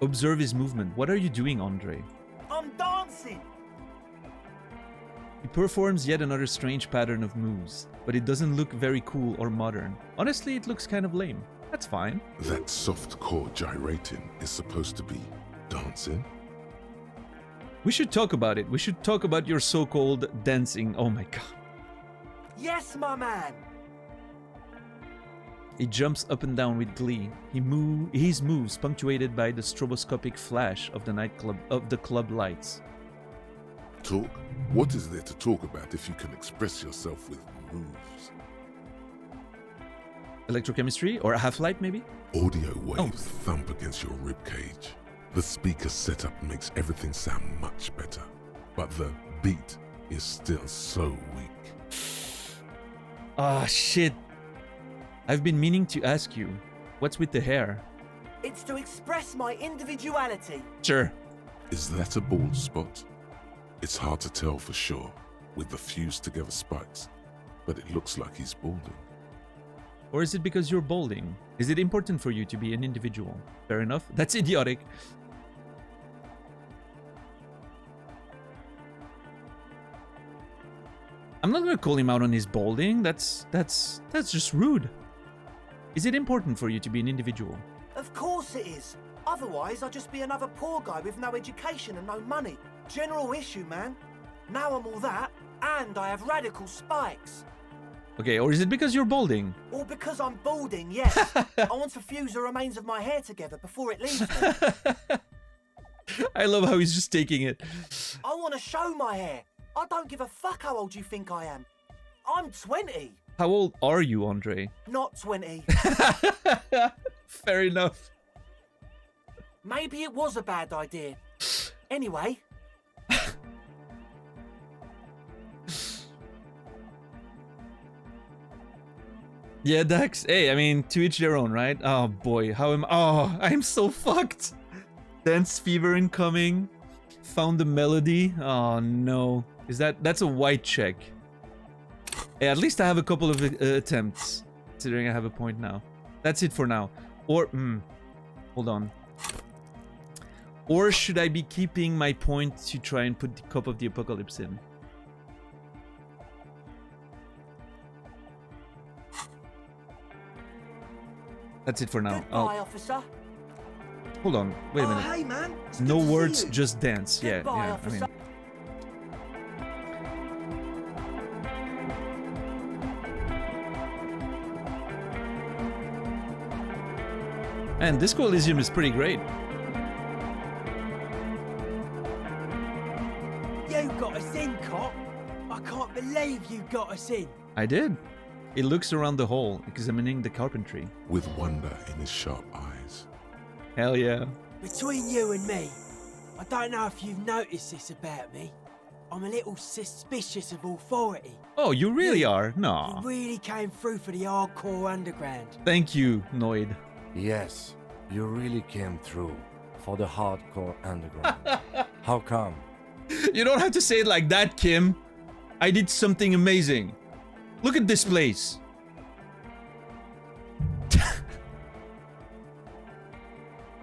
Observe his movement. What are you doing, Andre? I'm dancing! He performs yet another strange pattern of moves, but it doesn't look very cool or modern. Honestly, it looks kind of lame. That's fine. That soft core gyrating is supposed to be dancing? We should talk about it. We should talk about your so-called dancing. Oh my god. Yes, my man! He jumps up and down with glee. His moves punctuated by the stroboscopic flash of the club lights. Talk? What is there to talk about if you can express yourself with moves? Electrochemistry or a half-light maybe? Audio waves thump against your ribcage. The speaker setup makes everything sound much better, but the beat is still so weak. Ah, shit. I've been meaning to ask you, what's with the hair? It's to express my individuality. Sure. Is that a bald spot? It's hard to tell for sure with the fused together spikes, but it looks like he's balding. Or is it because you're balding? Is it important for you to be an individual? Fair enough. That's idiotic. I'm not gonna call him out on his balding. That's just rude. Is it important for you to be an individual? Of course it is. Otherwise, I'd just be another poor guy with no education and no money. General issue, man. Now I'm all that, and I have radical spikes. Okay, or is it because you're balding? Or because I'm balding, yes. I want to fuse the remains of my hair together before it leaves me. I love how he's just taking it. I want to show my hair. I don't give a fuck how old you think I am. I'm 20. How old are you, Andre? Not 20. Fair enough. Maybe it was a bad idea. Anyway. Yeah, Dax. Hey, I mean, to each their own, right? Oh boy, I'm so fucked. Dance fever incoming. Found the melody. Oh no. That's a white check. Hey, at least I have a couple of attempts, considering I have a point now. That's it for now. Or, hold on. Or should I be keeping my point to try and put the Cup of the Apocalypse in? That's it for now. Goodbye, officer. Hold on. Wait a minute. Hey, man. No words, just dance. Goodbye, yeah. officer. I mean. And Disco Elysium is pretty great. You got us in, cop. I can't believe you got us in. I did. He looks around the hall, examining the carpentry. With wonder in his sharp eyes. Hell yeah. Between you and me, I don't know if you've noticed this about me. I'm a little suspicious of authority. Oh, you really are? No. You really came through for the hardcore underground. Thank you, Noid. Yes, you really came through for the hardcore underground. How come? You don't have to say it like that, Kim. I did something amazing. Look at this place.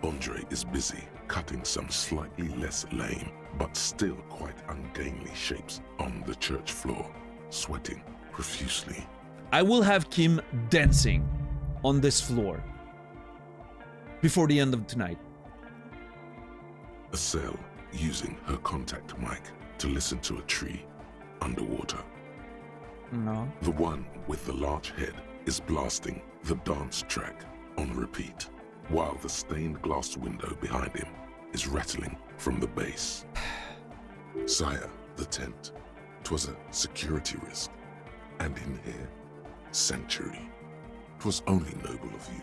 Andre is busy cutting some slightly less lame, but still quite ungainly shapes on the church floor, sweating profusely. I will have Kim dancing on this floor before the end of tonight. Estelle using her contact mic to listen to a tree underwater. No. The one with the large head is blasting the dance track on repeat, while the stained glass window behind him is rattling from the base. Sire, the tent. 'Twas a security risk. And in here, sanctuary. 'Twas only noble of you.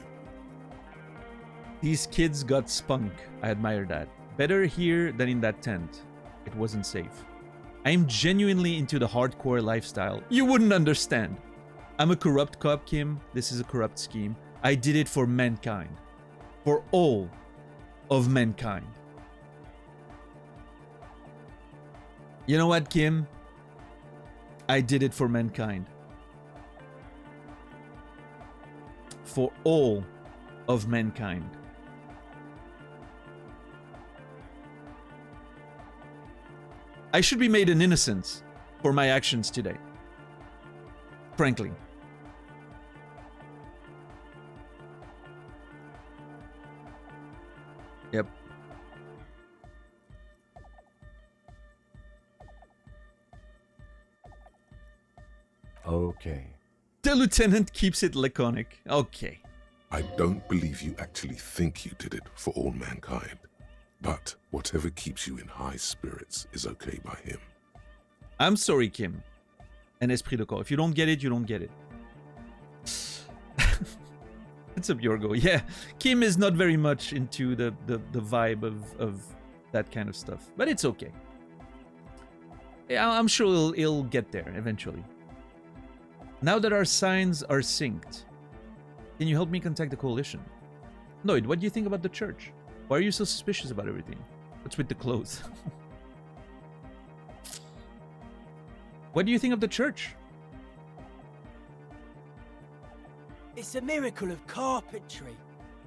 These kids got spunk. I admire that. Better here than in that tent. It wasn't safe. I am genuinely into the hardcore lifestyle. You wouldn't understand. I'm a corrupt cop, Kim. This is a corrupt scheme. I did it for mankind. For all of mankind. You know what, Kim? I did it for mankind. For all of mankind. I should be made an innocent for my actions today. Frankly. Yep. Okay. The lieutenant keeps it laconic. Okay. I don't believe you actually think you did it for all mankind. But whatever keeps you in high spirits is okay by him. I'm sorry, Kim. And Esprit de Corps. If you don't get it, you don't get it. What's up, Yorgo? Yeah, Kim is not very much into the vibe of that kind of stuff. But it's okay. Yeah, I'm sure he'll get there eventually. Now that our signs are synced, can you help me contact the coalition? Noid, what do you think about the church? Why are you so suspicious about everything? What's with the clothes? What do you think of the church? It's a miracle of carpentry.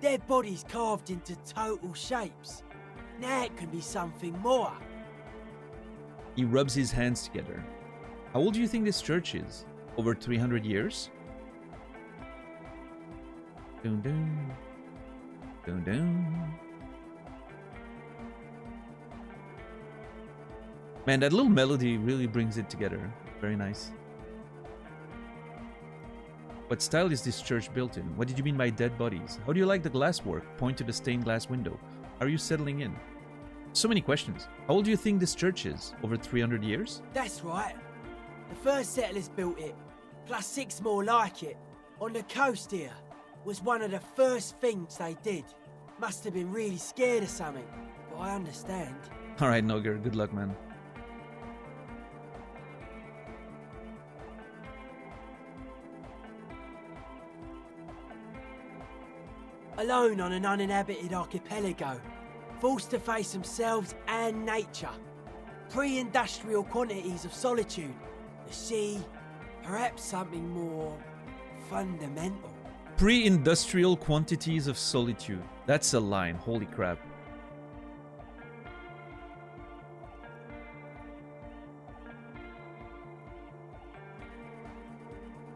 Dead bodies carved into total shapes. Now it can be something more. He rubs his hands together. How old do you think this church is? Over 300 years? Dun dun. Dun dun. Man, that little melody really brings it together. Very nice. What style is this church built in? What did you mean by dead bodies? How do you like the glasswork? Point to the stained glass window. Are you settling in? So many questions. How old do you think this church is? Over 300 years? That's right. The first settlers built it, plus 6 more like it, on the coast here. Was one of the first things they did. Must have been really scared of something, but I understand. Alright, Noger, good luck, man. Alone on an uninhabited archipelago, forced to face themselves and nature. Pre-industrial quantities of solitude. The sea, perhaps something more fundamental. Pre-industrial quantities of solitude. That's a line, holy crap.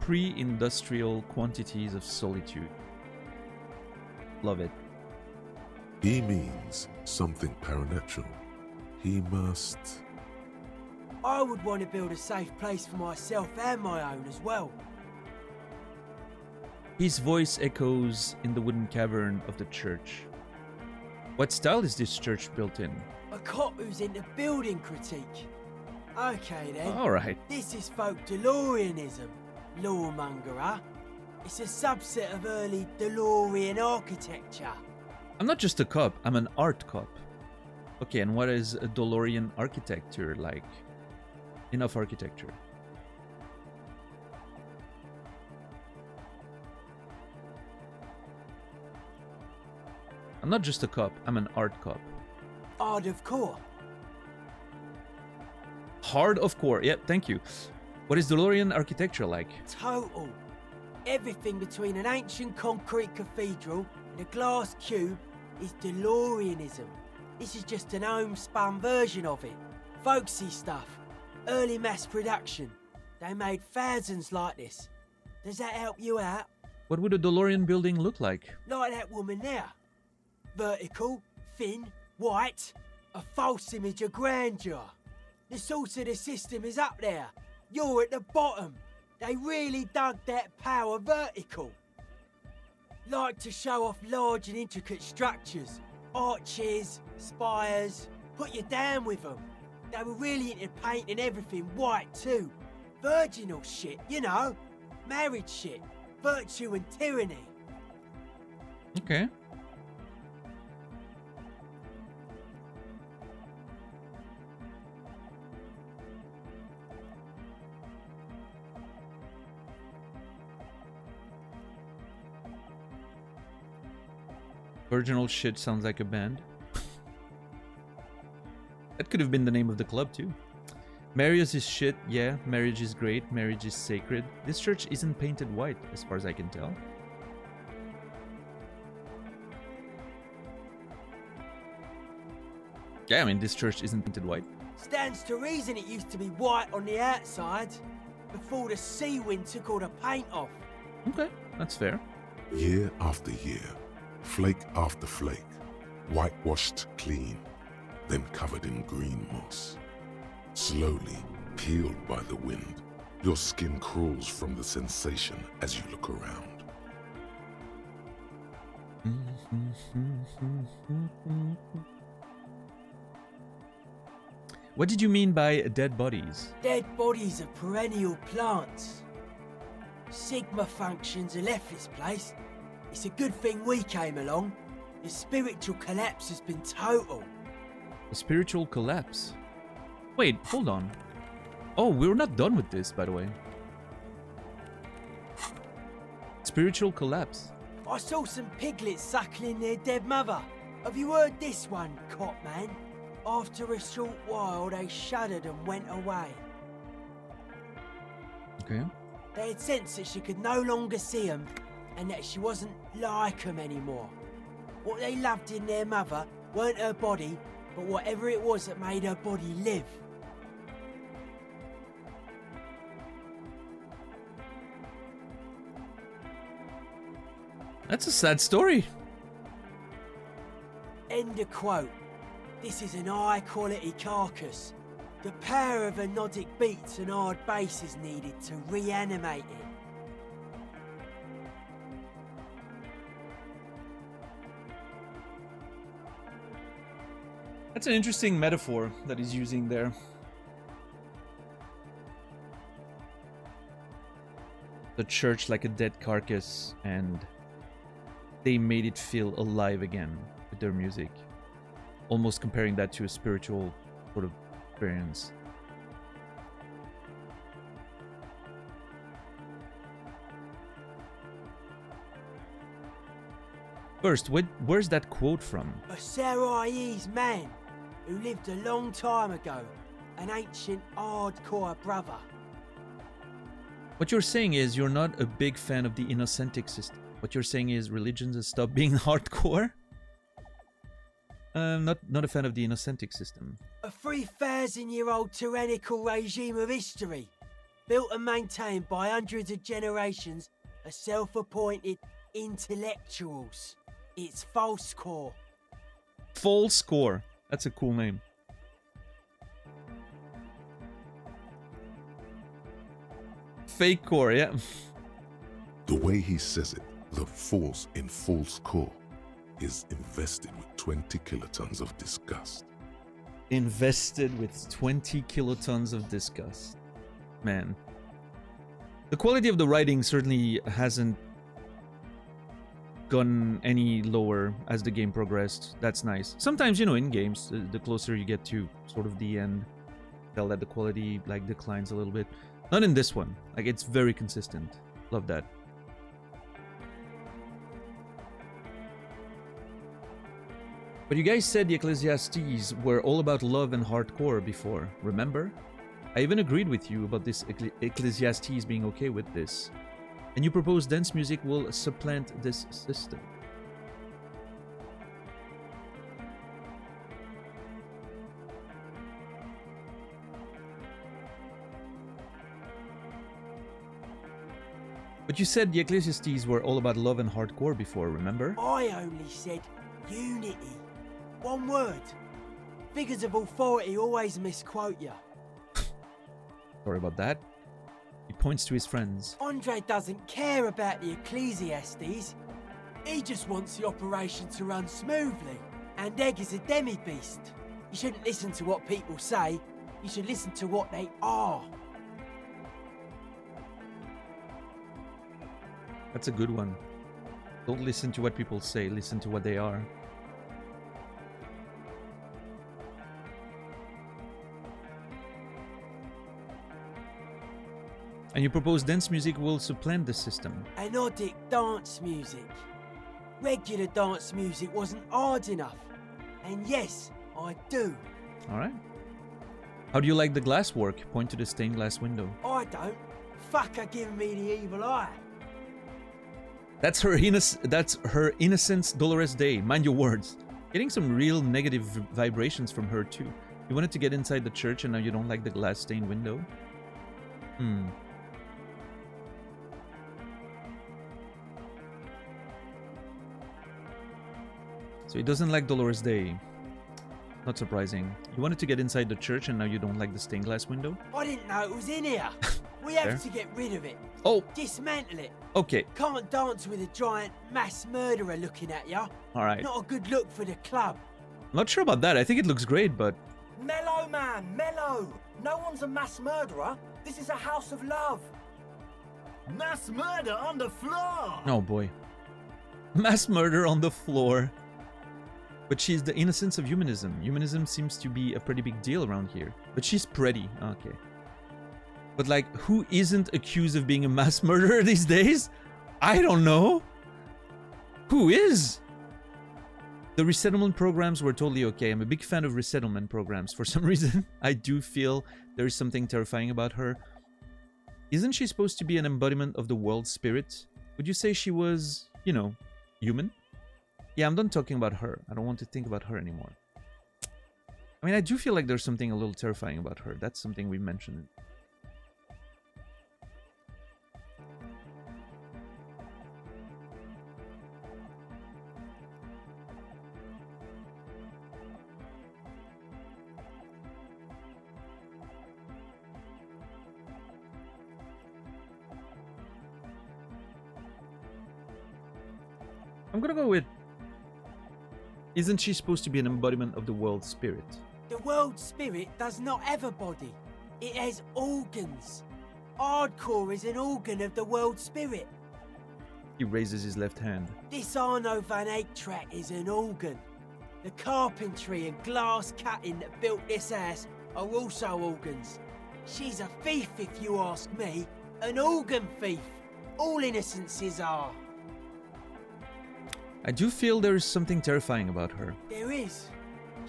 Pre-industrial quantities of solitude. Love it. He means something paranatural. He must... I would want to build a safe place for myself and my own as well. His voice echoes in the wooden cavern of the church. What style is this church built in? A cop who's into building critique. Okay then. Alright. This is folk DeLoreanism. Lawmonger, huh? It's a subset of early DeLorean architecture. I'm not just a cop, I'm an art cop. Okay, and what is a DeLorean architecture like? Enough architecture. I'm not just a cop, I'm an art cop. Art of core. Hard of core, yeah, thank you. What is DeLorean architecture like? Total. Everything between an ancient concrete cathedral and a glass cube is DeLoreanism. This is just an homespun version of it. Folksy stuff. Early mass production. They made thousands like this. Does that help you out? What would a DeLorean building look like? Like that woman there. Vertical, thin, white. A false image of grandeur. The source of the system is up there. You're at the bottom. They really dug that power vertical. Like to show off large and intricate structures. Arches, spires. Put you down with them. They were really into painting everything white too. Virginal shit, you know. Marriage shit. Virtue and tyranny. Okay. Virginal shit sounds like a band. That could have been the name of the club too. Marriage is shit. Yeah, marriage is great. Marriage is sacred. This church isn't painted white, as far as I can tell. Yeah, I mean, this church isn't painted white. Stands to reason it used to be white on the outside before the sea wind took all the paint off. Okay, that's fair. Year after year, flake after flake, whitewashed clean, then covered in green moss. Slowly, peeled by the wind, your skin crawls from the sensation as you look around. What did you mean by dead bodies? Dead bodies of perennial plants. Sigma functions have left this place. It's a good thing we came along. The spiritual collapse has been total. A spiritual collapse? Wait, hold on. Oh, we're not done with this, by the way. Spiritual collapse. I saw some piglets suckling their dead mother. Have you heard this one, Cop Man? After a short while, they shuddered and went away. Okay. They had sensed that she could no longer see them, and that she wasn't like them anymore. What they loved in their mother weren't her body, but whatever it was that made her body live. That's a sad story. End of quote. This is an high-quality carcass. The power of anodic beats and hard bass is needed to reanimate it. That's an interesting metaphor that he's using there. The church like a dead carcass, and they made it feel alive again with their music. Almost comparing that to a spiritual sort of experience. First, where's that quote from? A Sarais man who lived a long time ago, an ancient hardcore brother. What you're saying is you're not a big fan of the Innocentic system. What you're saying is religions have stopped being hardcore? Not a fan of the Innocentic system. A 3,000-year-old tyrannical regime of history, built and maintained by hundreds of generations of self-appointed intellectuals. It's false core. False core. That's a cool name. Fake core, yeah. The way he says it, the force in false core is invested with 20 kilotons of disgust. Invested with 20 kilotons of disgust. Man. The quality of the writing certainly hasn't gone any lower as the game progressed. That's nice. Sometimes, you know, in games, the closer you get to sort of the end, tell that the quality like declines a little bit. Not in this one. Like, it's very consistent. Love that. But you guys said the Ecclesiastes were all about love and hardcore before, remember? I even agreed with you about this Ecclesiastes being okay with this. And you propose dance music will supplant this system. But you said the Ecclesiastes were all about love and hardcore before, remember? I only said unity. One word. Figures of authority always misquote you. Sorry about that. He points to his friends. Andre doesn't care about the Ecclesiastes. He just wants the operation to run smoothly. And Egg is a demi-beast. You shouldn't listen to what people say. You should listen to what they are. That's a good one. Don't listen to what people say, listen to what they are. And you propose dance music will supplant the system. Anodic dance music. Regular dance music wasn't hard enough. And yes, I do. Alright. How do you like the glass work? Point to the stained glass window. I don't. Fuck her giving me the evil eye. That's her innocence Dolores Day. Mind your words. Getting some real negative vibrations from her too. You wanted to get inside the church and now you don't like the glass stained window? So he doesn't like Dolores Day. Not surprising. You wanted to get inside the church and now you don't like the stained glass window? I didn't know it was in here. We have to get rid of it. Oh. Dismantle it. Okay. Can't dance with a giant mass murderer looking at ya. Alright. Not a good look for the club. Not sure about that. I think it looks great, but... Mellow, man, mellow. No one's a mass murderer. This is a house of love. Mass murder on the floor! Oh boy. Mass murder on the floor. But she's the innocence of humanism. Humanism seems to be a pretty big deal around here. But she's pretty. Okay. But like, who isn't accused of being a mass murderer these days? I don't know. Who is? The resettlement programs were totally okay. I'm a big fan of resettlement programs. For some reason, I do feel there is something terrifying about her. Isn't she supposed to be an embodiment of the world spirit? Would you say she was, you know, human? Yeah, I'm done talking about her. I don't want to think about her anymore. I mean, I do feel like there's something a little terrifying about her. That's something we mentioned. I'm gonna go with... Isn't she supposed to be an embodiment of the world spirit? The world spirit does not have a body. It has organs. Hardcore is an organ of the world spirit. He raises his left hand. This Arno van Eyck track is an organ. The carpentry and glass cutting that built this house are also organs. She's a thief, if you ask me. An organ thief. All innocences are. I do feel there is something terrifying about her. There is.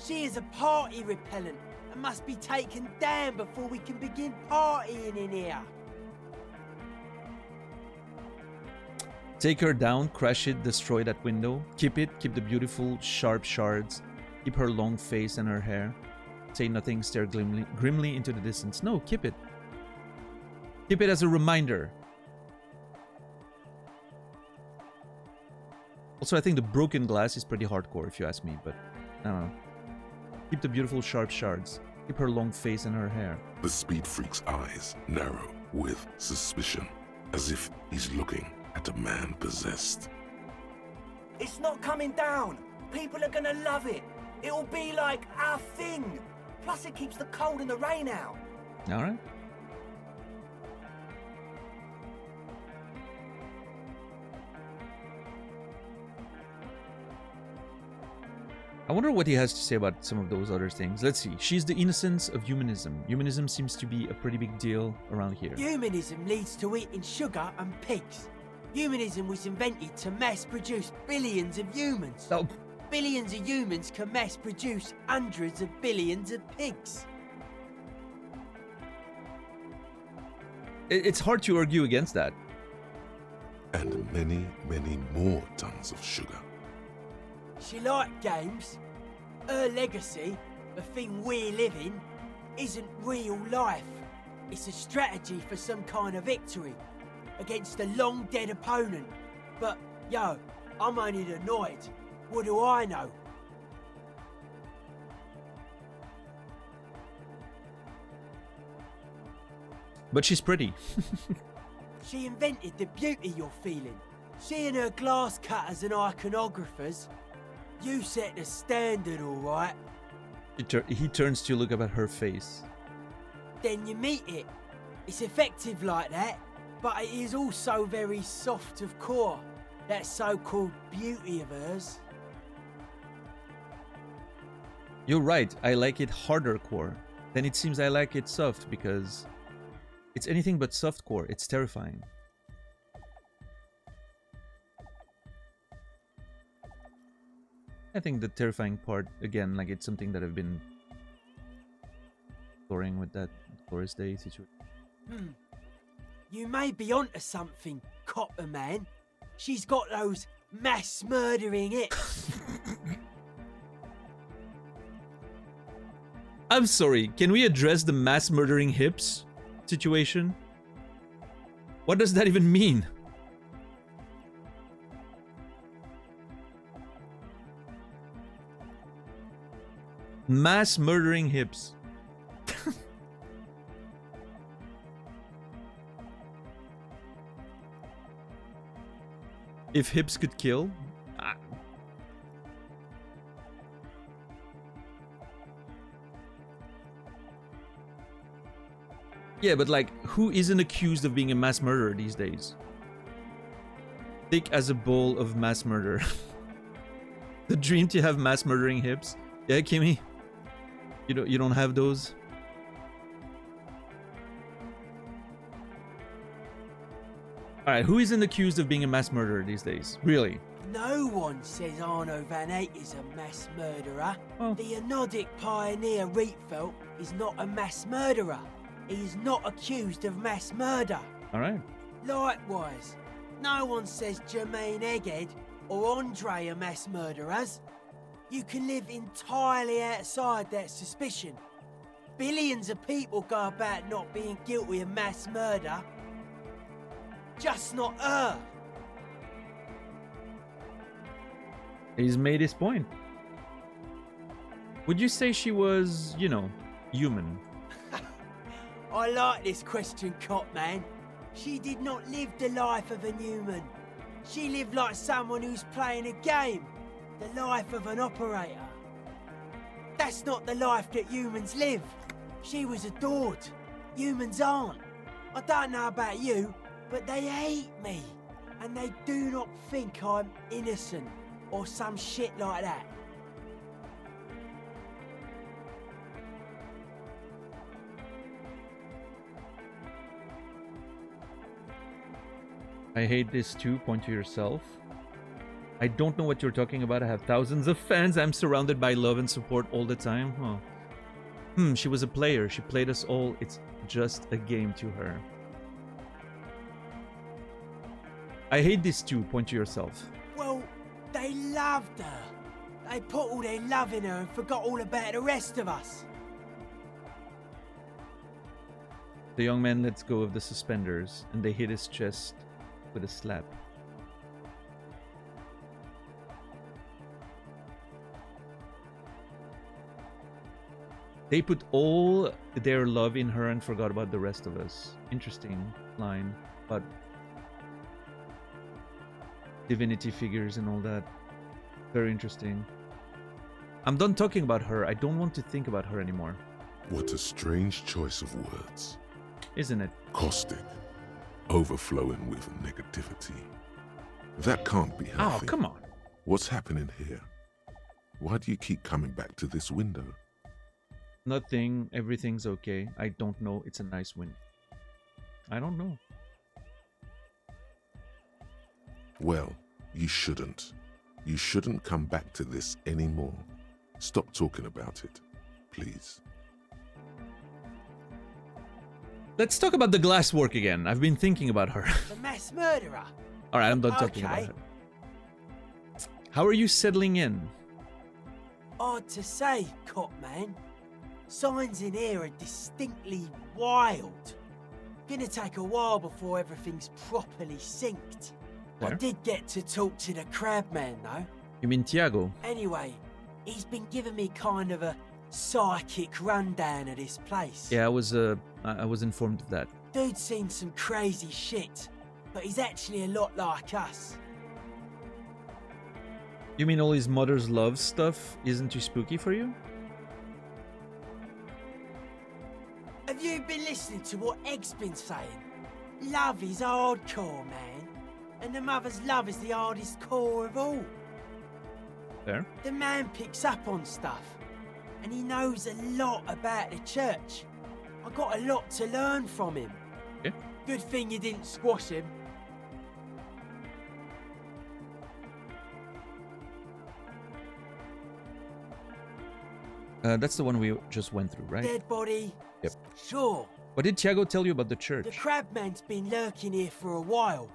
She is a party repellent and must be taken down before we can begin partying in here. Take her down, crash it, destroy that window. Keep it, keep the beautiful, sharp shards. Keep her long face and her hair. Say nothing, stare grimly into the distance. No, keep it. Keep it as a reminder. Also, I think the broken glass is pretty hardcore, if you ask me, but I don't know. Keep the beautiful sharp shards. Keep her long face and her hair. The speed freak's eyes narrow with suspicion, as if he's looking at a man possessed. It's not coming down. People are gonna love it. It'll be like our thing. Plus it keeps the cold and the rain out. Alright. I wonder what he has to say about some of those other things. Let's see. She's the innocence of humanism. Humanism seems to be a pretty big deal around here. Humanism leads to eating sugar and pigs. Humanism was invented to mass-produce billions of humans. Oh. Billions of humans can mass-produce hundreds of billions of pigs. It's hard to argue against that. And many, many more tons of sugar. She liked games. Her legacy, the thing we live in, isn't real life. It's a strategy for some kind of victory against a long-dead opponent. But, yo, I'm only annoyed. What do I know? But she's pretty. She invented the beauty you're feeling. She and her glass cutters and iconographers. You set the standard, all right? He turns to look up at her face. Then you meet it. It's effective like that, but it is also very soft of core. That so-called beauty of hers. You're right, I like it harder core. Then it seems I like it soft because it's anything but soft core. It's terrifying. I think the terrifying part, again, like it's something that I've been exploring with that Doris Day situation. You may be onto something, Copper Man. She's got those mass murdering hips. I'm sorry, can we address the mass murdering hips situation? What does that even mean? Mass murdering hips. If hips could kill? Yeah, but like, who isn't accused of being a mass murderer these days? Thick as a bowl of mass murder. The dream to have mass murdering hips. Yeah, Kimmy? You don't have those? Alright, who isn't accused of being a mass murderer these days? Really? No one says Arno van Eyck is a mass murderer. Oh. The Anodic pioneer Rietveld is not a mass murderer. He is not accused of mass murder. Alright. Likewise, no one says Jermaine Egghead or Andre are mass murderers. You can live entirely outside that suspicion. Billions of people go about not being guilty of mass murder. Just not her. He's made his point. Would you say she was, you know, human? I like this question, Cop Man. She did not live the life of a human. She lived like someone who's playing a game. The life of an operator. That's not the life that humans live. She was adored. Humans aren't. I don't know about you, but they hate me. And they do not think I'm innocent or some shit like that. I hate this too. Point to yourself. I don't know what you're talking about. I have thousands of fans. I'm surrounded by love and support all the time. Oh. She was a player. She played us all. It's just a game to her. I hate this too. Point to yourself. Well, they loved her. They put all their love in her and forgot all about the rest of us. The young man lets go of the suspenders and they hit his chest with a slap. They put all their love in her and forgot about the rest of us. Interesting line, but divinity figures and all that. Very interesting. I'm done talking about her. I don't want to think about her anymore. What a strange choice of words. Isn't it? Caustic. Overflowing with negativity. That can't be healthy. Oh, come on. What's happening here? Why do you keep coming back to this window? Nothing. Everything's okay. I don't know. It's a nice win. I don't know. Well, you shouldn't. You shouldn't come back to this anymore. Stop talking about it, please. Let's talk about the glass work again. I've been thinking about her. The mass murderer. All right, I'm done talking about her. How are you settling in? Hard to say, Cop Man. Signs in here are distinctly wild. Gonna take a while before everything's properly synced. Fair. I did get to talk to the crab man, though. You mean Tiago? Anyway, he's been giving me kind of a psychic rundown of this place. Yeah, I was informed of that. Dude's seen some crazy shit, but he's actually a lot like us. You mean all his mother's love stuff isn't too spooky for you? Have you been listening to what Egg's been saying? Love is hardcore, man. And the mother's love is the hardest core of all. There. The man picks up on stuff. And he knows a lot about the church. I got a lot to learn from him. Okay. Good thing you didn't squash him. That's the one we just went through, right? Dead body? Yep. Sure. What did Tiago tell you about the church? The crabman's been lurking here for a while.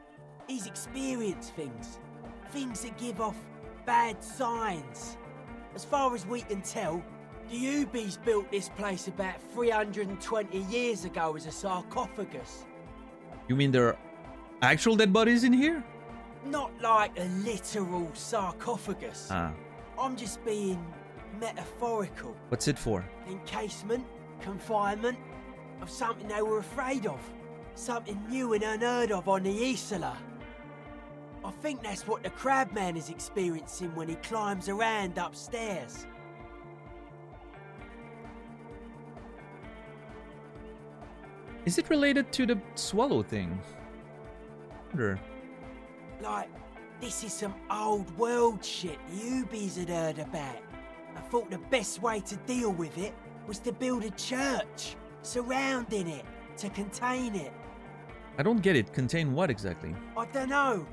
He's experienced things. Things that give off bad signs. As far as we can tell, the Ubies built this place about 320 years ago as a sarcophagus. You mean there are actual dead bodies in here? Not like a literal sarcophagus. Ah. I'm just being metaphorical. What's it for? Encasement, confinement, of something they were afraid of. Something new and unheard of on the Isola. I think that's what the crabman is experiencing when he climbs around upstairs. Is it related to the swallow thing? Wonder. Like, this is some old world shit the Ubies had heard about. I thought the best way to deal with it was to build a church surrounding it to contain it. I don't get it. Contain what exactly? I don't know.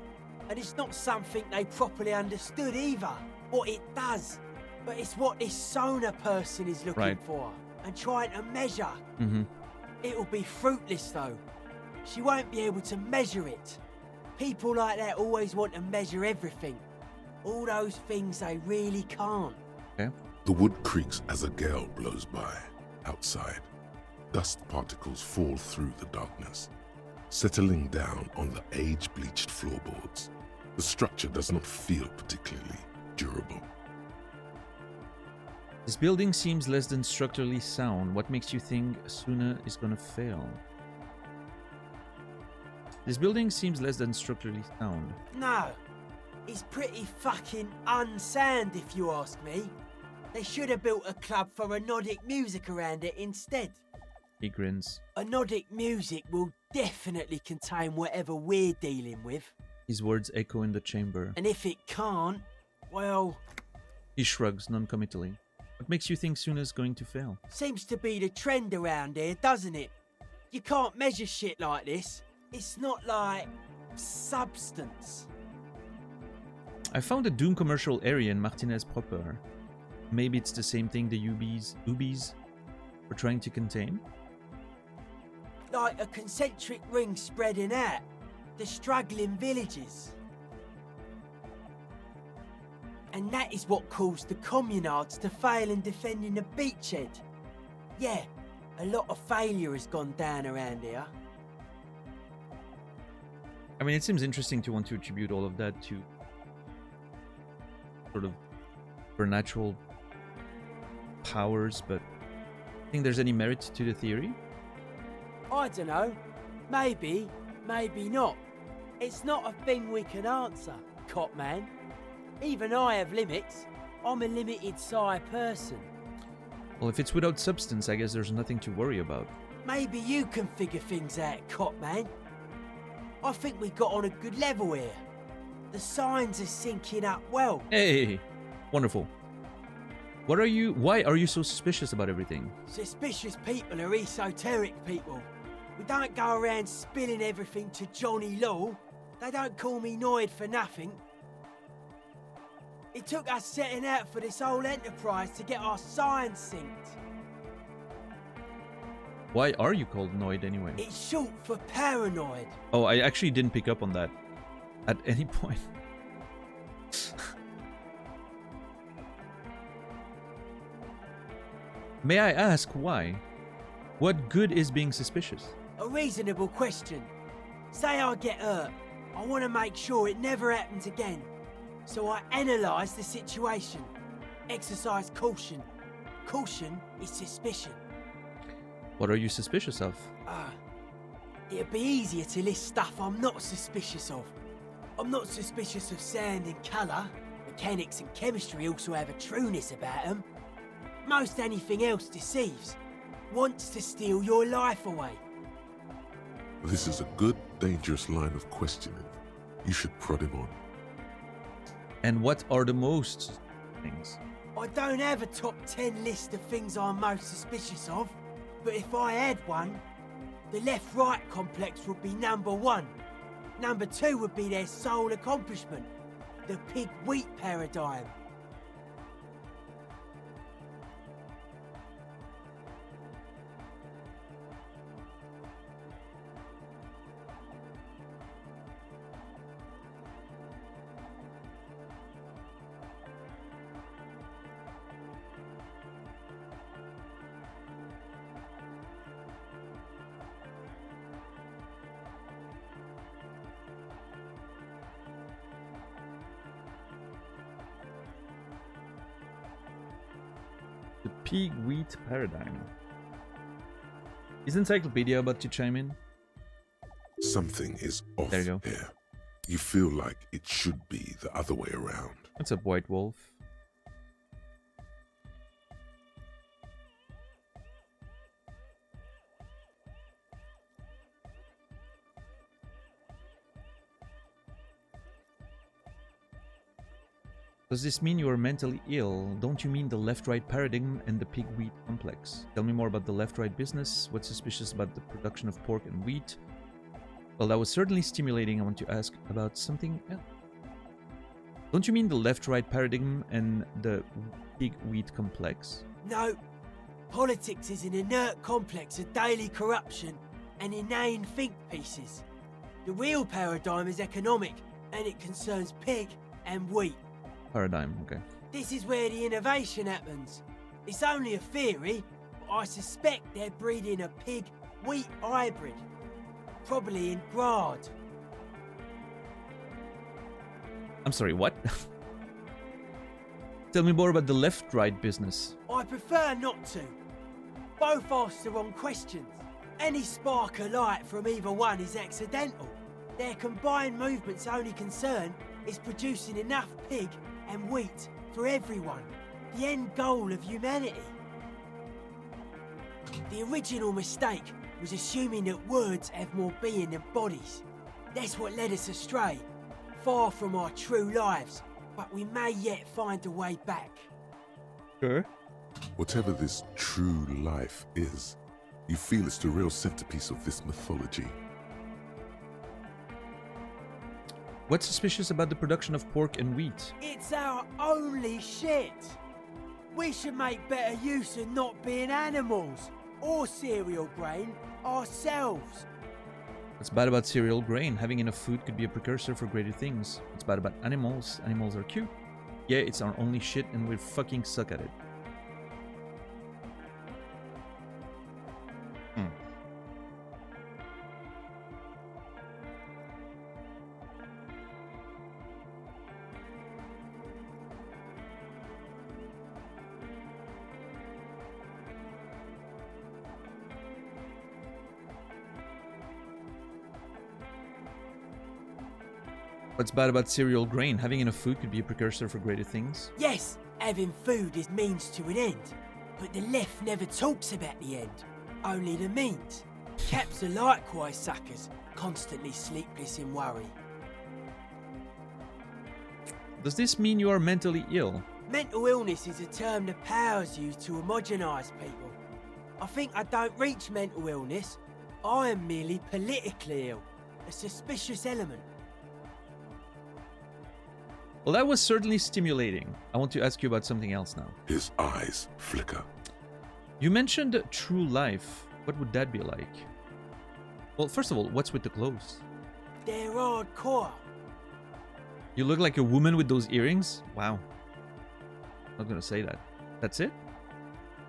And it's not something they properly understood either, what it does. But it's what this sonar person is looking for and trying to measure. Mm-hmm. It'll be fruitless though. She won't be able to measure it. People like that always want to measure everything. All those things they really can't. Okay. The wood creaks as a gale blows by. Outside, dust particles fall through the darkness, settling down on the age-bleached floorboards. The structure does not feel particularly durable. This building seems less than structurally sound. What makes you think Suna is gonna fail? This building seems less than structurally sound. No, it's pretty fucking unsound if you ask me. They should have built a club for anodic music around it instead. He grins. Anodic music will definitely contain whatever we're dealing with. His words echo in the chamber. And if it can't, well... He shrugs non-committally. What makes you think Suna's going to fail? Seems to be the trend around here, doesn't it? You can't measure shit like this. It's not like... substance. I found a Doom commercial area in Martinez proper. Maybe it's the same thing the Ubies were trying to contain? Like a concentric ring spreading out. The struggling villages. And that is what caused the communards to fail in defending the beachhead. Yeah, a lot of failure has gone down around here. I mean, it seems interesting to want to attribute all of that to sort of supernatural powers, but I think there's any merit to the theory? I don't know. Maybe, maybe not. It's not a thing we can answer, Copman. Even I have limits. I'm a limited psi person. Well, if it's without substance, I guess there's nothing to worry about. Maybe you can figure things out, Copman. I think we got on a good level here. The signs are syncing up well. Hey, wonderful. Why are you so suspicious about everything? Suspicious people are esoteric people. We don't go around spilling everything to Johnny Law. They don't call me Noid for nothing. It took us setting out for this whole enterprise to get our signs synced. Why are you called Noid anyway? It's short for paranoid. Oh, I actually didn't pick up on that at any point. May I ask why? What good is being suspicious? A reasonable question. Say I get hurt. I want to make sure it never happens again. So I analyse the situation. Exercise caution. Caution is suspicion. What are you suspicious of? It'd be easier to list stuff I'm not suspicious of. I'm not suspicious of sound and colour. Mechanics and chemistry also have a trueness about them. Most anything else deceives. Wants to steal your life away. This is a good, dangerous line of questioning. You should prod him on. And what are the most things? I don't have a top 10 list of things I'm most suspicious of, but if I had one, the left-right complex would be number 1. Number 2 would be their sole accomplishment, the pig-wheat paradigm. Pig wheat paradigm. Is Encyclopedia about to chime in? Something is off There you go. here. You feel like it should be the other way around. What's up, White Wolf? Does this mean you are mentally ill? Don't you mean the left-right paradigm and the pig-wheat complex? Tell me more about the left-right business. What's suspicious about the production of pork and wheat? Well, that was certainly stimulating. I want to ask about something else. Don't you mean the left-right paradigm and the pig-wheat complex? No. Politics is an inert complex of daily corruption and inane think pieces. The real paradigm is economic, and it concerns pig and wheat. Paradigm, okay. This is where the innovation happens. It's only a theory, but I suspect they're breeding a pig-wheat hybrid. Probably in Grad. I'm sorry, what? Tell me more about the left-right business. I prefer not to. Both ask the wrong questions. Any spark of light from either one is accidental. Their combined movement's only concern is producing enough pig and wheat for everyone. The end goal of humanity. The original mistake was assuming that words have more being than bodies. That's what led us astray, far from our true lives, but we may yet find a way back. Sure. Whatever this true life is, you feel it's the real centerpiece of this mythology. What's suspicious about the production of pork and wheat? It's our only shit. We should make better use of not being animals or cereal grain ourselves. What's bad about cereal grain? Having enough food could be a precursor for greater things. What's bad about animals? Animals are cute. Yeah, it's our only shit and we fucking suck at it. What's bad about cereal grain? Having enough food could be a precursor for greater things. Yes, having food is means to an end. But the left never talks about the end, only the means. Caps are likewise suckers, constantly sleepless in worry. Does this mean you are mentally ill? Mental illness is a term the powers use to homogenise people. I think I don't reach mental illness. I am merely politically ill, a suspicious element. Well, that was certainly stimulating. I want to ask you about something else now. His eyes flicker. You mentioned true life. What would that be like? Well, first of all, what's with the clothes? They're hardcore. You look like a woman with those earrings? Wow. Not gonna say that. That's it?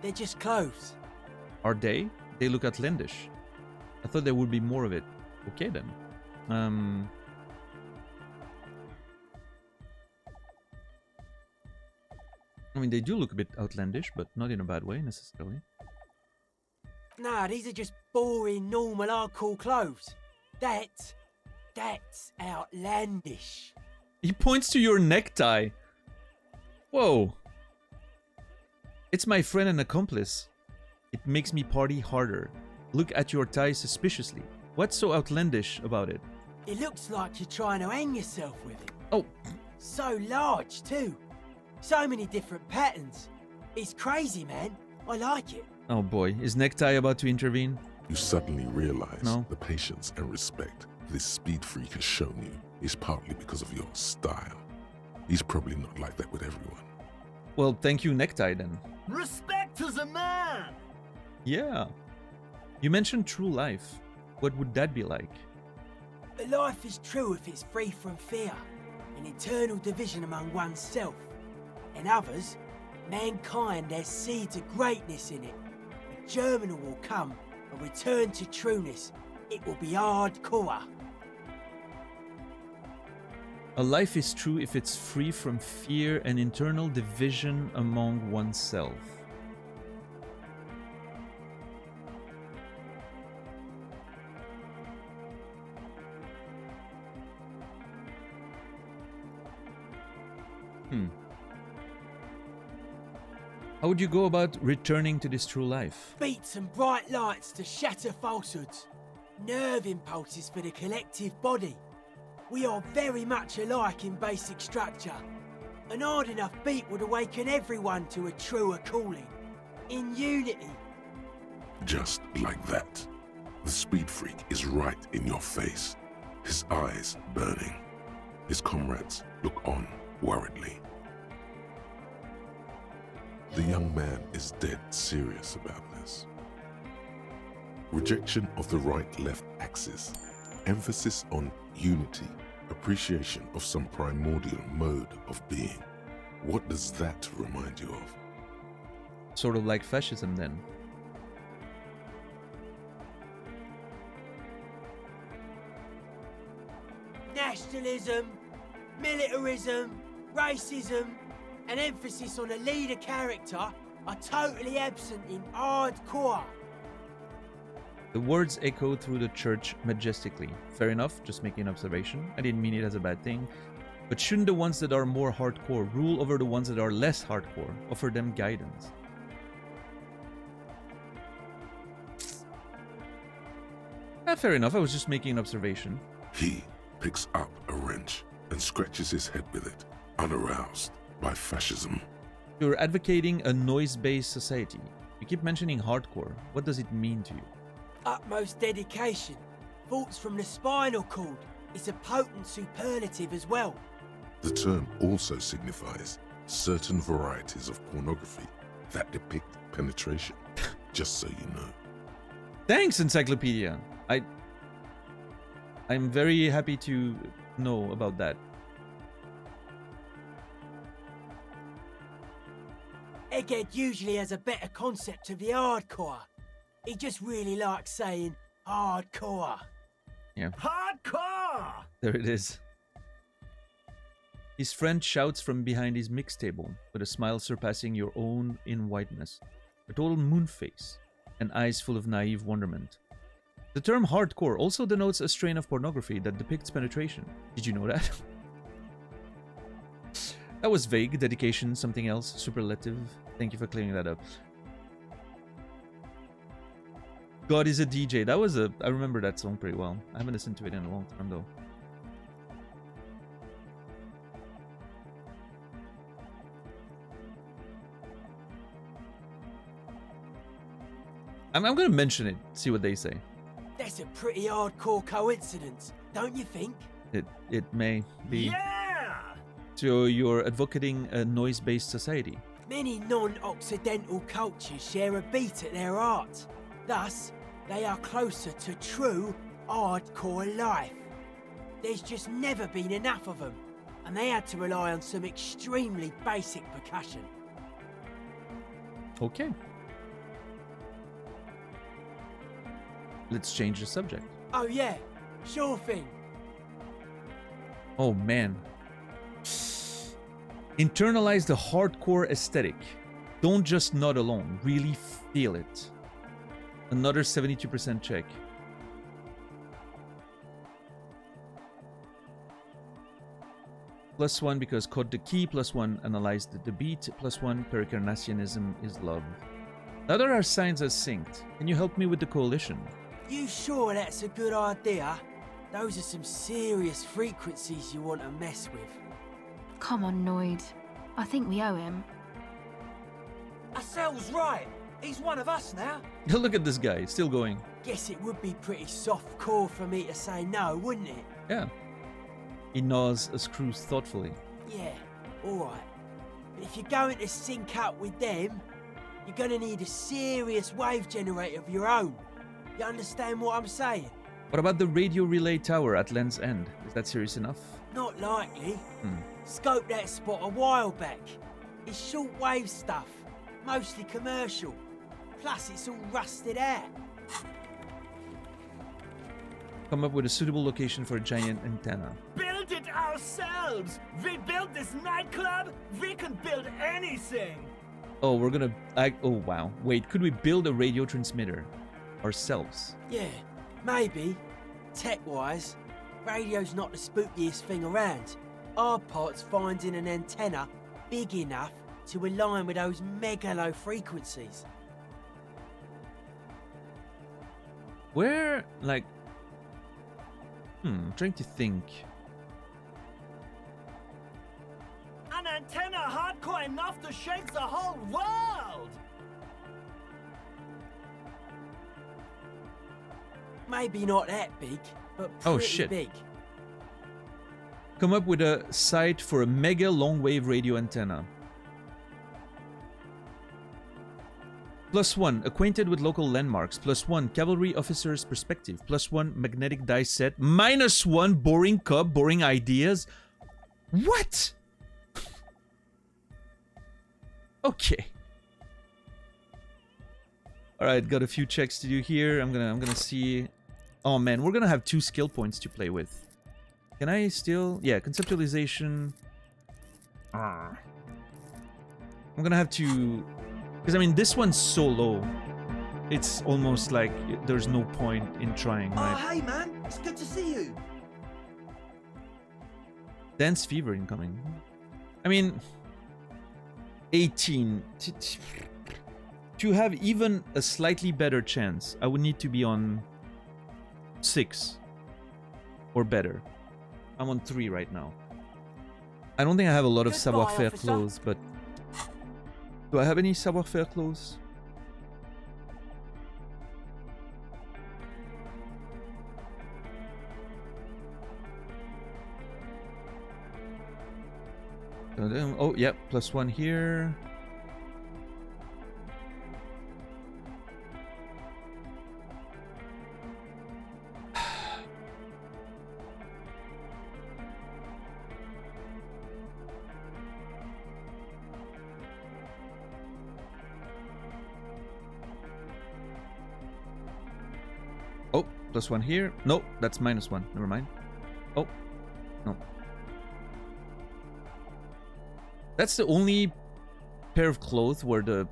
They're just clothes. Are they? They look outlandish. I thought there would be more of it. Okay then. I mean, they do look a bit outlandish, but not in a bad way necessarily. Nah, these are just boring, normal, hardcore clothes. That's outlandish. He points to your necktie. Whoa. It's my friend and accomplice. It makes me party harder. Look at your tie suspiciously. What's so outlandish about it? It looks like you're trying to hang yourself with it. Oh. So large, too. So many different patterns. It's crazy, man. I like it. Oh boy, is Necktie about to intervene? You suddenly realize the patience and respect this speed freak has shown you is partly because of your style. He's probably not like that with everyone. Well, thank you, Necktie, then. Respect as a man! Yeah. You mentioned true life. What would that be like? A life is true if it's free from fear, an eternal division among oneself and others. Mankind has seeds of greatness in it. A germinal will come, a return to trueness. It will be hardcore. A life is true if it's free from fear and internal division among oneself. How would you go about returning to this true life? Beats and bright lights to shatter falsehoods. Nerve impulses for the collective body. We are very much alike in basic structure. An hard enough beat would awaken everyone to a truer calling. In unity. Just like that. The speed freak is right in your face. His eyes burning. His comrades look on worriedly. The young man is dead serious about this. Rejection of the right-left axis. Emphasis on unity. Appreciation of some primordial mode of being. What does that remind you of? Sort of like fascism then. Nationalism, militarism, racism, and emphasis on a leader character are totally absent in hardcore. The words echoed through the church majestically. Fair enough, just making an observation. I didn't mean it as a bad thing. But shouldn't the ones that are more hardcore rule over the ones that are less hardcore? Offer them guidance. Fair enough, I was just making an observation. He picks up a wrench and scratches his head with it, unaroused by fascism. You're advocating a noise-based society. You keep mentioning hardcore. What does it mean to you? Utmost dedication. Thoughts from the spinal cord. It's a potent superlative as well. The term also signifies certain varieties of pornography that depict penetration, just so you know. Thanks, Encyclopedia. I'm very happy to know about that. Egghead usually has a better concept of the hardcore. He just really likes saying hardcore. Yeah. Hardcore! There it is. His friend shouts from behind his mix table, with a smile surpassing your own in whiteness, a total moon face, and eyes full of naive wonderment. The term hardcore also denotes a strain of pornography that depicts penetration. Did you know that? That was vague. Dedication, something else. Superlative. Thank you for clearing that up. God is a DJ. That was I remember that song pretty well. I haven't listened to it in a long time though. I'm gonna mention it, see what they say. That's a pretty hardcore coincidence, don't you think? It may be. Yeah! So you're advocating a noise-based society. Many non-Occidental cultures share a beat at their art. Thus, they are closer to true hardcore life. There's just never been enough of them, and they had to rely on some extremely basic percussion. Okay. Let's change the subject. Oh yeah, sure thing. Oh man. Internalize the hardcore aesthetic. Don't just nod along, really feel it. Another 72% check. +1 because caught the key, +1 analyzed the beat, +1 pericarnationism is love. Now there are signs as synced. Can you help me with the coalition? You sure that's a good idea? Those are some serious frequencies you want to mess with. Come on, Noid. I think we owe him. Asel's right. He's one of us now. Look at this guy, still going. Guess it would be pretty soft core for me to say no, wouldn't it? Yeah. He gnaws a screw thoughtfully. Yeah, alright. But if you're going to sync up with them, you're going to need a serious wave generator of your own. You understand what I'm saying? What about the radio relay tower at Lens End? Is that serious enough? Not likely. Scoped that spot a while back. It's shortwave stuff, mostly commercial. Plus, it's all rusted out. Come up with a suitable location for a giant antenna. Build it ourselves! We built this nightclub, we can build anything! Oh, we're gonna... oh, wow. Wait, could we build a radio transmitter ourselves? Yeah, maybe. Tech-wise, radio's not the spookiest thing around. Hard part's finding an antenna big enough to align with those megalo frequencies. Where, like... I'm trying to think. An antenna hardcore enough to shake the whole world! Maybe not that big, but pretty Oh, shit. big. Come up with a site for a mega long-wave radio antenna. +1, acquainted with local landmarks. +1, cavalry officer's perspective. +1, magnetic dice set. -1, boring cub, boring ideas. What? Okay. All right, got a few checks to do here. I'm gonna see. Oh man, we're gonna have 2 skill points to play with. Can I still? Yeah, conceptualization. I'm gonna have to. Because, I mean, this one's so low. It's almost like there's no point in trying, right? Oh, hey, man. It's good to see you. Dance fever incoming. I mean, 18. To have even a slightly better chance, I would need to be on 6 or better. I'm on 3 right now. I don't think I have a lot of savoir-faire clothes, but... Do I have any savoir-faire clothes? Oh, yep, +1 here. Oh, +1 here. No, that's -1. Never mind. Oh, no. That's the only pair of clothes where the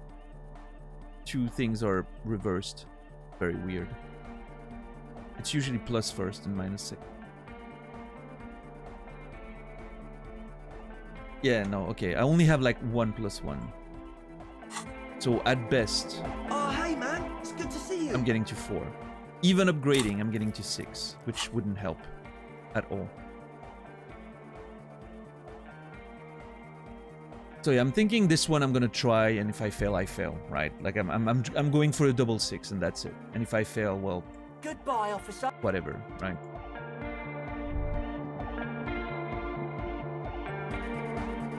2 things are reversed. Very weird. It's usually plus first and -2nd. Yeah, no, okay. I only have like 1 + 1. So at best, Oh, hey, man. It's good to see you. I'm getting to 4. Even upgrading, I'm getting to 6, which wouldn't help at all. So yeah, I'm thinking this one I'm gonna try, and if I fail, I fail, right? Like I'm going for a double 6, and that's it. And if I fail, well, Goodbye, officer. whatever, right?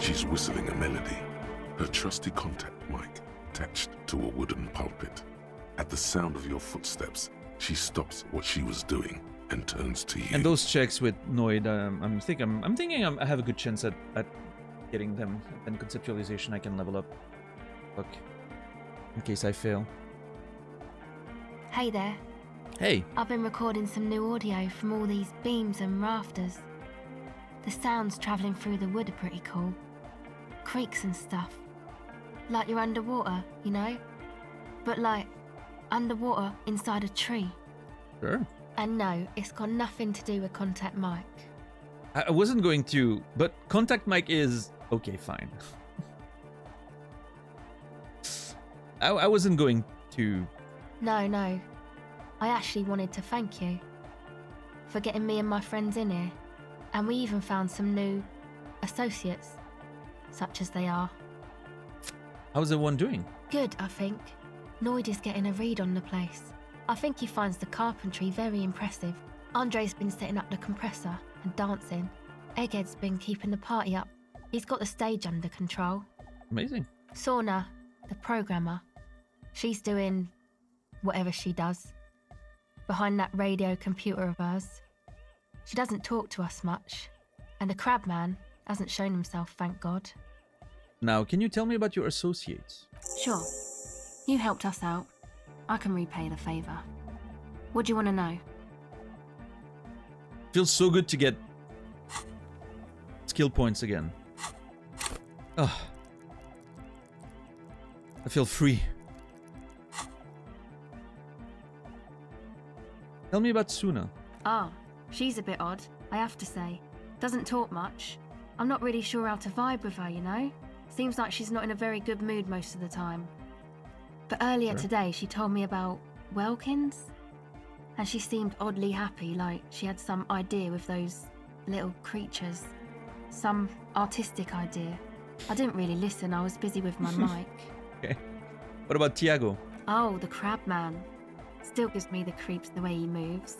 She's whistling a melody, her trusty contact mic attached to a wooden pulpit. At the sound of your footsteps, she stops what she was doing and turns to you. And those checks with Noid, I'm thinking I have a good chance at getting them. And conceptualization, I can level up. Look, in case I fail. Hey there. Hey. I've been recording some new audio from all these beams and rafters. The sounds travelling through the wood are pretty cool. Creaks and stuff. Like you're underwater, you know? But like, underwater inside a tree. Sure. And no, it's got nothing to do with Contact Mike. I wasn't going to, but Contact Mike is... Okay, fine. I wasn't going to... No. I actually wanted to thank you for getting me and my friends in here. And we even found some new associates, such as they are. How's everyone doing? Good, I think. Noid is getting a read on the place. I think he finds the carpentry very impressive. Andre's been setting up the compressor and dancing. Egghead's been keeping the party up. He's got the stage under control. Amazing. Sauna, the programmer, she's doing whatever she does behind that radio computer of hers. She doesn't talk to us much, and the Crabman hasn't shown himself, thank God. Now, can you tell me about your associates? Sure. You helped us out. I can repay the favour. What do you want to know? Feels so good to get skill points again. Oh. I feel free. Tell me about Suna. Ah, she's a bit odd, I have to say. Doesn't talk much. I'm not really sure how to vibe with her, you know? Seems like she's not in a very good mood most of the time. But earlier today, she told me about Welkins, and she seemed oddly happy, like she had some idea with those little creatures. Some artistic idea. I didn't really listen, I was busy with my mic. Okay. What about Tiago? Oh, the crab man. Still gives me the creeps the way he moves.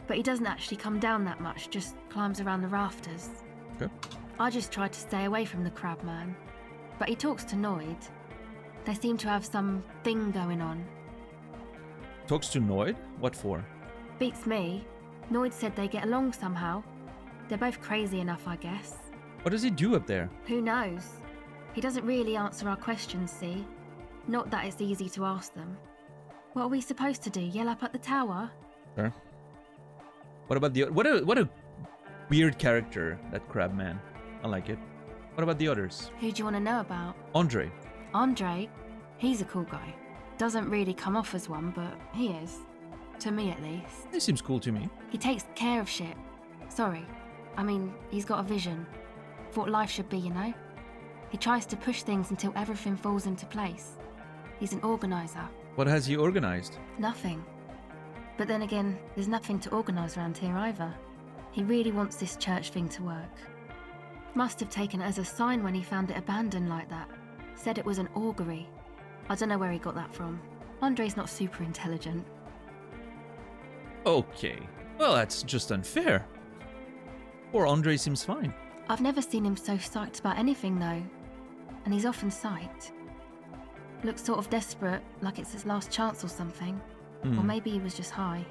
But he doesn't actually come down that much, just climbs around the rafters. Okay. I just tried to stay away from the crab man. But he talks to Noid. They seem to have some thing going on. Talks to Noid? What for? Beats me. Noid said they get along somehow. They're both crazy enough, I guess. What does he do up there? Who knows? He doesn't really answer our questions, see? Not that it's easy to ask them. What are we supposed to do? Yell up at the tower? Sure. What about the... What a weird character, that crab man. I like it. What about the others? Who do you want to know about? Andre. Andre? He's a cool guy. Doesn't really come off as one, but he is. To me, at least. He seems cool to me. He takes care of shit. Sorry. I mean, he's got a vision. For what life should be, you know? He tries to push things until everything falls into place. He's an organizer. What has he organized? Nothing. But then again, there's nothing to organise around here either. He really wants this church thing to work. Must have taken it as a sign when he found it abandoned like that. Said it was an augury. I don't know where he got that from. Andre's not super intelligent. Okay. Well, that's just unfair. Poor Andre seems fine. I've never seen him so psyched about anything though. And he's often psyched. Looks sort of desperate, like it's his last chance or something. Or maybe he was just high.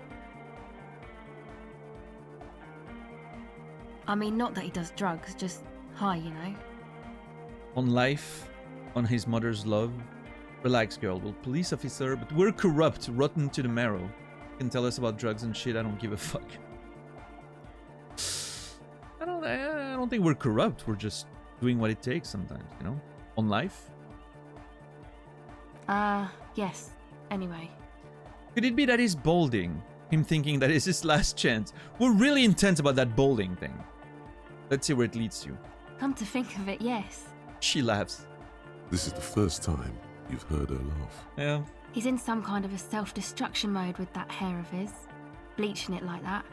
I mean, not that he does drugs, just high, you know? On life, on his mother's love. Relax, girl. Well, police officer, but we're corrupt, rotten to the marrow. You can tell us about drugs and shit, I don't give a fuck. I don't think we're corrupt. We're just doing what it takes sometimes, you know? On life. Yes. Anyway. Could it be that he's balding? Him thinking that it's his last chance? We're really intense about that balding thing. Let's see where it leads to. Come to think of it, yes. She laughs. This is the first time you've heard her laugh. Yeah. He's in some kind of a self-destruction mode with that hair of his. Bleaching it like that.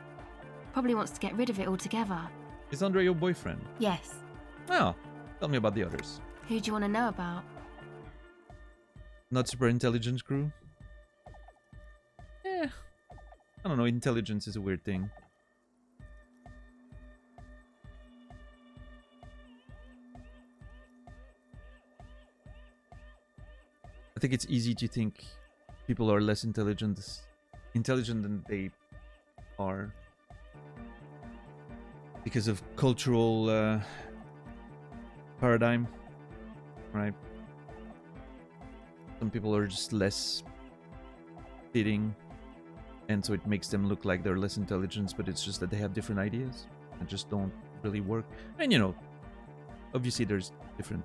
Probably wants to get rid of it altogether. Is Andre your boyfriend? Yes. Oh, tell me about the others. Who do you want to know about? Not super intelligent crew? Eh. I don't know, intelligence is a weird thing. I think it's easy to think people are less intelligent than they are. Because of cultural paradigm, right? Some people are just less fitting, and so it makes them look like they're less intelligent, but it's just that they have different ideas that just don't really work. And you know, obviously there's different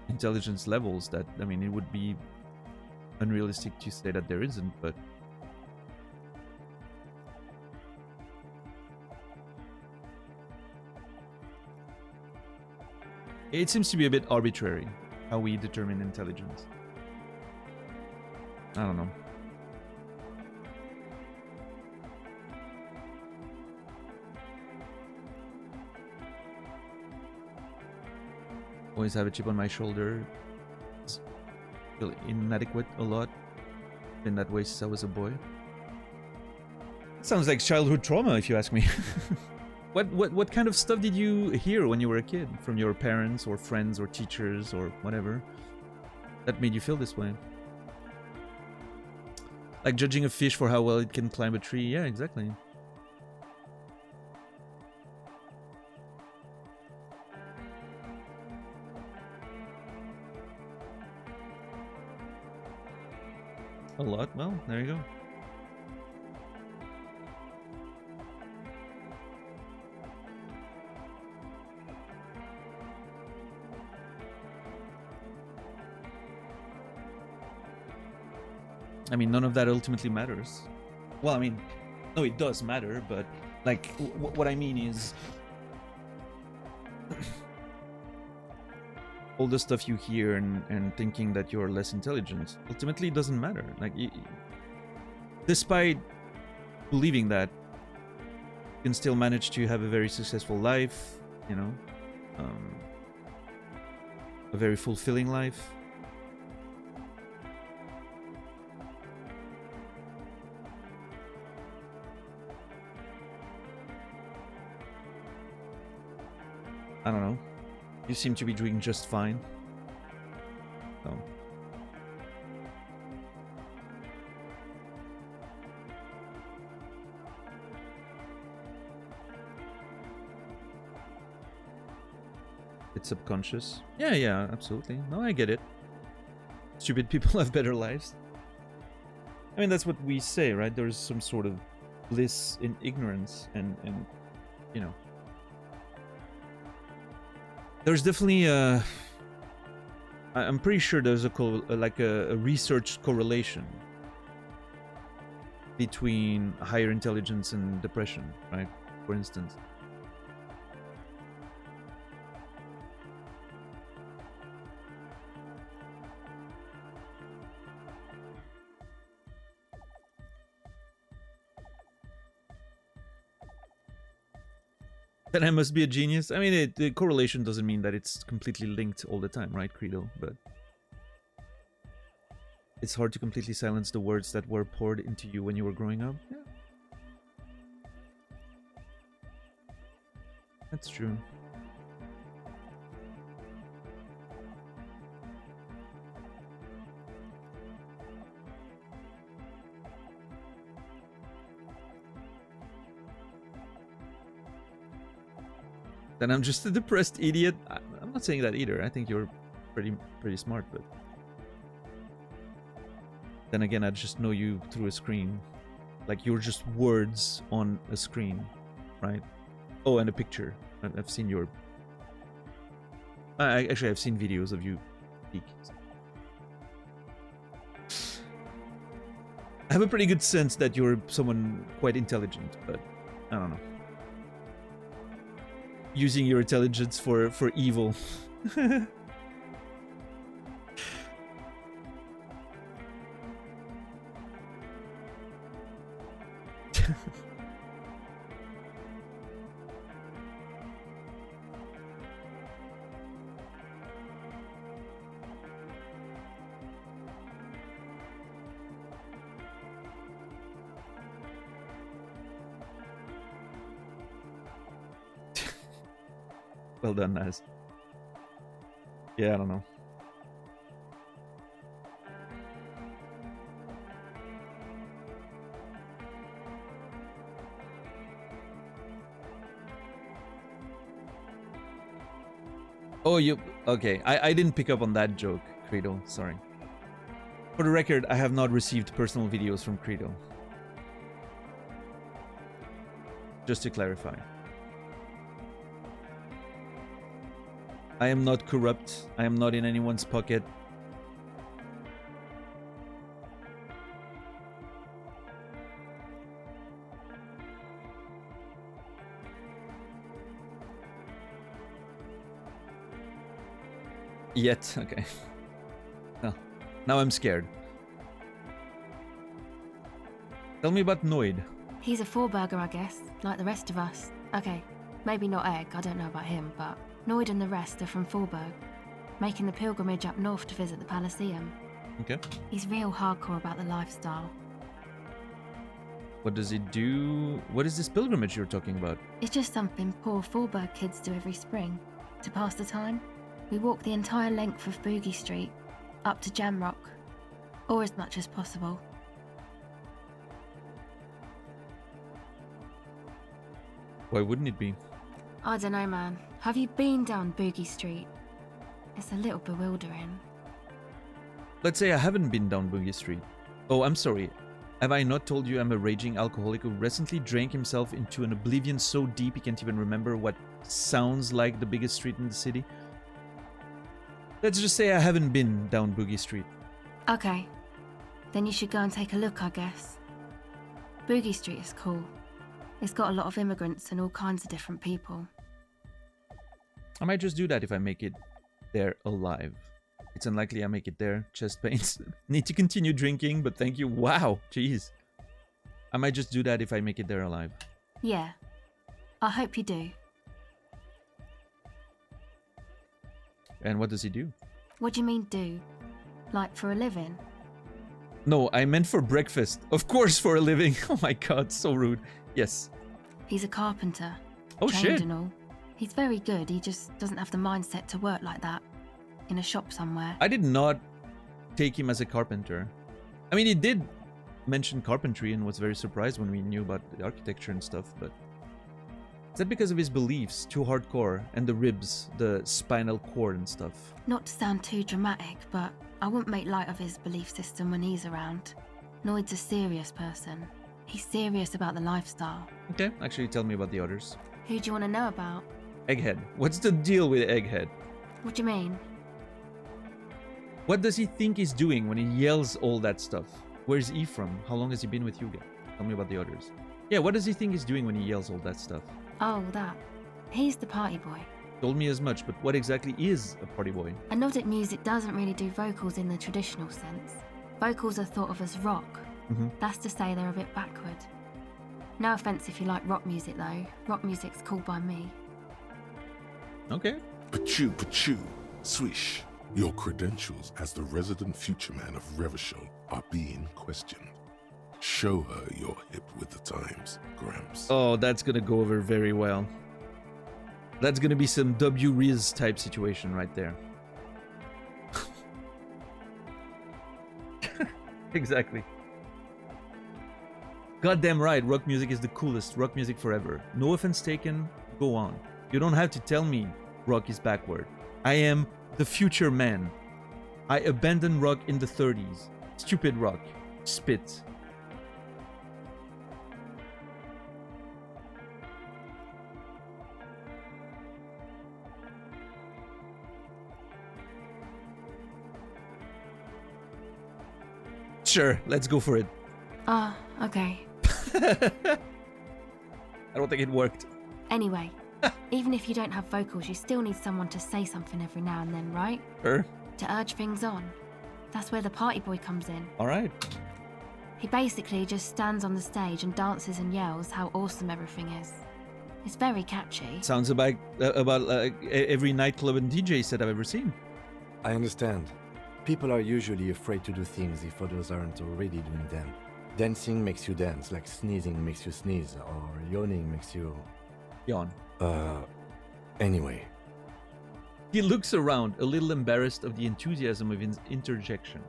intelligence levels that, I mean, it would be unrealistic to say that there isn't, but it seems to be a bit arbitrary how we determine intelligence. I don't know. Always have a chip on my shoulder. Feel inadequate a lot. Been that way since I was a boy. Sounds like childhood trauma, if you ask me. What kind of stuff did you hear when you were a kid from your parents or friends or teachers or whatever that made you feel this way? Like judging a fish for how well it can climb a tree. Yeah, exactly. A lot? Well, there you go. I mean, none of that ultimately matters. Well, I mean, no, it does matter, but like, what I mean is, all the stuff you hear and thinking that you're less intelligent. Ultimately, it doesn't matter. Like, despite believing that, you can still manage to have a very successful life, you know, a very fulfilling life. I don't know. You seem to be doing just fine. So. It's subconscious. Yeah, absolutely. No, I get it. Stupid people have better lives. I mean, that's what we say, right? There's some sort of bliss in ignorance and you know. There's definitely I'm pretty sure there's a research correlation between higher intelligence and depression, right? For instance. Then I must be a genius. I mean, the correlation doesn't mean that it's completely linked all the time, right, Credo? But it's hard to completely silence the words that were poured into you when you were growing up. Yeah. That's true. Then I'm just a depressed idiot. I'm not saying that either. I think you're pretty smart, but then again, I just know you through a screen. Like, you're just words on a screen, right? Oh, and a picture. I've seen your... Actually, I've seen videos of you speak. I have a pretty good sense that you're someone quite intelligent, but I don't know. Using your intelligence for evil. Well done, Naz. Yeah, I don't know. Oh, you... Okay, I didn't pick up on that joke, Credo. Sorry. For the record, I have not received personal videos from Credo. Just to clarify. I am not corrupt. I am not in anyone's pocket. Yet, okay. No. Now I'm scared. Tell me about Noid. He's a four-burger, I guess, like the rest of us. Okay, maybe not Egg, I don't know about him, but Noid and the rest are from Forberg, making the pilgrimage up north to visit the Palaceum. Okay. He's real hardcore about the lifestyle. What does he do? What is this pilgrimage you're talking about? It's just something poor Forberg kids do every spring. To pass the time, we walk the entire length of Boogie Street, up to Jamrock, or as much as possible. Why wouldn't it be? I don't know, man. Have you been down Boogie Street? It's a little bewildering. Let's say I haven't been down Boogie Street. Oh, I'm sorry. Have I not told you I'm a raging alcoholic who recently drank himself into an oblivion so deep he can't even remember what sounds like the biggest street in the city? Let's just say I haven't been down Boogie Street. Okay. Then you should go and take a look, I guess. Boogie Street is cool. It's got a lot of immigrants and all kinds of different people. I might just do that if I make it there alive. It's unlikely I make it there. Chest pains. Need to continue drinking, but thank you. Wow, jeez. I might just do that if I make it there alive. Yeah. I hope you do. And what does he do? What do you mean do? Like for a living? No, I meant for breakfast. Of course, for a living. Oh my god, so rude. Yes. He's a carpenter. Oh trained shit. And all. He's very good. He just doesn't have the mindset to work like that. In a shop somewhere. I did not take him as a carpenter. I mean, he did mention carpentry and was very surprised when we knew about the architecture and stuff, but... Is that because of his beliefs? Too hardcore? And the ribs, the spinal cord and stuff? Not to sound too dramatic, but I wouldn't make light of his belief system when he's around. Noid's a serious person. He's serious about the lifestyle. Okay, actually tell me about the others. Who do you want to know about? Egghead. What's the deal with Egghead? What do you mean? What does he think he's doing when he yells all that stuff? Where's he from? How long has he been with you guys? Tell me about the others. Yeah, what does he think he's doing when he yells all that stuff? Oh, that. He's the party boy. Told me as much, but what exactly is a party boy? Anodic music doesn't really do vocals in the traditional sense. Vocals are thought of as rock. That's to say they're a bit backward. No offense if you like rock music though. Rock music's cool by me. Okay. Pachoo, pachoo, swish. Your credentials as the resident future man of Revachol are being questioned. Show her you're hip with the times, Gramps. Oh, that's gonna go over very well. That's gonna be some W-Riz type situation right there. Exactly. Goddamn right, rock music is the coolest. Rock music forever. No offense taken, go on. You don't have to tell me rock is backward. I am the future man. I abandoned rock in the 30s. Stupid rock. Spit. Sure, let's go for it. Ah, okay. I don't think it worked. Anyway, even if you don't have vocals, you still need someone to say something every now and then, right? Sure. To urge things on. That's where the party boy comes in. Alright. He basically just stands on the stage and dances and yells how awesome everything is. It's very catchy. Sounds about every nightclub and DJ set I've ever seen. I understand. People are usually afraid to do things if others aren't already doing them. Dancing makes you dance, like sneezing makes you sneeze, or yawning makes you... Yawn. Anyway. He looks around, a little embarrassed of the enthusiasm of his interjection.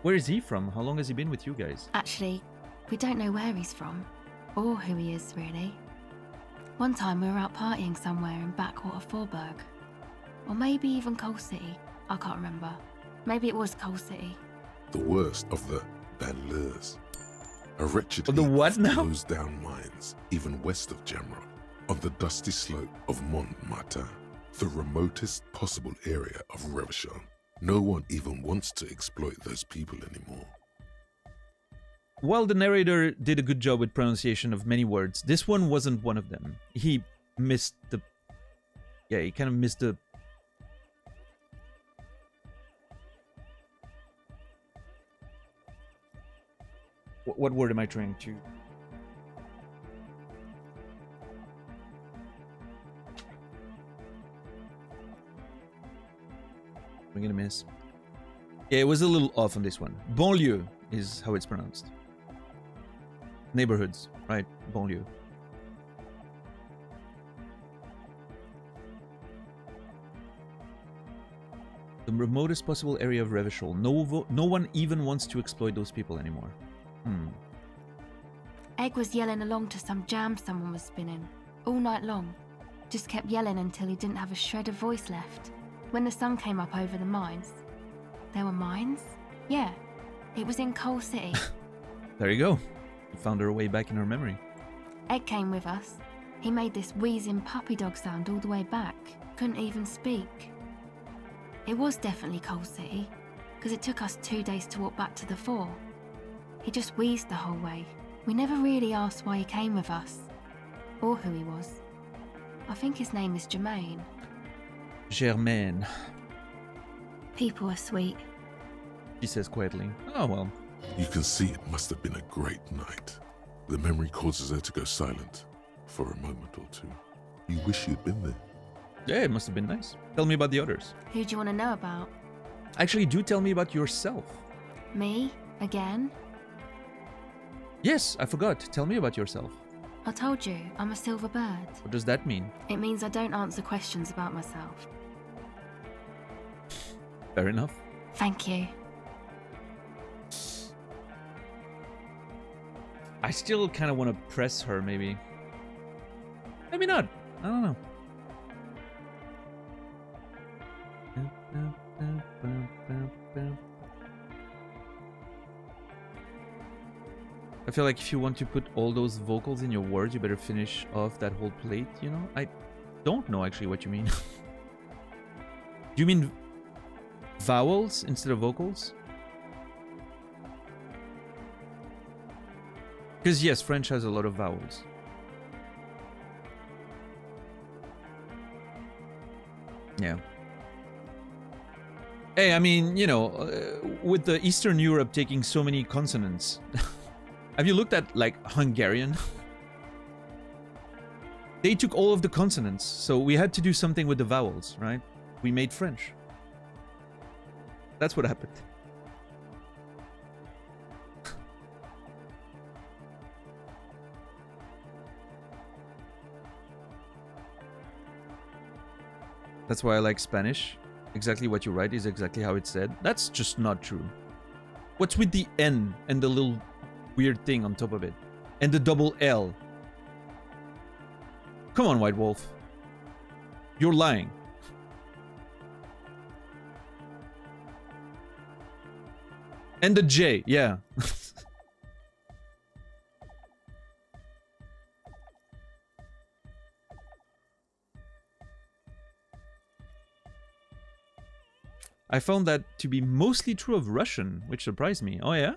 Where is he from? How long has he been with you guys? Actually, we don't know where he's from, or who he is, really. One time we were out partying somewhere in backwater Forburg. Or maybe even Coal City. I can't remember. Maybe it was Coal City. The worst of the banlieues. A wretched the what now? closed down mines, even west of Jamrock, on the dusty slope of Montmartin, the remotest possible area of Revachol. No one even wants to exploit those people anymore. While the narrator did a good job with pronunciation of many words, this one wasn't one of them. He missed the... Yeah, he kind of missed the... What word am I trying to... I'm gonna miss. Yeah, it was a little off on this one. Banlieue is how it's pronounced. Neighborhoods, right? Banlieue. The remotest possible area of Revachol. No one even wants to exploit those people anymore. Egg was yelling along to some jam someone was spinning, all night long. Just kept yelling until he didn't have a shred of voice left. When the sun came up over the mines. There were mines? Yeah, it was in Coal City. There you go. You found her way back in her memory. Egg came with us. He made this wheezing puppy dog sound all the way back. Couldn't even speak. It was definitely Coal City, because it took us 2 days to walk back to the fort. He just wheezed the whole way. We never really asked why he came with us, or who he was. I think his name is Jermaine. Germaine, People are sweet. she says quietly. Oh, well. You can see it must have been a great night. The memory causes her to go silent for a moment or two. You wish you'd been there. Yeah, it must have been nice. Tell me about the others. Who do you want to know about? Actually, do tell me about yourself. Me? Again? Yes, I forgot. Tell me about yourself. I told you, I'm a silver bird. What does that mean? It means I don't answer questions about myself. Fair enough. Thank you. I still kind of want to press her, maybe. Maybe not. I don't know. I feel like if you want to put all those vocals in your words, you better finish off that whole plate, you know? I don't know actually what you mean. Do you mean vowels instead of vocals? Because yes, French has a lot of vowels. Yeah. Hey, I mean, you know, with the Eastern Europe taking so many consonants, have you looked at, like, Hungarian? They took all of the consonants, so we had to do something with the vowels, right? We made French. That's what happened. That's why I like Spanish. Exactly what you write is exactly how it's said. That's just not true. What's with the N and the little weird thing on top of it? And the double L? Come on, White Wolf. You're lying. And the J, yeah. I found that to be mostly true of Russian, which surprised me. Oh, yeah?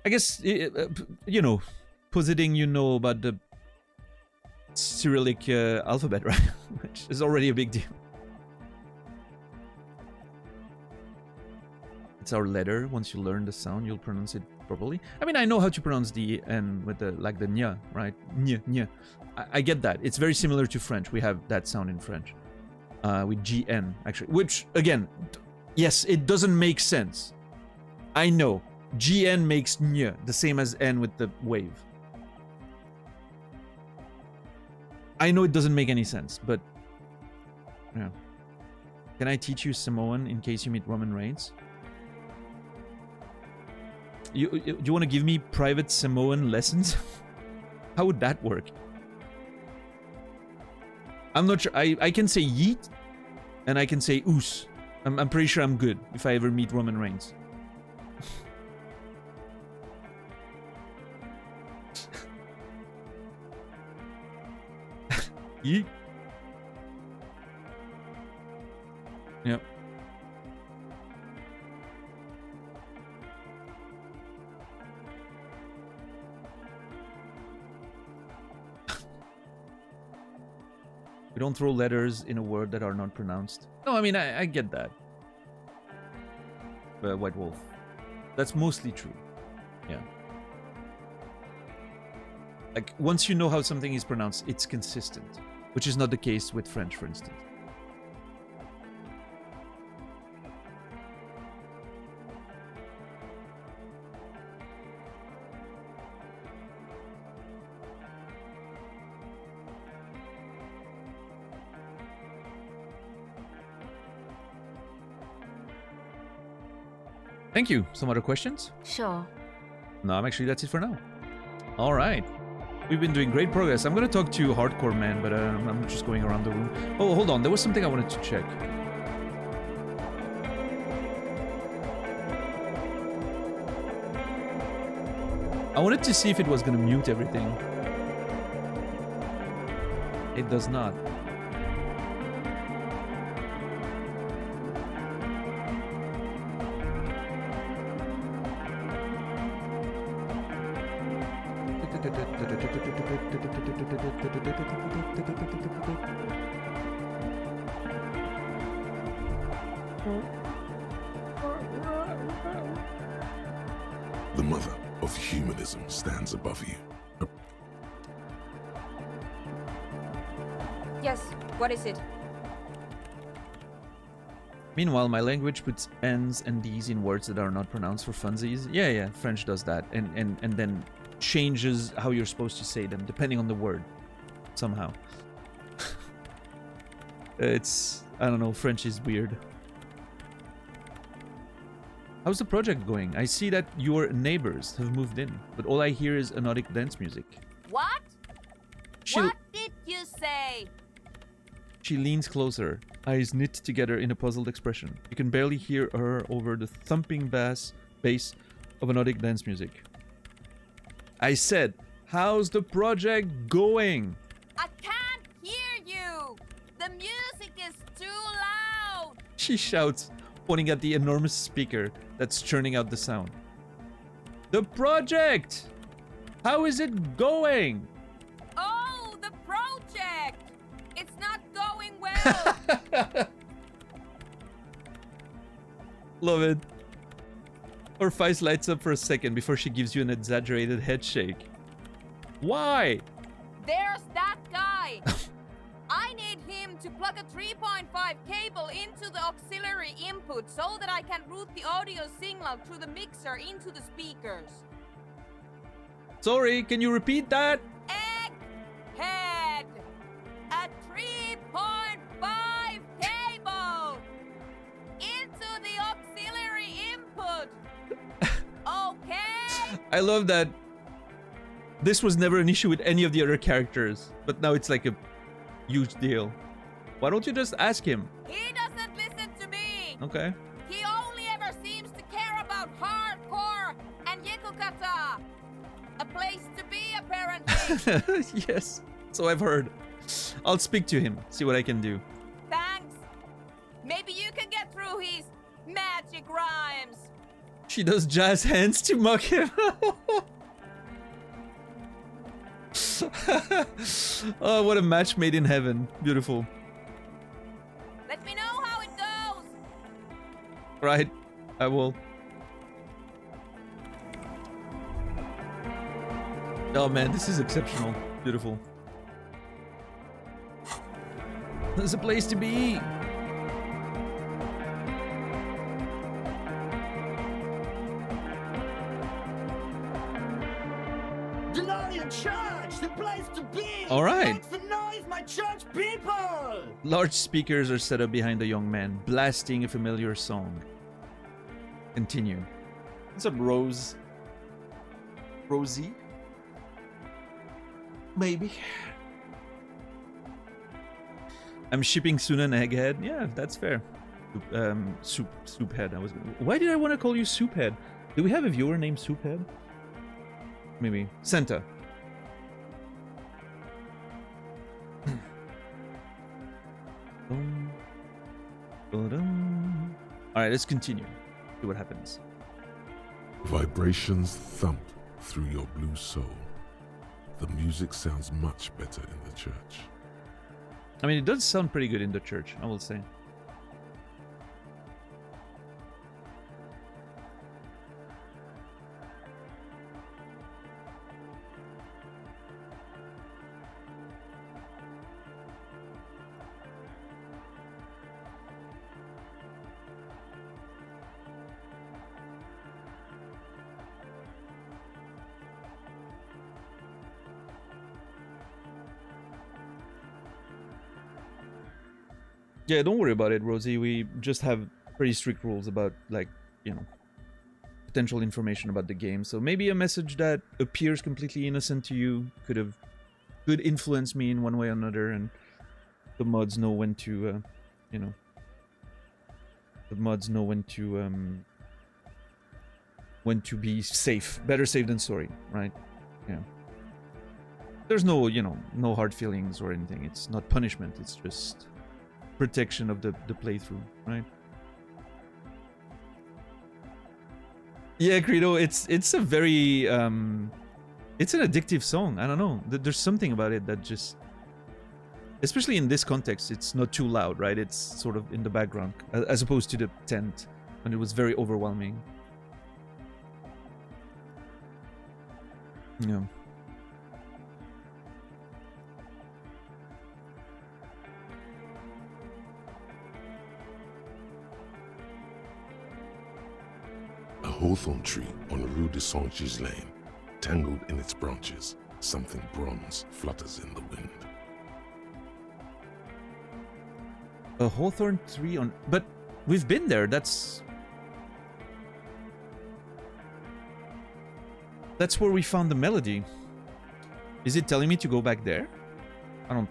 I guess, you know, positing you know about the Cyrillic alphabet, right? Which is already a big deal. It's our letter. Once you learn the sound, you'll pronounce it properly. I mean, I know how to pronounce the N with the, like the nya, right? Nya, nya. I get that. It's very similar to French. We have that sound in French. With GN, actually. Which, again, yes, it doesn't make sense. I know. GN makes nya, the same as N with the wave. I know it doesn't make any sense, but... yeah. Can I teach you Samoan in case you meet Roman Reigns? Do you want to give me private Samoan lessons? How would that work? I'm not sure. I can say yeet, and I can say oos. I'm pretty sure I'm good if I ever meet Roman Reigns. Yeet. Yep. We don't throw letters in a word that are not pronounced. No, I mean, I get that. White Wolf. That's mostly true. Yeah. Like, once you know how something is pronounced, it's consistent. Which is not the case with French, for instance. Thank you. Some other questions? Sure. No, actually, that's it for now. All right. We've been doing great progress. I'm going to talk to Hardcore Man, but I'm just going around the room. Oh, hold on. There was something I wanted to check. I wanted to see if it was going to mute everything. It does not. The mother of humanism stands above you. Yes, what is it? Meanwhile, my language puts N's and D's in words that are not pronounced for funsies. Yeah, French does that. And then changes how you're supposed to say them, depending on the word. Somehow. I don't know, French is weird. How's the project going? I see that your neighbors have moved in, but all I hear is anodic dance music. What? What did you say? She leans closer, eyes knit together in a puzzled expression. You can barely hear her over the thumping bass of anodic dance music. I said, how's the project going? I can't hear you! The music is too loud! She shouts, pointing at the enormous speaker that's churning out the sound. The project! How is it going? Oh, the project! It's not going well! Love it. Her face lights up for a second before she gives you an exaggerated head shake. Why? There's that guy! I need him to plug a 3.5 cable into the auxiliary input so that I can route the audio signal through the mixer into the speakers. Sorry, can you repeat that? Egghead! A 3.5 cable! Into the auxiliary input! Okay? I love that this was never an issue with any of the other characters, but now it's like a huge deal. Why don't you just ask him? He doesn't listen to me! Okay. He only ever seems to care about hardcore and Yekukata. A place to be, apparently. Yes, so I've heard. I'll speak to him, see what I can do. Thanks. Maybe you can get through his magic rhymes. She does jazz hands to mock him. Oh, what a match made in heaven. Beautiful. Let me know how it goes. Right, I will. Oh man, this is exceptional. Beautiful. There's a place to be. Delorean Church, the place to be. All right. Make some noise, my church people. Large speakers are set up behind the young man, blasting a familiar song. Continue. What's up, Rose? Rosie? Maybe. I'm shipping soon an egghead. Yeah, that's fair. Souphead. Why did I want to call you Souphead? Do we have a viewer named Souphead? Maybe. Santa. Alright, let's continue. See what happens. Vibrations thump through your blue soul. The music sounds much better in the church. I mean, it does sound pretty good in the church, I will say. Yeah, don't worry about it, Rosie. We just have pretty strict rules about, like, you know, potential information about the game. So maybe a message that appears completely innocent to you could influence me in one way or another, and the mods know when to, you know, when to be safe. Better safe than sorry, right? Yeah. There's no, you know, no hard feelings or anything. It's not punishment. It's just protection of the playthrough, right? Yeah, Credo, it's a very it's an addictive song. I don't know. There's something about it that just Especially in this context, it's not too loud, right? It's sort of in the background, as opposed to the tent, when it was very overwhelming. Yeah. A hawthorn tree on Rue de Saint-Gilles Lane, tangled in its branches, something bronze flutters in the wind. A hawthorn tree on... But we've been there, that's where we found the melody. Is it telling me to go back there? I don't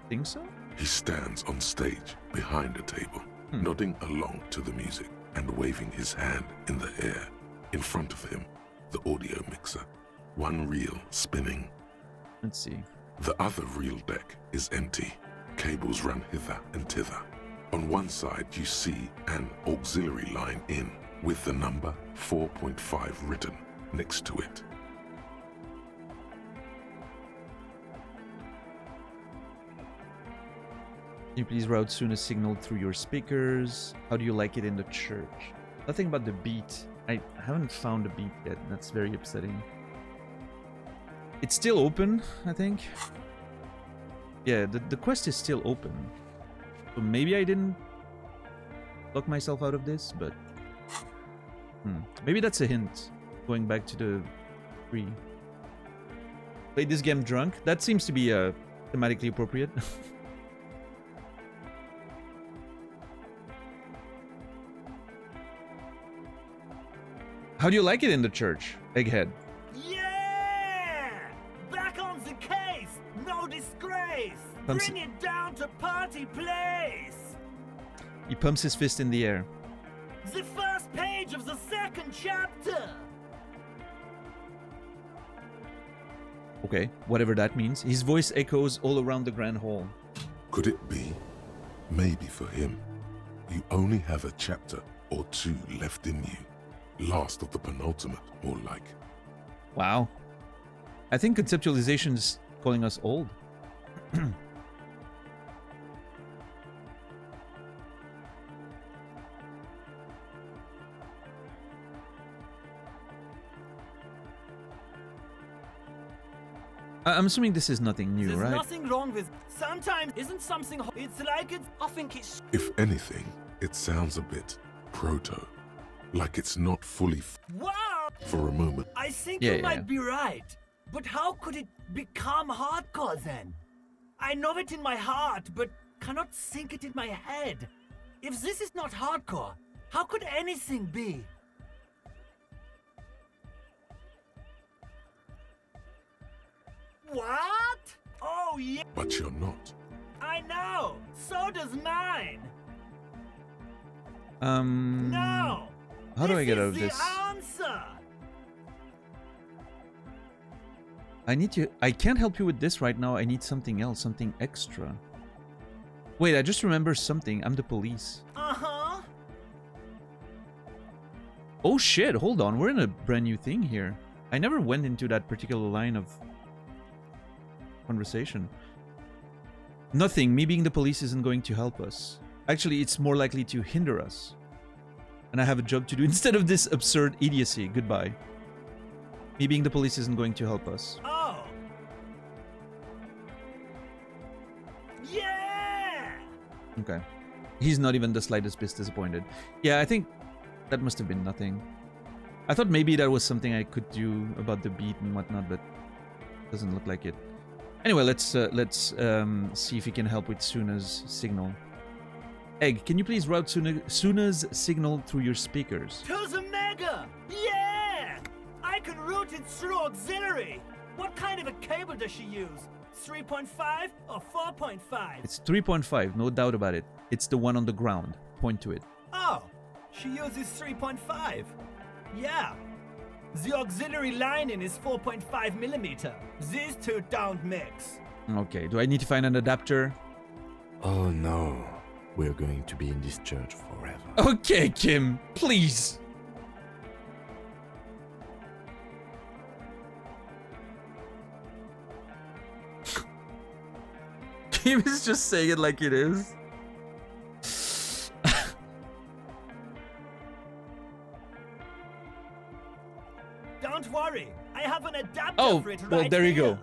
think so. He stands on stage behind a table, nodding along to the music and waving his hand in the air. In front of him, the audio mixer, one reel spinning. Let's see. The other reel deck is empty. Cables run hither and thither. On one side, you see an auxiliary line in with the number 4.5 written next to it. Can you please route soon a signal through your speakers? How do you like it in the church? Nothing about the beat. I haven't found a beat yet. That's very upsetting. It's still open, I think. Yeah, the quest is still open. So maybe I didn't lock myself out of this, but... Maybe that's a hint. Going back to the tree. Played this game drunk? That seems to be thematically appropriate. How do you like it in the church, Egghead? Yeah! Back on the case! No disgrace! Bring it down to party place! He pumps his fist in the air. The first page of the second chapter! Okay, whatever that means. His voice echoes all around the grand hall. Could it be? Maybe for him, you only have a chapter or two left in you. Last of the penultimate, more like. Wow. I think conceptualization is calling us old. I'm assuming this is nothing new, There's right? nothing wrong with... Sometimes isn't something... It's like it's... I think it's... If anything, it sounds a bit proto. Like it's not fully Wow! for a moment. I think you might be right. But how could it become hardcore then? I know it in my heart, but cannot sink it in my head. If this is not hardcore, how could anything be? What? Oh yeah. But you're not. I know. So does mine. No. How do I get out of this? This is the answer. I can't help you with this right now. I need something else, something extra. Wait, I just remember something. I'm the police. Uh-huh. Oh shit, hold on. We're in a brand new thing here. I never went into that particular line of conversation. Nothing. Me being the police isn't going to help us. Actually, it's more likely to hinder us. And I have a job to do instead of this absurd idiocy. Goodbye. Me being the police isn't going to help us. Oh. Yeah. Okay. He's not even the slightest bit disappointed. Yeah, I think that must have been nothing. I thought maybe that was something I could do about the beat and whatnot, but doesn't look like it. Anyway, let's see if we can help with Suna's signal. Egg, can you please route Suna's signal through your speakers? To the mega! Yeah! I can route it through auxiliary. What kind of a cable does she use? 3.5 or 4.5? It's 3.5, no doubt about it. It's the one on the ground. Point to it. Oh, she uses 3.5. Yeah. The auxiliary lining is 4.5 millimeter. These two don't mix. Okay, do I need to find an adapter? Oh no. We're going to be in this church forever. Okay, Kim, please. game is just saying it like it is. Don't worry, I have an adapter Oh, for it right well, there you here. go.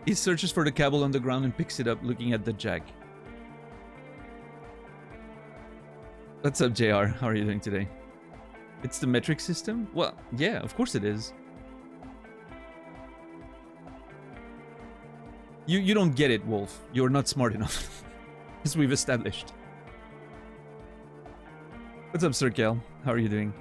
He searches for the cable on the ground and picks it up, looking at the jack. What's up, JR? How are you doing today? It's the metric system? Well, yeah, of course it is. You don't get it, Wolf. You're not smart enough. As we've established. What's up, Sir Kel? How are you doing?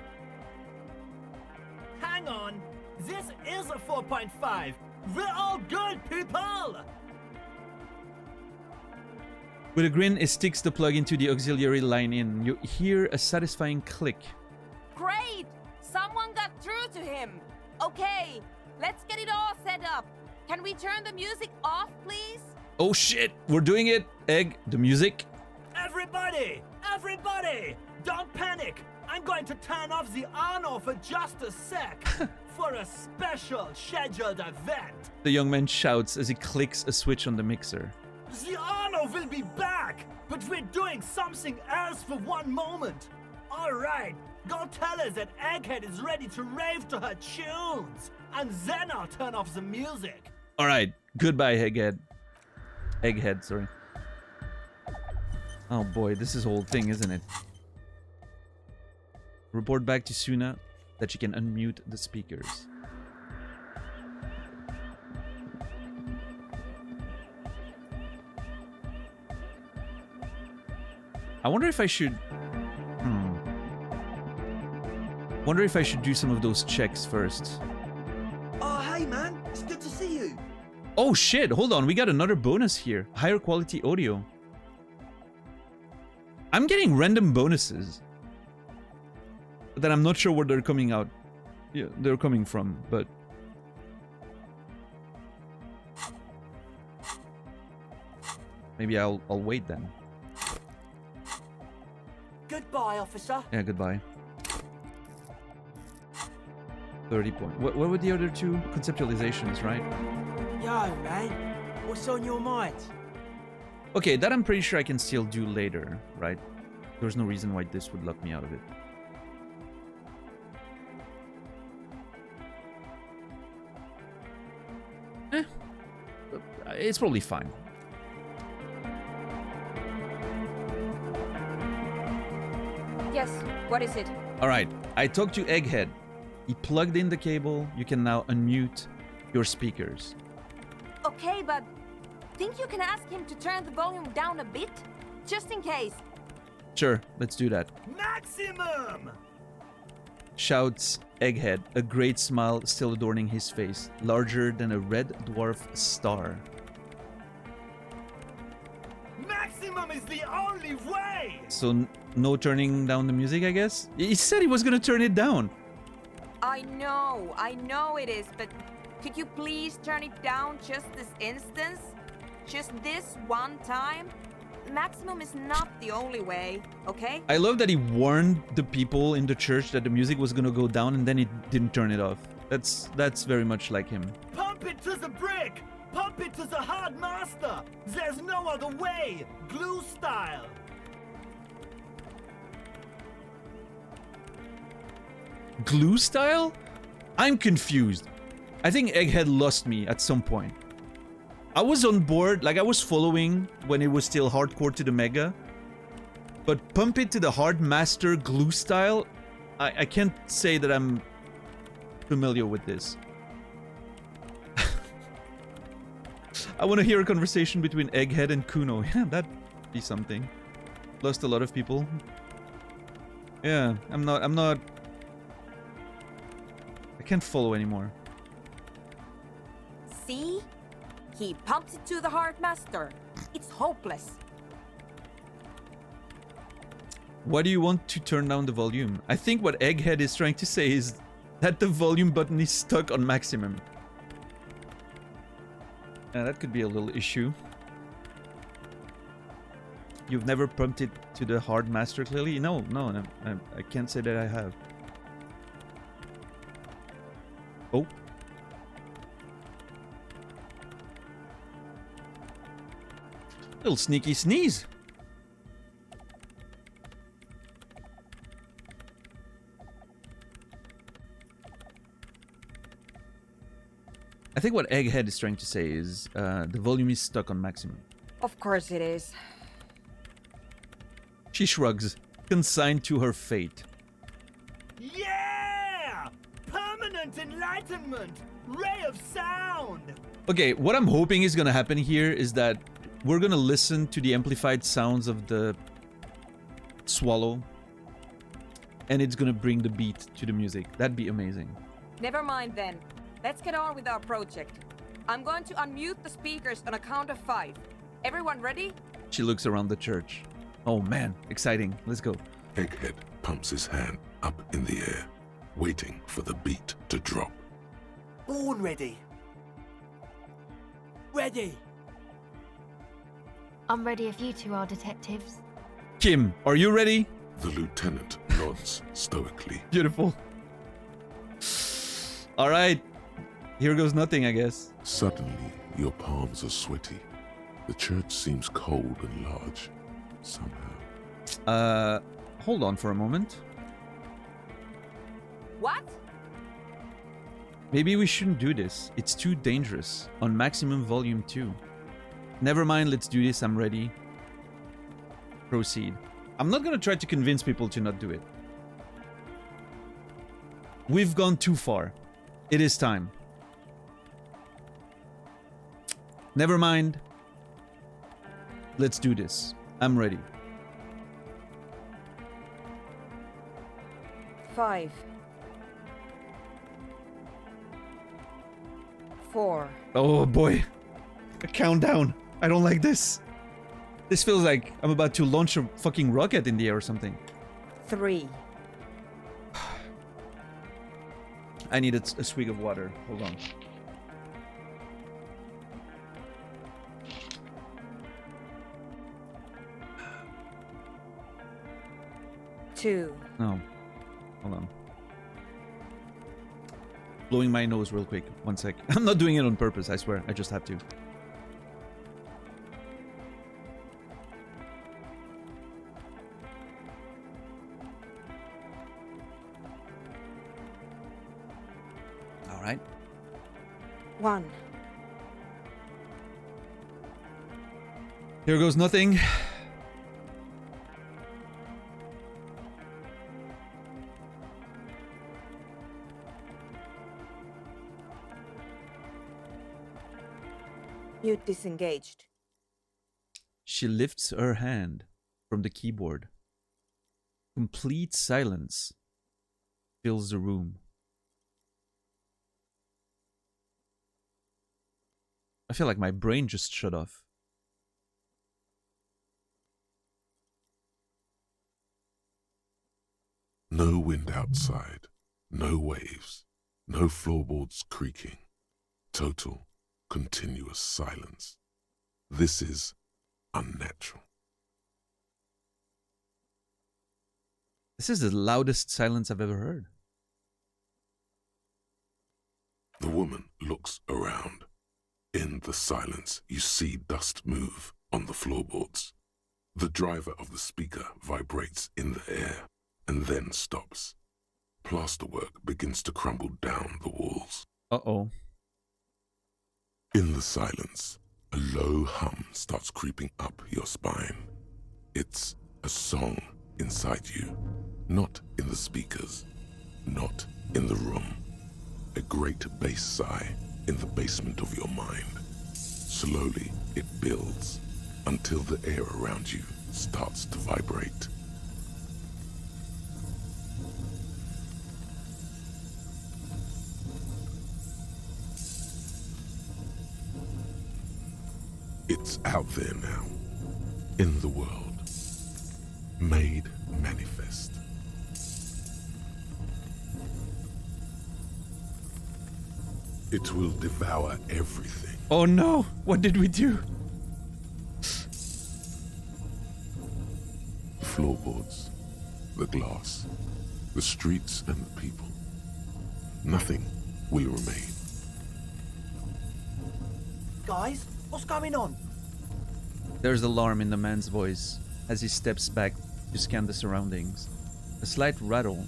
Hang on, this is a 4.5. We're all good, people! With a grin, he sticks the plug into the auxiliary line in. You hear a satisfying click. Great! Someone got through to him. Okay, let's get it all set up. Can we turn the music off, please? Oh shit, we're doing it. Egg, the music. Everybody! Everybody! Don't panic! I'm going to turn off the Arno for just a sec for a special scheduled event. The young man shouts as he clicks a switch on the mixer. The Arno will be back, but we're doing something else for one moment. All right, go tell her that Egghead is ready to rave to her tunes, and then I'll turn off the music. All right, goodbye, Egghead. Egghead, sorry. Oh boy, this is a whole thing, isn't it? Report back to Suna that she can unmute the speakers. I wonder if I should... Wonder if I should do some of those checks first. Oh, hey, man. It's good to see you. Oh shit, hold on, we got another bonus here. Higher quality audio. I'm getting random bonuses. That I'm not sure where they're coming out. Yeah, they're coming from, but... Maybe I'll wait then. Goodbye, officer. Yeah, goodbye. 30 points. What were the other two? Conceptualizations, right? Yo, man. What's on your mind? Okay, that I'm pretty sure I can still do later, right? There's no reason why this would lock me out of it. It's probably fine. Yes, what is it? Alright, I talked to Egghead. He plugged in the cable. You can now unmute your speakers. Okay, but think you can ask him to turn the volume down a bit? Just in case. Sure, let's do that. Maximum! Shouts Egghead, a great smile still adorning his face, larger than a red dwarf star. Maximum is the only way! So no turning down the music, I guess? He said he was gonna turn it down. I know it is, but could you please turn it down just this instance? Just this one time? Maximum is not the only way, okay? I love that he warned the people in the church that the music was gonna go down and then he didn't turn it off. That's very much like him. Pump it to the brick! Pump it to the hard master! There's no other way! Glue style! Glue style? I'm confused. I think Egghead lost me at some point. I was on board, like I was following when it was still hardcore to the Mega. But pump it to the hard master glue style? I can't say that I'm familiar with this. I want to hear a conversation between Egghead and Kuno. Yeah, that'd be something. Lost a lot of people. Yeah, I'm not... I can't follow anymore. See? He pumped it to the hard master. It's hopeless. Why do you want to turn down the volume? I think what Egghead is trying to say is that the volume button is stuck on maximum. Yeah, that could be a little issue. You've never pumped it to the hard master clearly? No, I can't say that I have. Oh. Little sneaky sneeze. I think what Egghead is trying to say is the volume is stuck on maximum. Of course it is. She shrugs, consigned to her fate. Yeah! Permanent enlightenment! Ray of sound! Okay, what I'm hoping is gonna happen here is that we're gonna listen to the amplified sounds of the swallow, and it's gonna bring the beat to the music. That'd be amazing. Never mind then. Let's get on with our project. I'm going to unmute the speakers on a count of 5. Everyone ready? She looks around the church. Oh man, exciting. Let's go. Egghead pumps his hand up in the air, waiting for the beat to drop. Born ready. Ready. I'm ready if you two are detectives. Kim, are you ready? The lieutenant nods stoically. Beautiful. All right. Here goes nothing, I guess. Suddenly, your palms are sweaty. The church seems cold and large, somehow. Hold on for a moment. What? Maybe we shouldn't do this. It's too dangerous. On maximum volume 2. Never mind, let's do this. I'm ready. Proceed. I'm not gonna try to convince people to not do it. We've gone too far. It is time. Never mind. Let's do this. I'm ready. 5. 4. Oh boy. A countdown. I don't like this. This feels like I'm about to launch a fucking rocket in the air or something. 3. I need a swig of water. Hold on. Two. No. Hold on. Blowing my nose real quick. 1 sec. I'm not doing it on purpose, I swear. I just have to. All right. 1. Here goes nothing. Mute disengaged. She lifts her hand from the keyboard. Complete silence fills the room. I feel like my brain just shut off. No wind outside, no waves, no floorboards creaking. Total, continuous silence. This is unnatural. This is the loudest silence I've ever heard. The woman looks around. In the silence, you see dust move on the floorboards. The driver of the speaker vibrates in the air and then stops. Plasterwork begins to crumble down the walls. Uh-oh. In the silence, a low hum starts creeping up your spine. It's a song inside you, not in the speakers, not in the room. A great bass sigh in the basement of your mind. Slowly, it builds until the air around you starts to vibrate. It's out there now, in the world, made manifest. It will devour everything. Oh no! What did we do? The floorboards, the glass, the streets and the people. Nothing will remain. Guys, what's going on? There's alarm in the man's voice as he steps back to scan the surroundings. A slight rattle,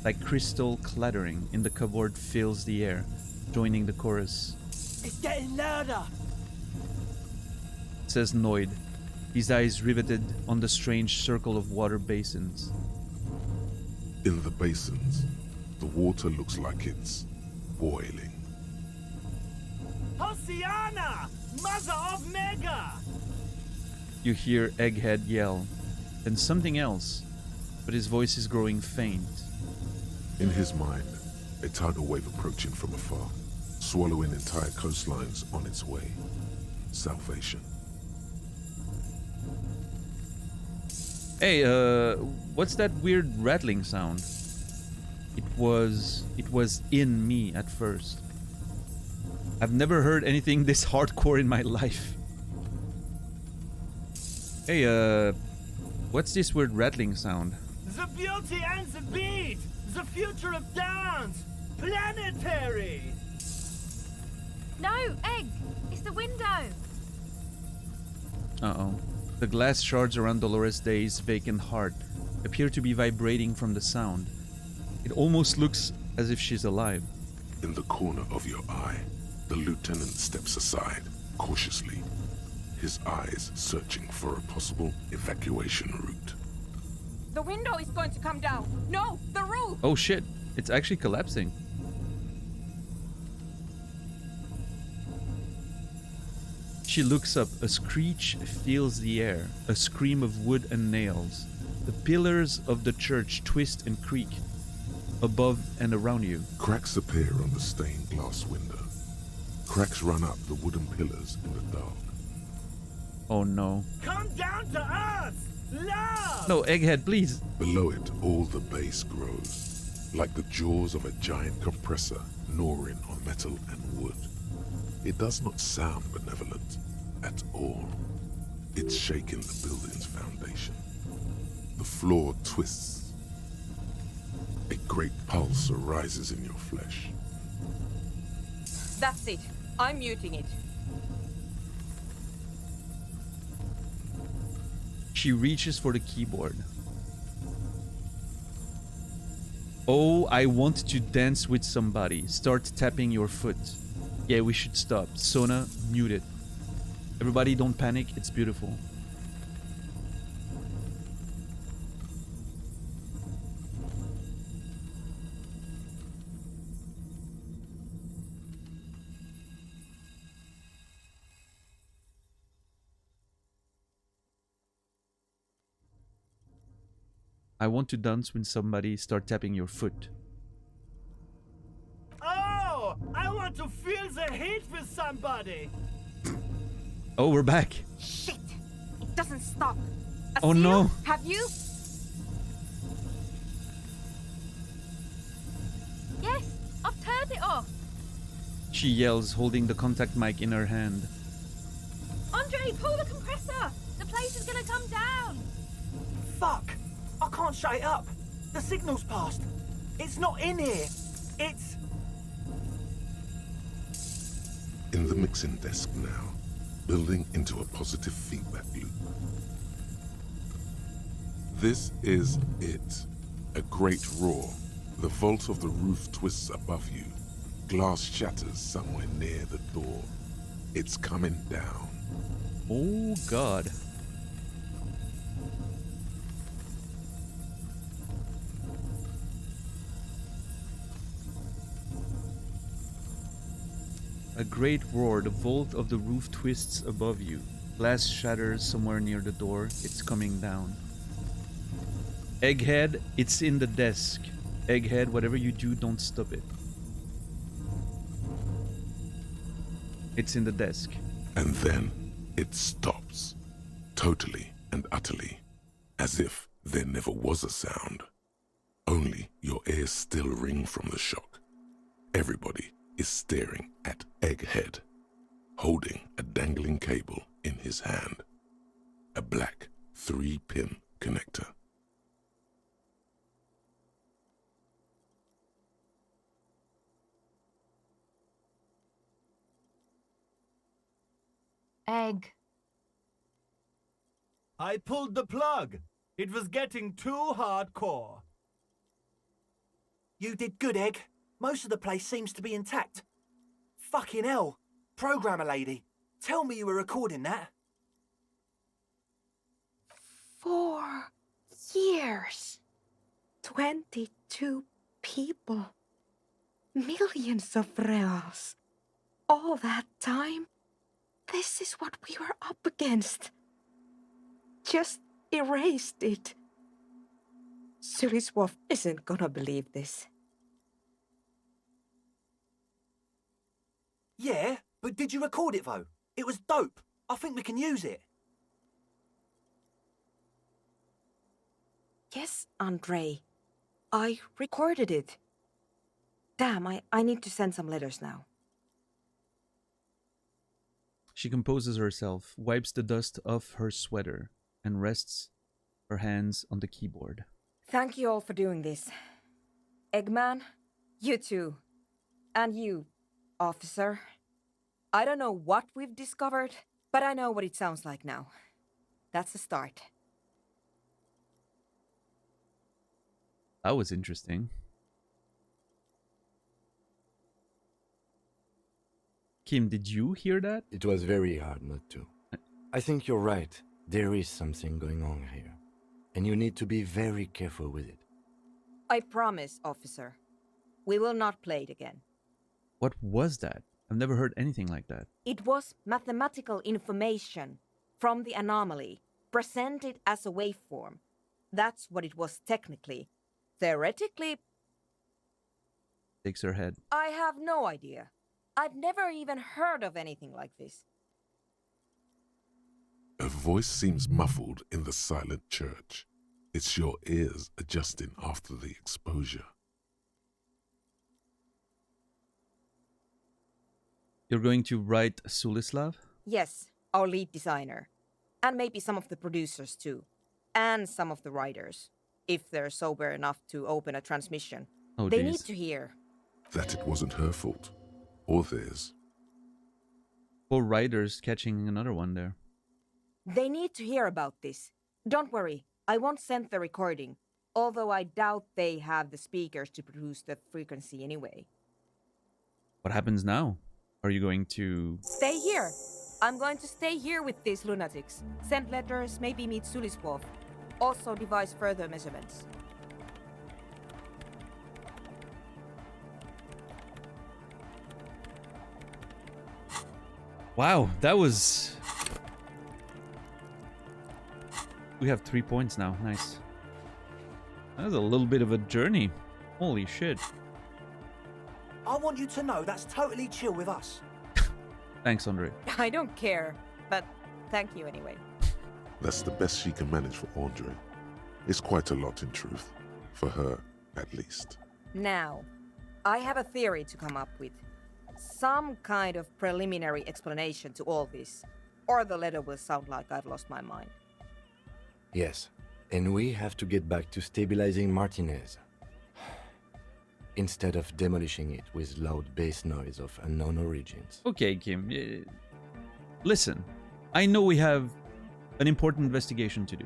like crystal clattering in the cupboard, fills the air, joining the chorus. It's getting louder, Says Noid, his eyes riveted on the strange circle of water basins. In the basins, the water looks like it's boiling. Hosiana! Mother of Mega! You hear Egghead yell, then something else, but his voice is growing faint. In his mind, a tidal wave approaching from afar, swallowing entire coastlines on its way. Salvation. Hey, what's that weird rattling sound? It was in me at first. I've never heard anything this hardcore in my life. Hey, what's this weird rattling sound? The beauty and the beat! The future of dance! Planetary! No, Egg! It's the window! Uh-oh. The glass shards around Dolores Day's vacant heart appear to be vibrating from the sound. It almost looks as if she's alive. In the corner of your eye, the lieutenant steps aside, cautiously, his eyes searching for a possible evacuation route. The window is going to come down. No, the roof! Oh shit, it's actually collapsing. She looks up. A screech fills the air, a scream of wood and nails. The pillars of the church twist and creak above and around you. Cracks appear on the stained glass window. Cracks run up the wooden pillars in the dark. Oh no. Come down to us! Love! No, Egghead, please. Below it, all the bass grows, like the jaws of a giant compressor gnawing on metal and wood. It does not sound benevolent at all. It's shaking the building's foundation. The floor twists. A great pulse arises in your flesh. That's it. I'm muting it. She reaches for the keyboard. Oh, I want to dance with somebody. Start tapping your foot. Yeah, we should stop. Sona, mute it. Everybody don't panic, it's beautiful. I want to dance with somebody. Start tapping your foot. Oh! I want to feel the heat with somebody! Oh, we're back. Shit! It doesn't stop. Oh no! Have you? Yes, I've turned it off. She yells, holding the contact mic in her hand. Andre, pull the compressor. The place is gonna come down. Fuck! I can't shut it up. The signal's passed. It's not in here. It's... In the mixing desk now, building into a positive feedback loop. This is it. A great roar. The vault of the roof twists above you. Glass shatters somewhere near the door. It's coming down. Oh god. A great roar, the vault of the roof twists above you. Glass shatters somewhere near the door. It's coming down. Egghead, it's in the desk. Egghead, whatever you do, don't stop it. It's in the desk. And then it stops. Totally and utterly. As if there never was a sound. Only your ears still ring from the shock. Everybody is staring at Egghead, holding a dangling cable in his hand. A black 3-pin connector. Egg. I pulled the plug. It was getting too hardcore. You did good, Egg. Most of the place seems to be intact. Fucking hell. Programmer lady, tell me you were recording that. 4 years. 22 people. Millions of reals. All that time? This is what we were up against. Just erased it. Suliswolf isn't gonna believe this. Yeah, but did you record it though? It was dope. I think we can use it. Yes, Andre. I recorded it. Damn, I need to send some letters now. She composes herself, wipes the dust off her sweater, and rests her hands on the keyboard. Thank you all for doing this. Eggman, you too. And you, officer. I don't know what we've discovered, but I know what it sounds like now. That's a start. That was interesting. Kim, did you hear that? It was very hard not to. I think you're right. There is something going on here. And you need to be very careful with it. I promise, officer. We will not play it again. What was that? I've never heard anything like that. It was mathematical information from the anomaly, presented as a waveform. That's what it was technically. Theoretically, Shakes her head. I have no idea. I've never even heard of anything like this. A voice seems muffled in the silent church. It's your ears adjusting after the exposure. You're going to write Sulislav? Yes, our lead designer. And maybe some of the producers too. And some of the writers. If they're sober enough to open a transmission. Oh, they geez. need to hear. That it wasn't her fault. Or theirs. 4 writers catching another one there. They need to hear about this. Don't worry, I won't send the recording. Although I doubt they have the speakers to produce the frequency anyway. What happens now? Are you going to... Stay here. I'm going to stay here with these lunatics. Send letters, maybe meet Suliswolf. Also devise further measurements. Wow, that was... We have 3 points now. Nice. That was a little bit of a journey. Holy shit. I want you to know that's totally chill with us. Thanks, Andre. I don't care, but thank you anyway. That's the best she can manage for Andre. It's quite a lot in truth. For her, at least. Now, I have a theory to come up with. Some kind of preliminary explanation to all this. Or the letter will sound like I've lost my mind. Yes, and we have to get back to stabilizing Martinez. Instead of demolishing it with loud bass noise of unknown origins. Okay, Kim. Listen, I know we have an important investigation to do,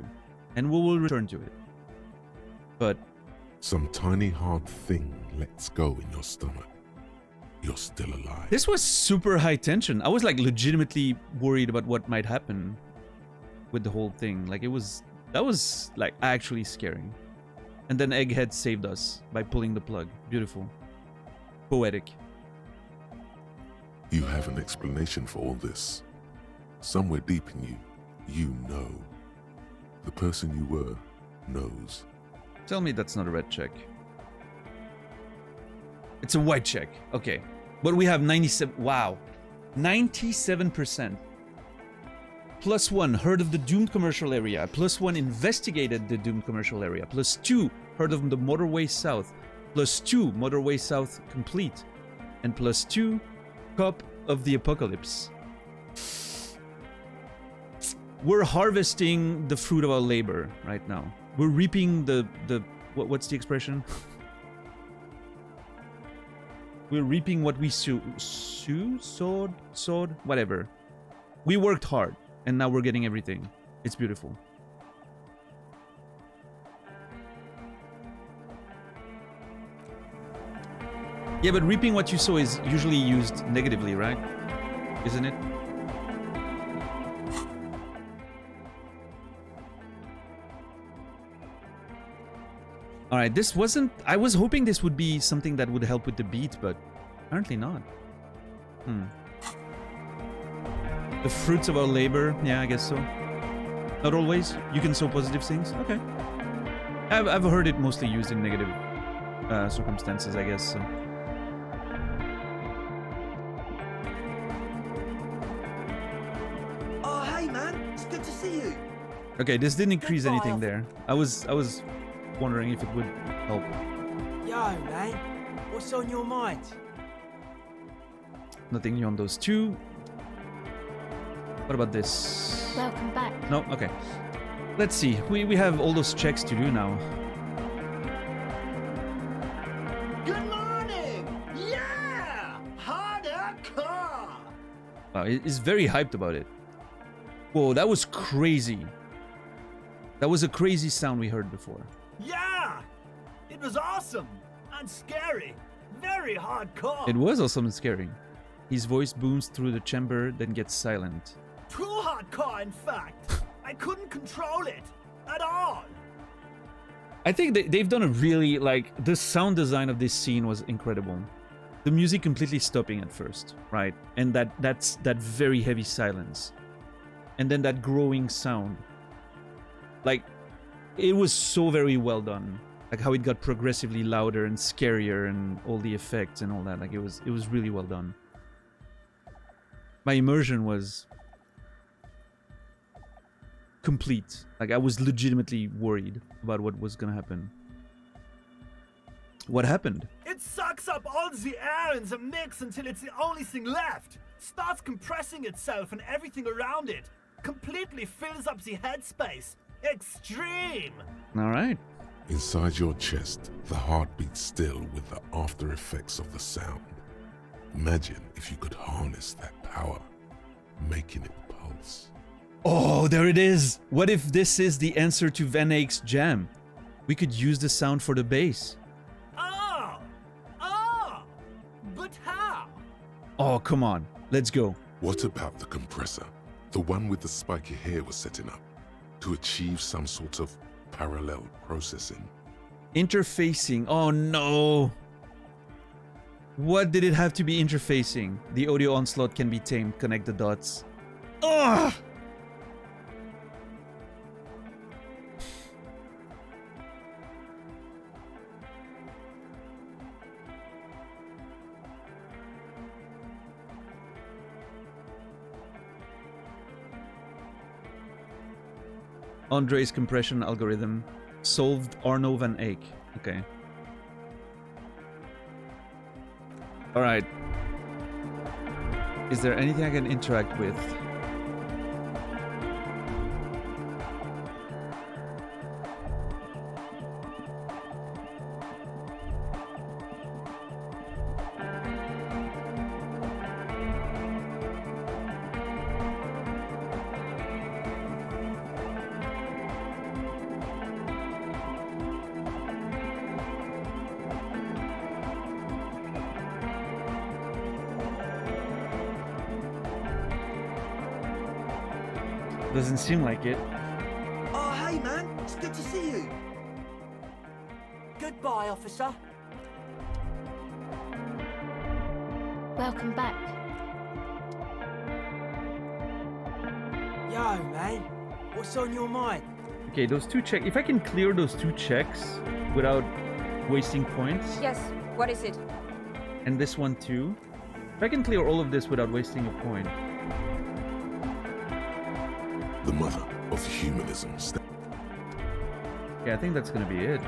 and we will return to it. But... Some tiny hard thing lets go in your stomach. You're still alive. This was super high tension. I was like legitimately worried about what might happen with the whole thing. Like that was like actually scary. And then Egghead saved us by pulling the plug. Beautiful. Poetic. You have an explanation for all this. Somewhere deep in you, you know. The person you were knows. Tell me that's not a red check. It's a white check. Okay. But we have 97... Wow. 97%. +1, heard of the doomed commercial area. +1, investigated the doomed commercial area. +2, heard of the motorway south. +2, motorway south complete. And +2, cup of the apocalypse. We're harvesting the fruit of our labor right now. We're reaping the what's the expression? We're reaping what we sowed, whatever. We worked hard, and now we're getting everything. It's beautiful. Yeah, but reaping what you sow is usually used negatively, right? Isn't it? Alright, this wasn't... I was hoping this would be something that would help with the beat, but apparently not. The fruits of our labor. Yeah, I guess so. Not always. You can sow positive things. Okay. I've heard it mostly used in negative circumstances, I guess, so... Oh, hey, man. It's good to see you. Okay, this didn't increase Goodbye, anything there. I was wondering if it would help. Yo, man. What's on your mind? Nothing new on those two. What about this? Welcome back. No? Okay. Let's see. We have all those checks to do now. Good morning! Yeah! Harder car! Wow, he's very hyped about it. Whoa, that was crazy. That was a crazy sound we heard before. Yeah! It was awesome and scary. Very hardcore. It was awesome and scary. His voice booms through the chamber, then gets silent. Too hardcore, in fact. I couldn't control it at all. I think they've done a really, like, the sound design of this scene was incredible. The music completely stopping at first, right? And that's that very heavy silence. And then that growing sound. Like, it was so very well done. Like how it got progressively louder and scarier and all the effects and all that. Like it was really well done. My immersion was complete. Like I was legitimately worried about what was gonna happen. What happened? It sucks up all the air in the mix until it's the only thing left. Starts compressing itself and everything around it. Completely fills up the headspace. Extreme! Alright. Inside your chest, the heart beats still with the after effects of the sound. Imagine if you could harness that power, making it pulse. Oh, there it is! What if this is the answer to Van Eyck's jam? We could use the sound for the bass. But how? Oh, come on. Let's go. What about the compressor? The one with the spiky hair was setting up to achieve some sort of parallel processing. Interfacing. Oh no. What did it have to be interfacing? The audio onslaught can be tamed. Connect the dots. Ugh! Andre's compression algorithm solved Arno van Eyck. Okay. Alright. Is there anything I can interact with? Doesn't seem like it. Oh, hey, man. It's good to see you. Goodbye, officer. Welcome back. Yo, man. What's on your mind? Okay, those two checks. If I can clear those two checks without wasting points. Yes, what is it? And this one too. If I can clear all of this without wasting a point. The mother of humanism. Yeah, I think that's gonna be it.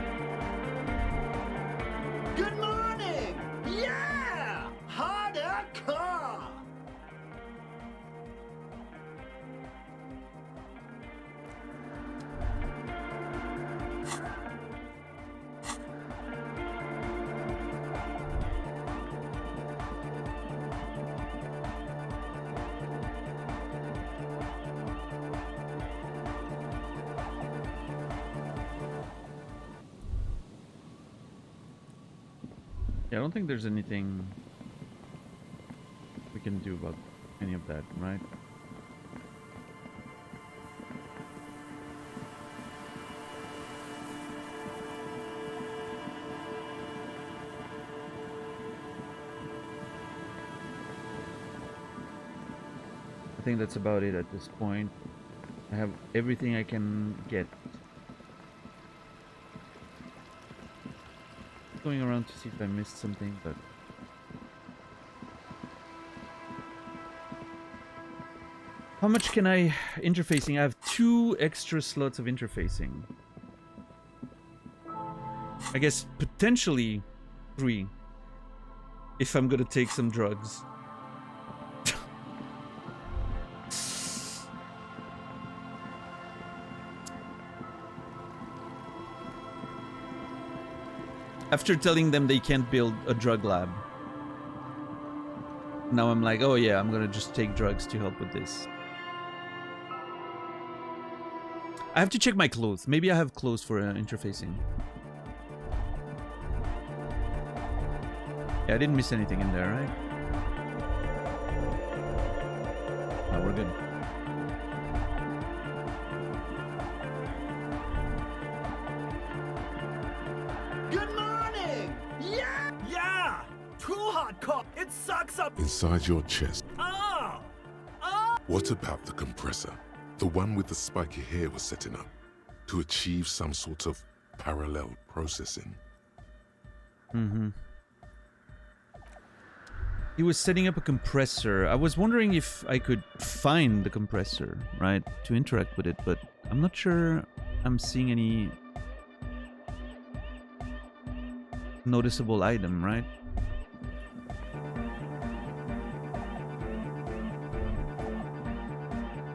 Good morning! Yeah! Harder car! Yeah, I don't think there's anything we can do about any of that, right? I think that's about it at this point. I have everything I can get. Going around to see if I missed something, but how much can I interfacing? I have 2 extra slots of interfacing. I guess potentially 3 if I'm gonna take some drugs. After telling them they can't build a drug lab, now I'm like, oh yeah, I'm gonna just take drugs to help with this. I have to check my clothes. Maybe I have clothes for interfacing. Yeah, I didn't miss anything in there, right? No, we're good. It sucks up Inside your chest. Ah! What about the compressor? The one with the spiky hair was setting up to achieve some sort of parallel processing. Mm-hmm. He was setting up a compressor. I was wondering if I could find the compressor, right, to interact with it, but I'm not sure I'm seeing any noticeable item, right?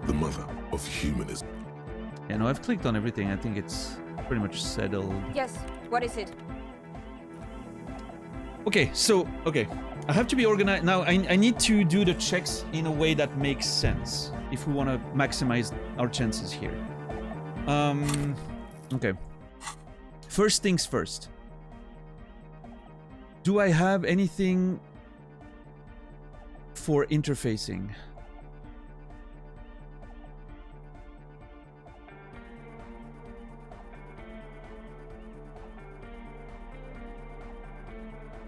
The mother of humanism. Yeah, no, I've clicked on everything. I think it's pretty much settled. Yes, what is it? Okay, so, I have to be organized. Now, I need to do the checks in a way that makes sense if we want to maximize our chances here. Okay. First things first. Do I have anything for interfacing?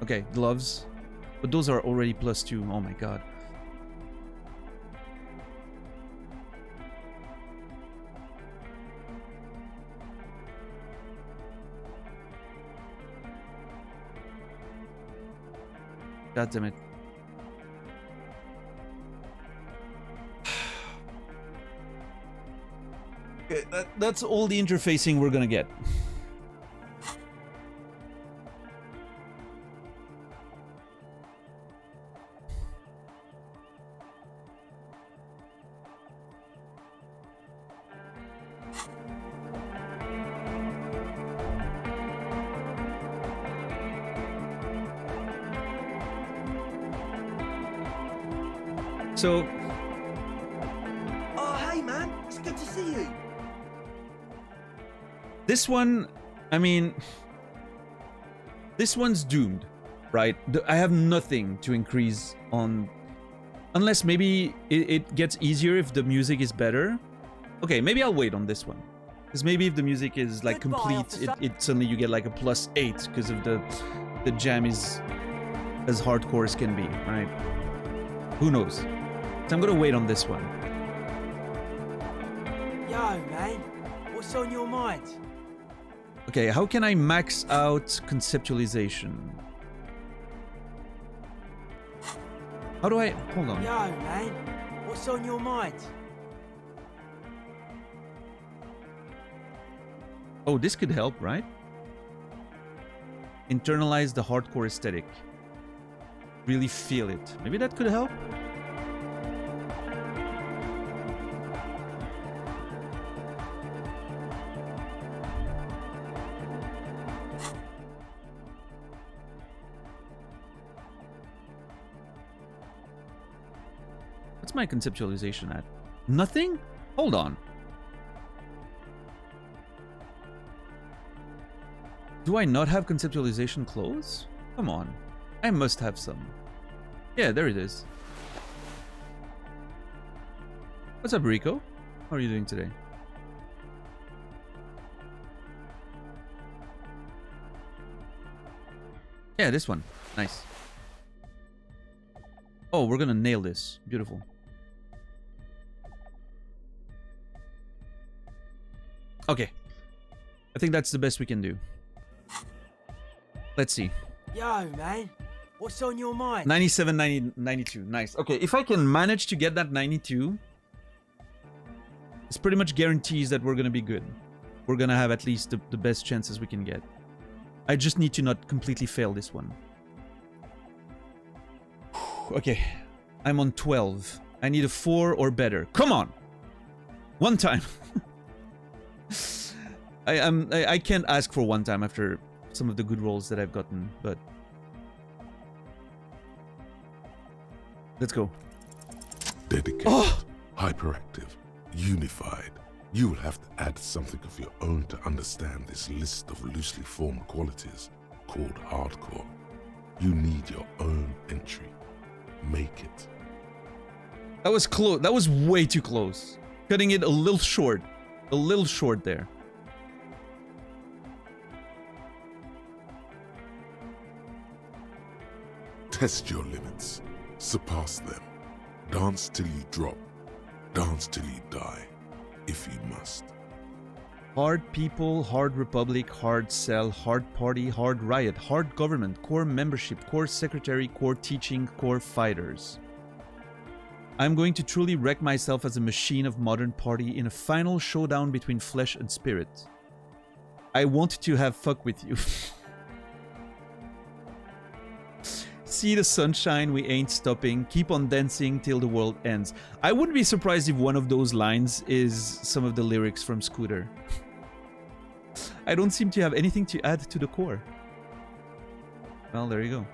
Okay, gloves. But those are already +2. Oh my god. God damn it. Okay, that's all the interfacing we're gonna get. So, Oh, hey man, it's good to see you. this one, I mean, this one's doomed, right? I have nothing to increase on, unless maybe it gets easier if the music is better. Okay, maybe I'll wait on this one. Because maybe if the music is like complete, it suddenly you get like a +8 because of the jam is as hardcore as can be, right? Who knows? So I'm gonna wait on this one. Yo, man, what's on your mind? Okay, how can I max out conceptualization? How do I... Hold on. Yo, man, what's on your mind? Oh, this could help, right? Internalize the hardcore aesthetic. Really feel it. Maybe that could help? What's my conceptualization at? Nothing? Hold on. Do I not have conceptualization close? Come on. I must have some. Yeah, there it is. What's up, Rico? How are you doing today? Yeah, this one. Nice. Oh, we're gonna nail this. Beautiful. Okay. I think that's the best we can do. Let's see. Yo, man. What's on your mind? 97, 90, 92. Nice. Okay, if I can manage to get that 92, it's pretty much guarantees that we're gonna be good. We're gonna have at least the best chances we can get. I just need to not completely fail this one. Okay, I'm on 12. I need a 4 or better. Come on! One time! I can't ask for one time after some of the good rolls that I've gotten, but... Let's go. Dedicated, hyperactive, unified. You will have to add something of your own to understand this list of loosely formed qualities called hardcore. You need your own entry. Make it. That was close. That was way too close. Cutting it a little short. A little short there. Test your limits. Surpass them. Dance till you drop. Dance till you die, if you must. Hard people, hard republic, hard cell, hard party, hard riot, hard government, core membership, core secretary, core teaching, core fighters. I'm going to truly wreck myself as a machine of modern party in a final showdown between flesh and spirit. I want to have fuck with you. See the sunshine, we ain't stopping. Keep on dancing till the world ends. I wouldn't be surprised if one of those lines is some of the lyrics from Scooter. I don't seem to have anything to add to the core. Well, there you go.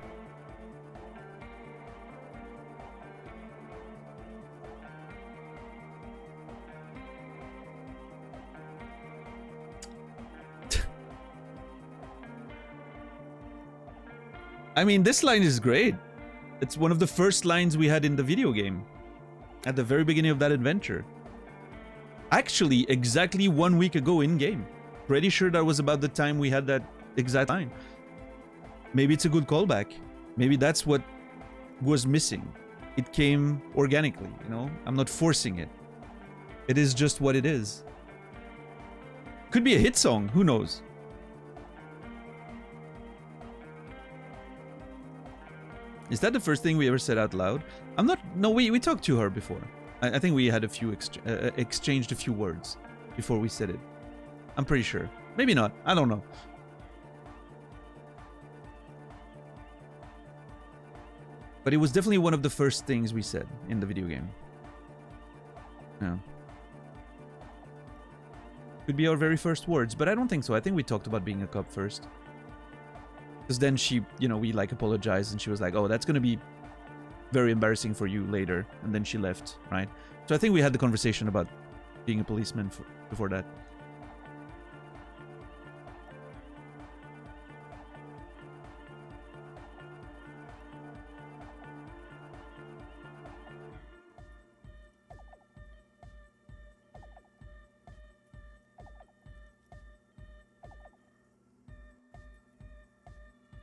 I mean, this line is great. It's one of the first lines we had in the video game. At the very beginning of that adventure. Actually, exactly 1 week ago in-game. Pretty sure that was about the time we had that exact line. Maybe it's a good callback. Maybe that's what was missing. It came organically, you know? I'm not forcing it. It is just what it is. Could be a hit song, who knows? Is that the first thing we ever said out loud? I'm not... No, we talked to her before. I think we had a few... exchanged a few words before we said it. I'm pretty sure. Maybe not. I don't know. But it was definitely one of the first things we said in the video game. Yeah. Could be our very first words, but I don't think so. I think we talked about being a cop first. Because then she, you know, we like apologized and she was like, oh, that's going to be very embarrassing for you later. And then she left, right? So I think we had the conversation about being a policeman before that.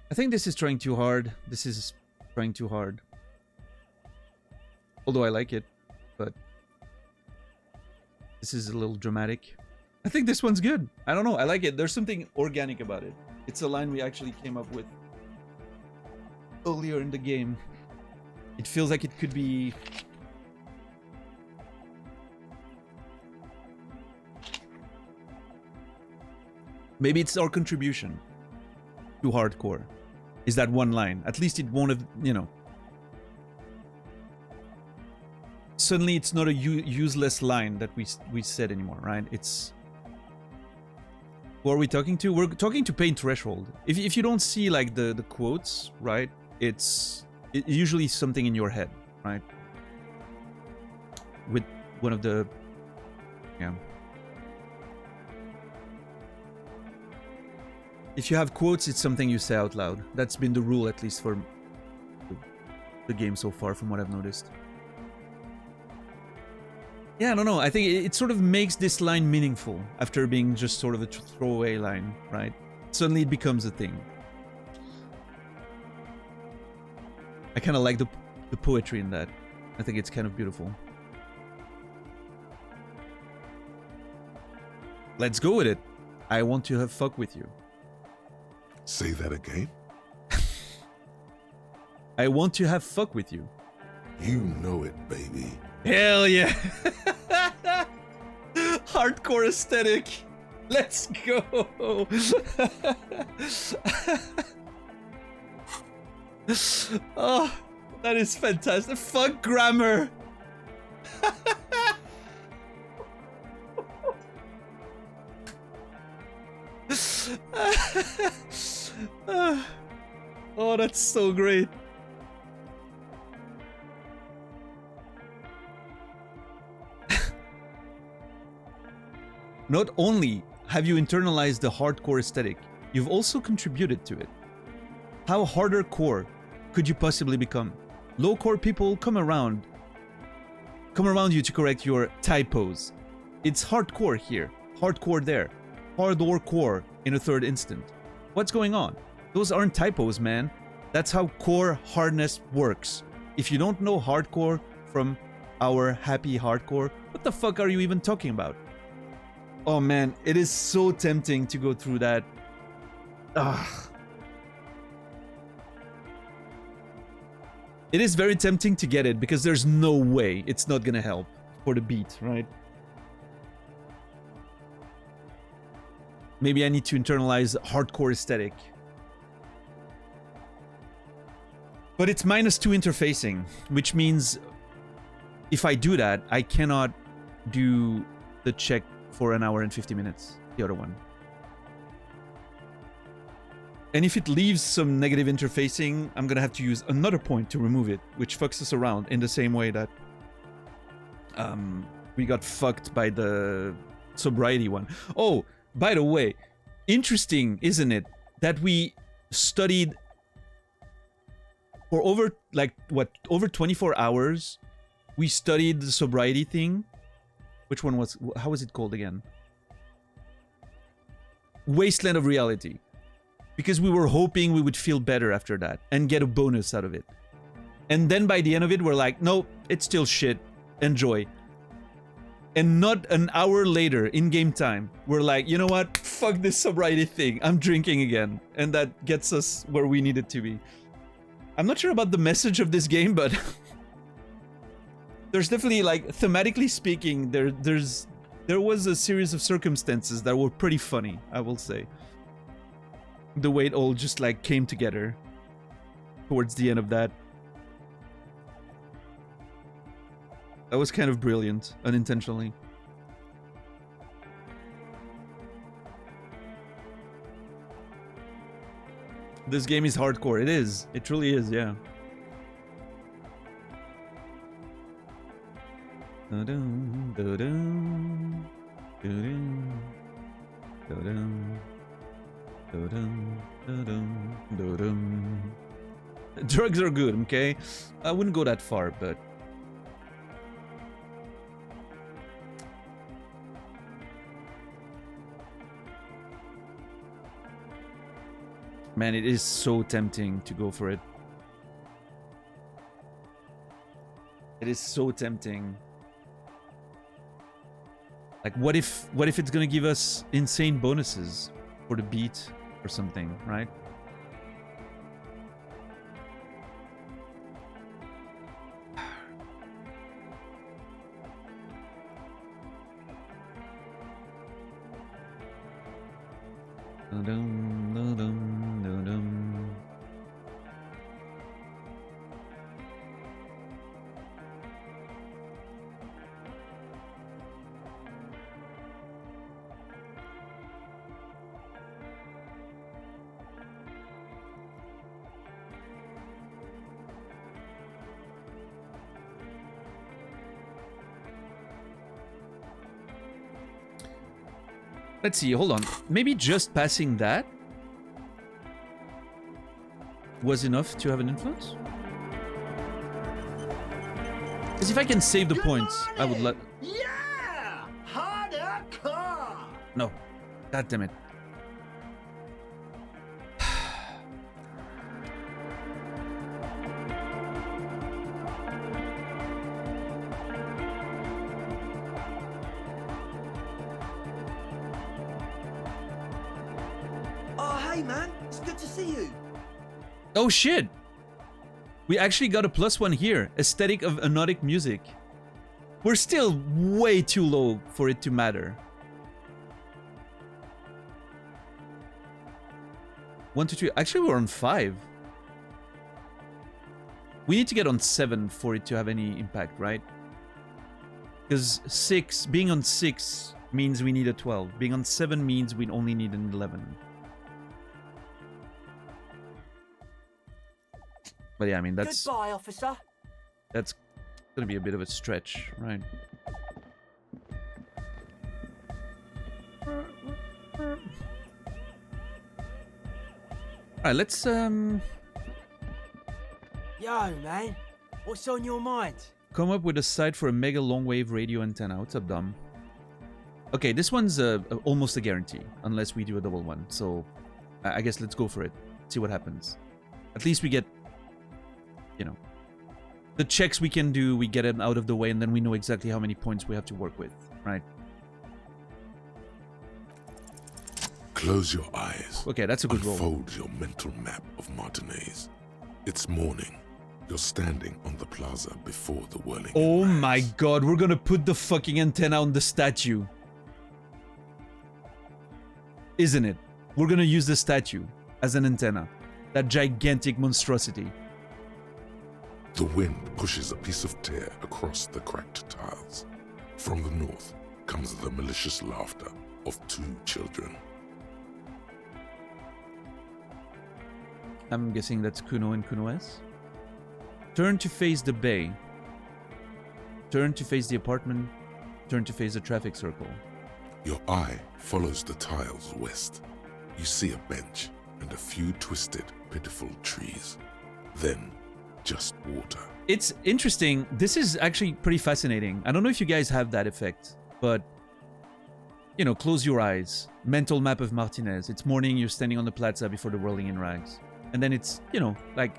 I think this is trying too hard. This is trying too hard. Although I like it, but this is a little dramatic. I think this one's good. I don't know. I like it. There's something organic about it. It's a line we actually came up with earlier in the game. It feels like it could be... Maybe it's our contribution to hardcore. Is that one line. At least it won't have, you know. Suddenly it's not a useless line that we said anymore, right? It's... Who are we talking to? We're talking to Pain Threshold. If you don't see like the quotes, right? It's usually something in your head, right? With one of the... Yeah. If you have quotes, it's something you say out loud. That's been the rule, at least for the game so far, from what I've noticed. Yeah, I don't know. I think it sort of makes this line meaningful after being just sort of a throwaway line, right? Suddenly it becomes a thing. I kind of like the poetry in that. I think it's kind of beautiful. Let's go with it. I want to have fuck with you. Say that again? I want to have fuck with you. You know it, baby. Hell yeah. Hardcore aesthetic. Let's go. Oh, that is fantastic. Fuck grammar. Oh, that's so great. Not only have you internalized the hardcore aesthetic, you've also contributed to it. How harder core could you possibly become? Low core people come around you to correct your typos. It's hardcore here, hardcore there, hardcore core in a third instant. What's going on? Those aren't typos, man. That's how core hardness works. If you don't know hardcore from our happy hardcore, what the fuck are you even talking about? Oh man, it is so tempting to go through that. Ugh. It is very tempting to get it because there's no way it's not gonna help for the beat, right? Maybe I need to internalize hardcore aesthetic. But it's -2 interfacing, which means if I do that, I cannot do the check for an hour and 50 minutes, the other one. And if it leaves some negative interfacing, I'm gonna have to use another point to remove it, which fucks us around in the same way that we got fucked by the sobriety one. Oh, by the way, interesting, isn't it, that we studied for over, like, what, over 24 hours, we studied the sobriety thing. Which one was, how was it called again? Wasteland of Reality. Because we were hoping we would feel better after that and get a bonus out of it. And then by the end of it, we're like, no, it's still shit. Enjoy. And not an hour later, in game time, we're like, you know what? Fuck this sobriety thing. I'm drinking again. And that gets us where we needed to be. I'm not sure about the message of this game, but there's definitely, like, thematically speaking, there was a series of circumstances that were pretty funny, I will say. The way it all just, like, came together towards the end of that. That was kind of brilliant, unintentionally. This game is hardcore. It is. It truly is, yeah. Da-dum, da-dum, da-dum, da-dum, da-dum, da-dum, da-dum. Drugs are good, okay? I wouldn't go that far, but... Man, it is so tempting to go for it. It is so tempting. Like, what if it's gonna give us insane bonuses for the beat or something, right? Da-dum, da-dum, da-dum. Let's see, hold on. Maybe just passing that was enough to have an influence? Because if I can save the points, I would let. Yeah! Harder car! No. God damn it. Oh, hey, man. It's good to see you. Oh shit! We actually got a +1 here. Aesthetic of hypnotic music. We're still way too low for it to matter. 1, 2, 3. Actually, we're on 5. We need to get on 7 for it to have any impact, right? Because 6, being on 6 means we need a 12. Being on 7 means we only need an 11. But yeah, I mean, that's... Goodbye, officer. That's gonna be a bit of a stretch, right? Alright, let's Yo, man. What's on your mind? come up with a site for a mega long wave radio antenna. What's up, Dom? Okay, this one's almost a guarantee, unless we do a double one. So, I guess let's go for it. See what happens. At least we get, you know, the checks we can do, we get them out of the way, and then we know exactly how many points we have to work with, right? Close your eyes. Okay, that's a good roll. Unfold your mental map of Martinez. It's morning. You're standing on the plaza before the whirling. Oh my god, we're gonna put the fucking antenna on the statue. Isn't it? We're gonna use the statue as an antenna. That gigantic monstrosity. The wind pushes a piece of tear across the cracked tiles. From the north comes the malicious laughter of 2 children. I'm guessing that's Kuno and Kuno S. Turn to face the bay. Turn to face the apartment. Turn to face the traffic circle. Your eye follows the tiles west. You see a bench and a few twisted, pitiful trees. Then, just water. It's interesting. This is actually pretty fascinating. I don't know if you guys have that effect, but, you know, close your eyes. Mental map of Martinez. It's morning, you're standing on the plaza before the whirling in rags. And then it's, you know, like,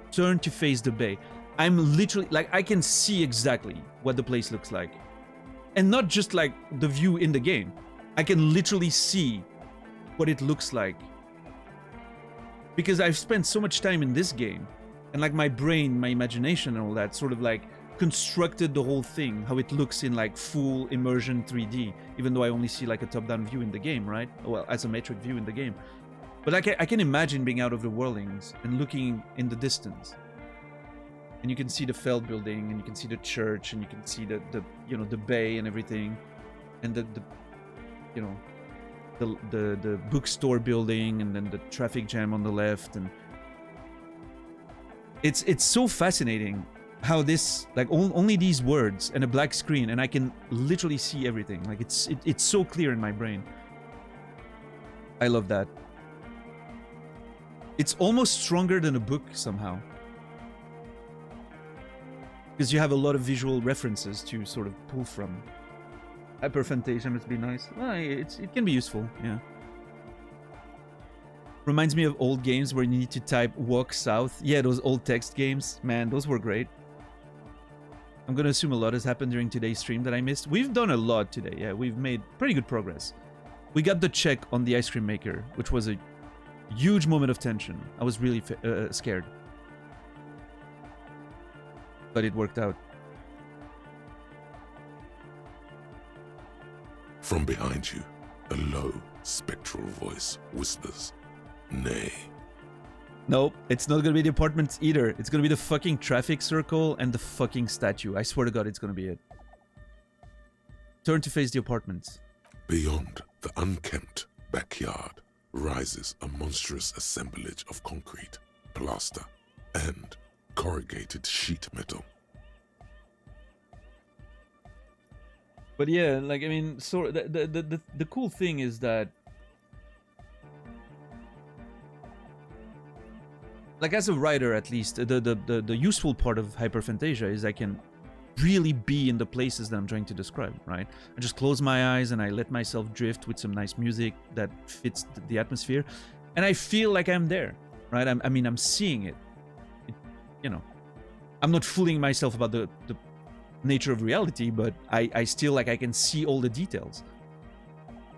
turn to face the bay. I'm literally, like, I can see exactly what the place looks like. And not just, like, the view in the game. I can literally see what it looks like. Because I've spent so much time in this game. And, like, my brain, my imagination and all that sort of, like, constructed the whole thing. How it looks in, like, full immersion 3D. Even though I only see, like, a top-down view in the game, right? Well, isometric view in the game. But I can imagine being out of the whirlings and looking in the distance. And you can see the Feld building, and you can see the church, and you can see the you know, the bay and everything. And the you know, the bookstore building, and then the traffic jam on the left. And it's so fascinating how this, like, only these words and a black screen, and I can literally see everything. Like, it's so clear in my brain. I love that. It's almost stronger than a book somehow. Because you have a lot of visual references to sort of pull from. Hyperphantasia must be nice. Well, it can be useful, yeah. Reminds me of old games where you need to type walk south. Yeah, those old text games. Man, those were great. I'm gonna assume a lot has happened during today's stream that I missed. We've done a lot today, yeah. We've made pretty good progress. We got the check on the ice cream maker, which was a huge moment of tension. I was really scared. But it worked out. From behind you, a low, spectral voice whispers, "Nay." Nope, it's not gonna be the apartments either. It's gonna be the fucking traffic circle and the fucking statue. I swear to God, it's gonna be it. Turn to face the apartments. Beyond the unkempt backyard rises a monstrous assemblage of concrete, plaster, and corrugated sheet metal. But yeah, like, I mean, so the cool thing is that, like, as a writer at least, the useful part of Hyperphantasia is I can really be in the places that I'm trying to describe, right? I just close my eyes and I let myself drift with some nice music that fits the atmosphere, and I feel like I'm there, right? I'm seeing it. You know, I'm not fooling myself about the nature of reality, but I still like I can see all the details.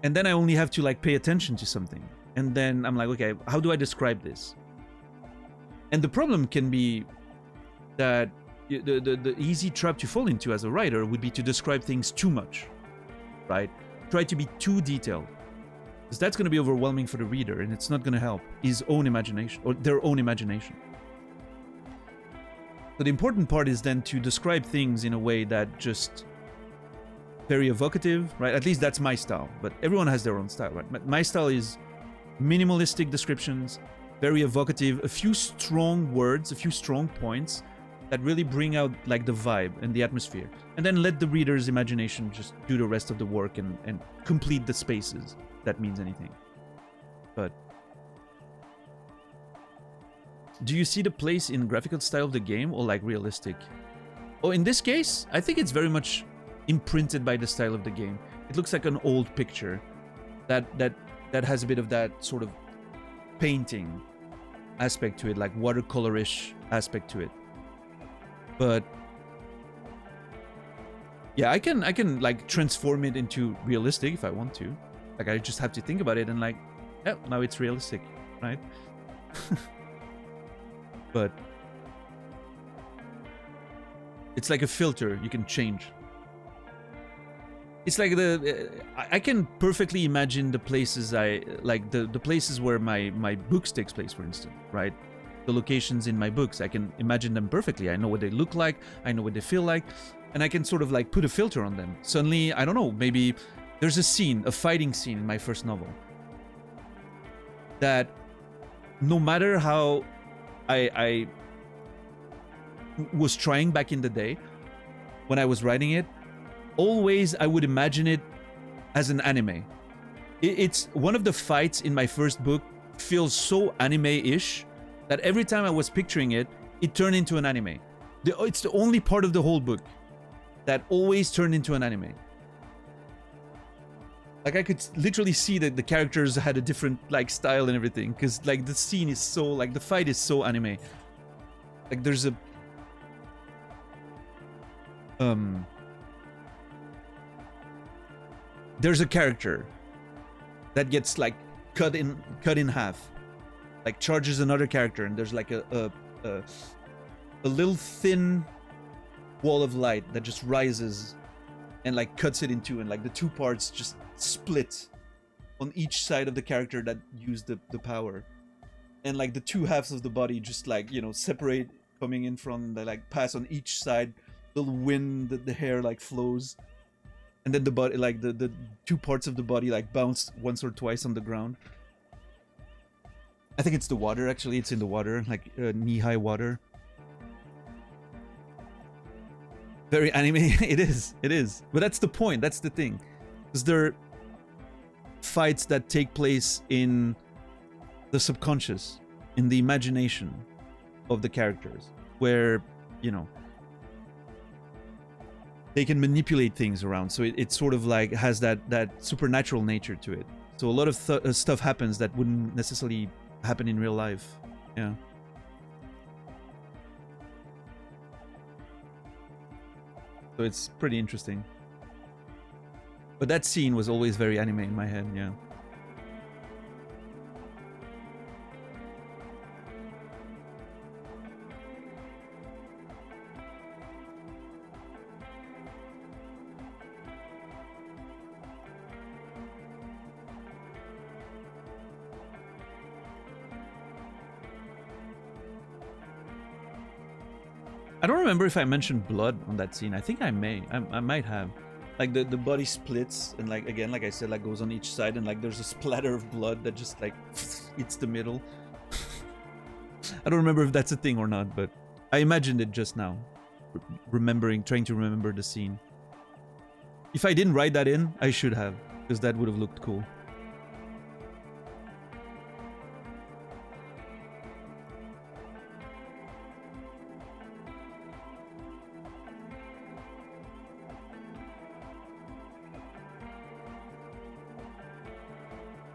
And then I only have to like pay attention to something. And then I'm like, okay, how do I describe this? And the problem can be that the easy trap to fall into as a writer would be to describe things too much, right? Try to be too detailed. Because that's going to be overwhelming for the reader, and it's not going to help his own imagination or their own imagination. So the important part is then to describe things in a way that just very evocative, right? At least that's my style, but everyone has their own style, right? My style is minimalistic descriptions, very evocative, a few strong words, a few strong points that really bring out like the vibe and the atmosphere, and then let the reader's imagination just do the rest of the work and complete the spaces. If that means anything. But do you see the place in graphical style of the game or like realistic? Oh, in this case, I think it's very much imprinted by the style of the game. It looks like an old picture that has a bit of that sort of painting aspect to it, like watercolorish aspect to it. But yeah, I can like transform it into realistic if I want to. Like I just have to think about it and like, oh, now it's realistic, right? But it's like a filter you can change. It's like I can perfectly imagine the places I like, the places where my books takes place, for instance, right? The locations in my books, I can imagine them perfectly. I know what they look like, I know what they feel like, and I can sort of like put a filter on them. Suddenly, I don't know, maybe there's a fighting scene in my first novel that no matter how I was trying back in the day when I was writing it, always I would imagine it as an anime. It's one of the fights in my first book feels so anime-ish that every time I was picturing it, it turned into an anime. It's the only part of the whole book that always turned into an anime. Like I could literally see that the characters had a different like style and everything, because like the scene is so like the fight is so anime. Like there's a character that gets like cut in half, like charges another character, and there's like a little thin wall of light that just rises and like cuts it in two, and like the two parts just split on each side of the character that used the power, and like the two halves of the body just like, you know, separate, coming in from, they like pass on each side, little wind, the hair like flows, and then the body, like the two parts of the body like bounce once or twice on the ground. I think it's the water, actually. It's in the water, like knee-high water. Very anime. It is. But that's the point. That's the thing. Because there are fights that take place in the subconscious, in the imagination of the characters, where, you know, they can manipulate things around. So it sort of like has that supernatural nature to it. So a lot of stuff happens that wouldn't necessarily happen in real life. Yeah. So it's pretty interesting. But that scene was always very anime in my head, yeah. I don't remember if I mentioned blood on that scene. I think I may. I might have. Like the body splits and like, again, like I said, like goes on each side, and like there's a splatter of blood that just like hits the middle. I don't remember if that's a thing or not, but I imagined it just now. Trying to remember the scene. If I didn't write that in, I should have, because that would have looked cool.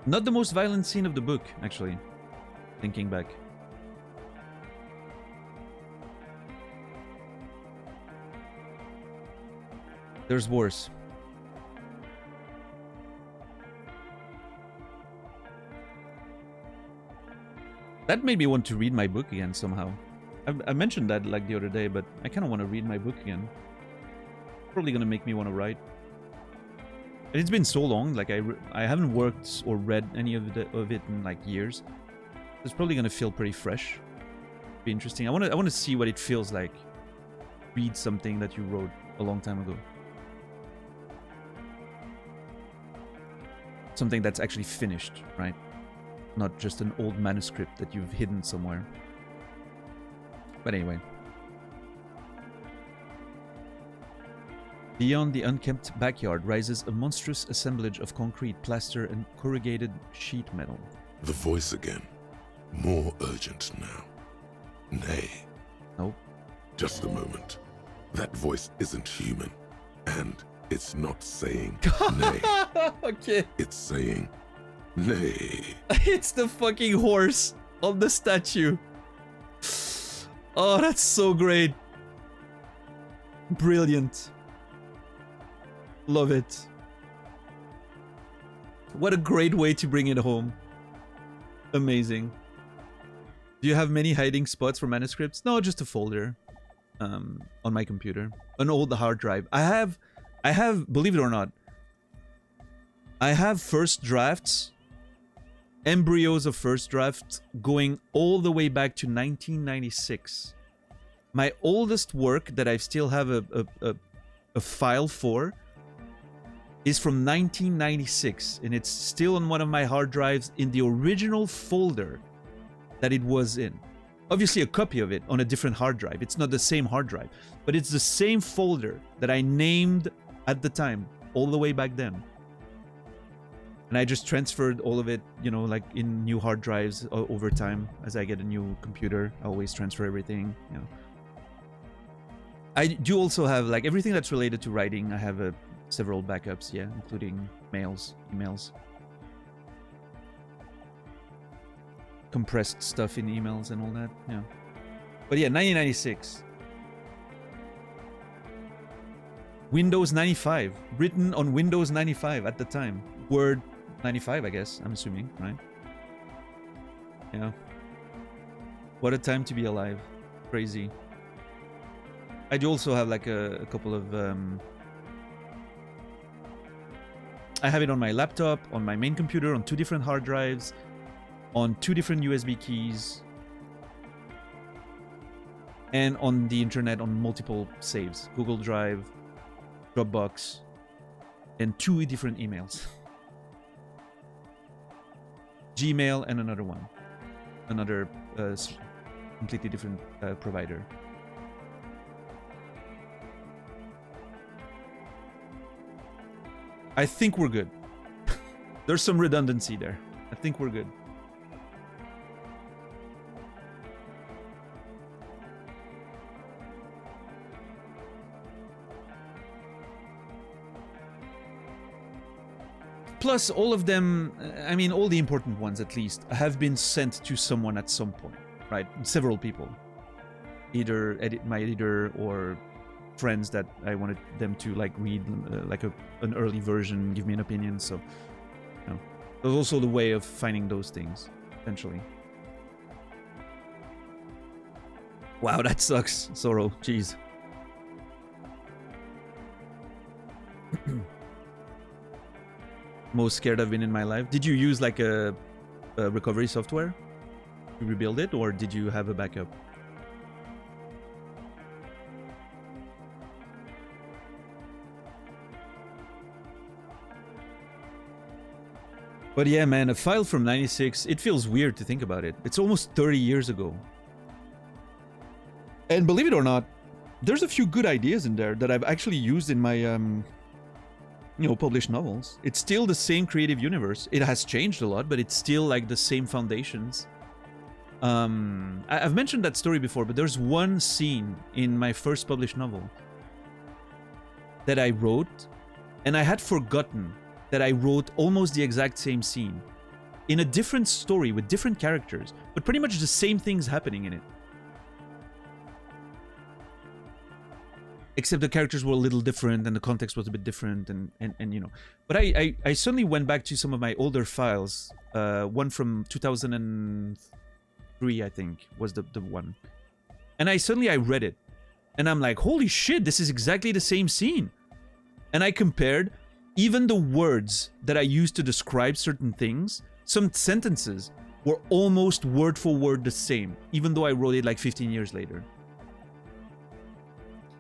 Not the most violent scene of the book, actually. Thinking back. There's worse. That made me want to read my book again somehow. I mentioned that like the other day, but I kind of want to read my book again. Probably gonna make me want to write. And it's been so long, like I haven't worked or read any of it in like years. It's probably gonna feel pretty fresh. Be interesting. I want to see what it feels like. Read something that you wrote a long time ago. Something that's actually finished, right? Not just an old manuscript that you've hidden somewhere. But anyway. Beyond the unkempt backyard rises a monstrous assemblage of concrete, plaster, and corrugated sheet metal. The voice again. More urgent now. Nay. Nope. Just a moment. That voice isn't human. And it's not saying nay. Okay. It's saying nay. It's the fucking horse on the statue. Oh, that's so great. Brilliant. Love it. What a great way to bring it home. Amazing. Do you have many hiding spots for manuscripts? No, just a folder on my computer. An old hard drive. I have, believe it or not, I have first drafts, embryos of first drafts going all the way back to 1996. My oldest work that I still have a file for is from 1996, and it's still on one of my hard drives in the original folder that it was in. Obviously a copy of it on a different hard drive. It's not the same hard drive, but it's the same folder that I named at the time, all the way back then. And I just transferred all of it, you know, like in new hard drives over time. As I get a new computer, I always transfer everything, you know. I do also have, like, everything that's related to writing. I have several backups, yeah, including mails, emails. Compressed stuff in emails and all that, yeah. But yeah, 1996. Windows 95. Written on Windows 95 at the time. Word 95, I guess, I'm assuming, right? Yeah. What a time to be alive. Crazy. I do also have like a couple of... I have it on my laptop, on my main computer, on 2 different hard drives, on 2 different USB keys, and on the internet on multiple saves. Google Drive, Dropbox, and 2 different emails. Gmail and another one. Another completely different provider. I think we're good. There's some redundancy there. I think we're good. Plus, all of them, I mean, all the important ones at least, have been sent to someone at some point, right? Several people. Either my editor or friends that I wanted them to like read like an early version, give me an opinion. So, you know, there's also the way of finding those things, essentially. Wow, that sucks, Sorrow. Jeez. Most scared I've been in my life. Did you use like a recovery software to rebuild it, or did you have a backup? But yeah, man, a file from 96, it feels weird to think about it. It's almost 30 years ago. And believe it or not, there's a few good ideas in there that I've actually used in my, you know, published novels. It's still the same creative universe. It has changed a lot, but it's still like the same foundations. I've mentioned that story before, but there's one scene in my first published novel that I wrote, and I had forgotten that I wrote almost the exact same scene in a different story with different characters, but pretty much the same things happening in it. Except the characters were a little different and the context was a bit different and you know. But I suddenly went back to some of my older files. One from 2003, I think, was the one. And I read it. And I'm like, holy shit, this is exactly the same scene. And I compared even the words that I used to describe certain things. Some sentences were almost word for word the same, even though I wrote it like 15 years later.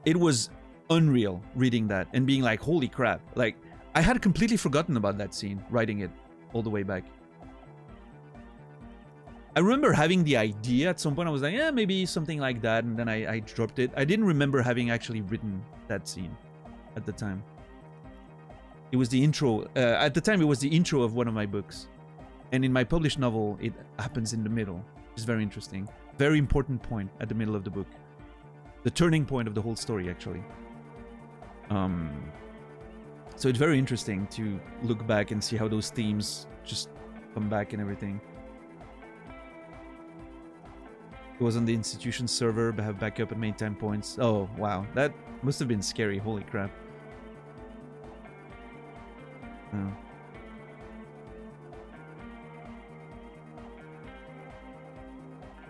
It was unreal reading that and being like, holy crap. Like, I had completely forgotten about that scene, writing it all the way back. I remember having the idea at some point. I was like, yeah, maybe something like that. And then I dropped it. I didn't remember having actually written that scene at the time. It was the intro. At the time, it was the intro of one of my books. And in my published novel, it happens in the middle. It's very interesting. Very important point at the middle of the book. The turning point of the whole story, actually. So it's very interesting to look back and see how those themes just come back and everything. It was on the institution server, but have backup at main time points. Oh, wow. That must have been scary. Holy crap. Oh.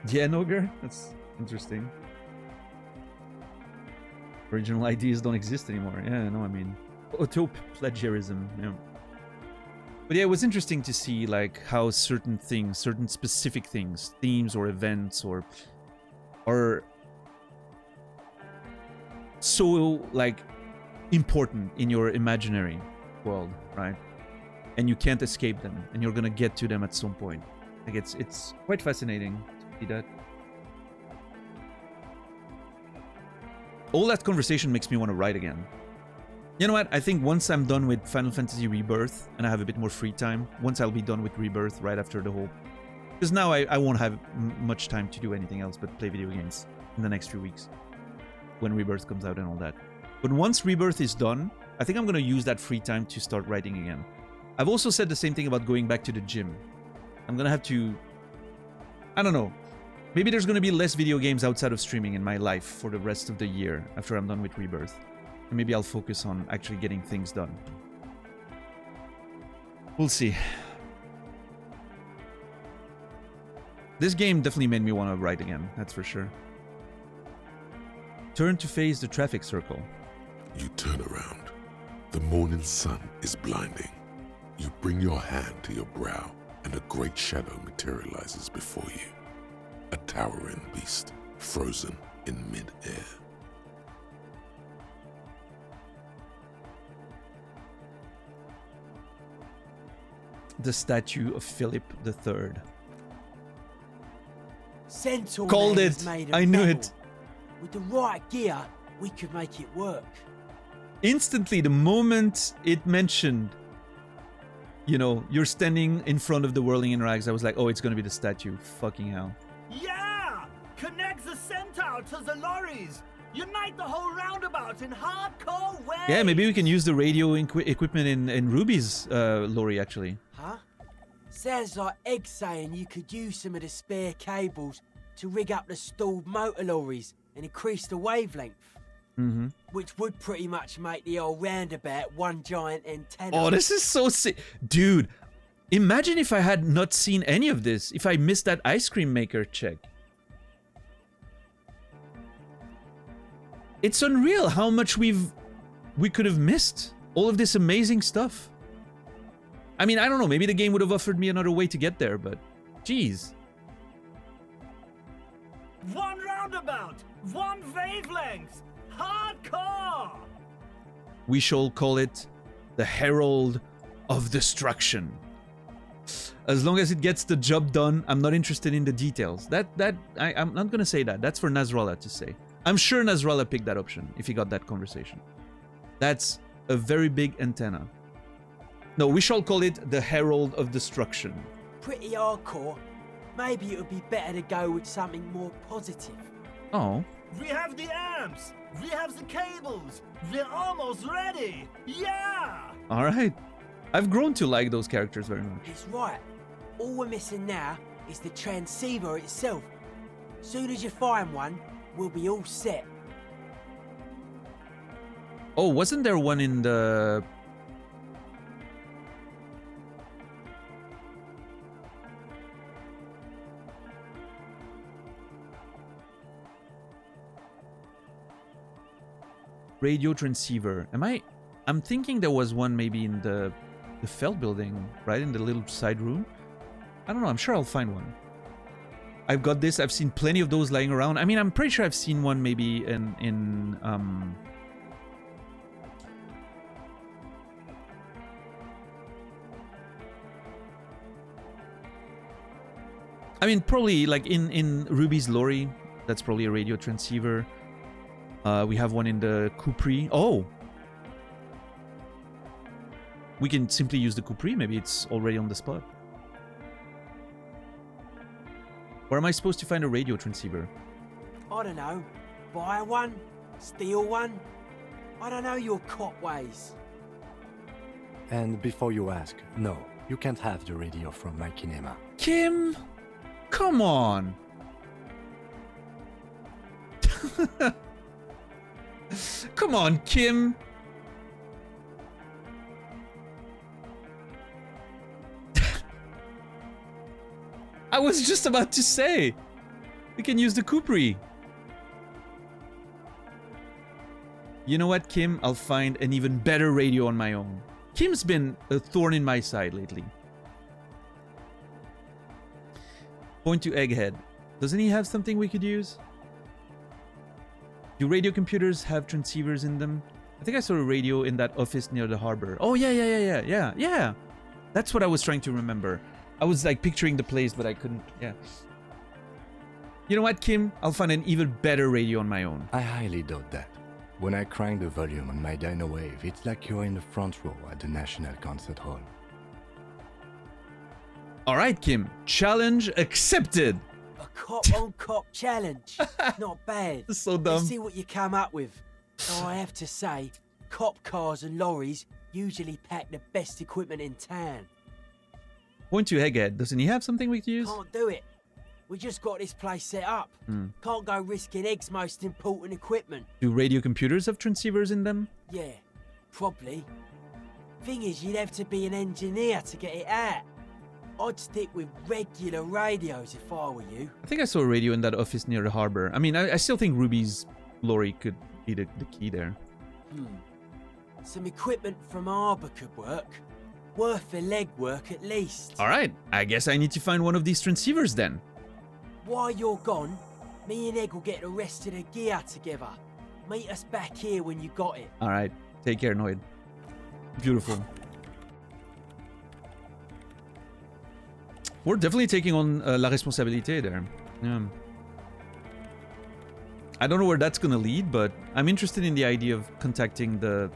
Yeah, Noger? That's interesting. Original ideas don't exist anymore. Yeah, no, I mean, auto-plagiarism, yeah. But yeah, it was interesting to see, like, how certain things, certain specific things, themes or events are so, like, important in your imaginary world, right? And you can't escape them, and you're gonna get to them at some point. Like, it's quite fascinating to see that. All that conversation makes me want to write again. You know what? I think once I'm done with Final Fantasy Rebirth and I have a bit more free time, once I'll be done with Rebirth right after the whole... Because now I won't have much time to do anything else but play video games in the next few weeks. When Rebirth comes out and all that. But once Rebirth is done, I think I'm going to use that free time to start writing again. I've also said the same thing about going back to the gym. I'm going to have to... I don't know. Maybe there's going to be less video games outside of streaming in my life for the rest of the year after I'm done with Rebirth. And maybe I'll focus on actually getting things done. We'll see. This game definitely made me want to write again, that's for sure. Turn to face the traffic circle. You turn around. The morning sun is blinding. You bring your hand to your brow, and a great shadow materializes before you. A towering beast, frozen in mid-air. The statue of Philip III. Centaur Called Man it. is made of I knew metal. it. With the right gear, we could make it work. Instantly, the moment it mentioned, you know, you're standing in front of the whirling in rags, I was like, oh, it's gonna be the statue. Fucking hell. Yeah! Connect the centaur to the lorries! Unite the whole roundabout in hardcore way! Yeah, maybe we can use the radio equipment in Ruby's lorry, actually. Huh? Sounds like Egg saying you could use some of the spare cables to rig up the stalled motor lorries and increase the wavelength. Mm-hmm. Which would pretty much make the old roundabout one giant antenna. Oh, this is so sick. Dude, imagine if I had not seen any of this, if I missed that ice cream maker check. It's unreal how much we could have missed. All of this amazing stuff. I mean, I don't know, maybe the game would have offered me another way to get there, but geez. One roundabout! One wavelength! Hardcore! We shall call it the Herald of Destruction. As long as it gets the job done, I'm not interested in the details. I'm not gonna say that. That's for Nasrallah to say. I'm sure Nasrallah picked that option if he got that conversation. That's a very big antenna. No, we shall call it the Herald of Destruction. Pretty hardcore. Maybe it would be better to go with something more positive. Oh. We have the amps! We have the cables! We're almost ready! Yeah! Alright. I've grown to like those characters very much. He's right. All we're missing now is the transceiver itself. Soon as you find one, we'll be all set. Oh, wasn't there one in the... radio transceiver? I'm thinking there was one maybe in the Feld building, right? In the little side room. I don't know, I'm sure I'll find one. I've got this, I've seen plenty of those lying around. I mean, I'm pretty sure I've seen one maybe in I mean, probably like in Ruby's Lorry, that's probably a radio transceiver. We have one in the Capri. Oh! We can simply use the Capri, maybe it's already on the spot. Where am I supposed to find a radio transceiver? I don't know. Buy one? Steal one? I don't know your cop ways. And before you ask, no, you can't have the radio from my kinema. Kim! Come on! Come on, Kim! I was just about to say! We can use the Capri. You know what, Kim? I'll find an even better radio on my own. Kim's been a thorn in my side lately. Point to Egghead. Doesn't he have something we could use? Do radio computers have transceivers in them? I think I saw a radio in that office near the harbor. Oh, yeah. That's what I was trying to remember. I was like picturing the place, but I couldn't, yeah. You know what, Kim? I'll find an even better radio on my own. I highly doubt that. When I crank the volume on my Dynawave, it's like you're in the front row at the National Concert Hall. Alright, Kim. Challenge accepted. A cop on cop challenge. Not bad. So dumb. Let's see what you come up with. Though I have to say, cop cars and lorries usually pack the best equipment in town. Point to Egghead. Doesn't he have something we could use? Can't do it. We just got this place set up. Can't go risking Egg's most important equipment. Do radio computers have transceivers in them? Yeah, probably. Thing is, you'd have to be an engineer to get it out. I'd stick with regular radios if I were you. I think I saw a radio in that office near the harbor. I mean, I still think Ruby's Lorry could be the key there. Some equipment from Arbor could work. Worth the legwork at least. Alright, I guess I need to find one of these transceivers then. While you're gone, me and Egg will get the rest of the gear together. Meet us back here when you got it. Alright, take care, Noid. Beautiful. We're definitely taking on la responsabilité there. Yeah. I don't know where that's gonna lead, but I'm interested in the idea of contacting the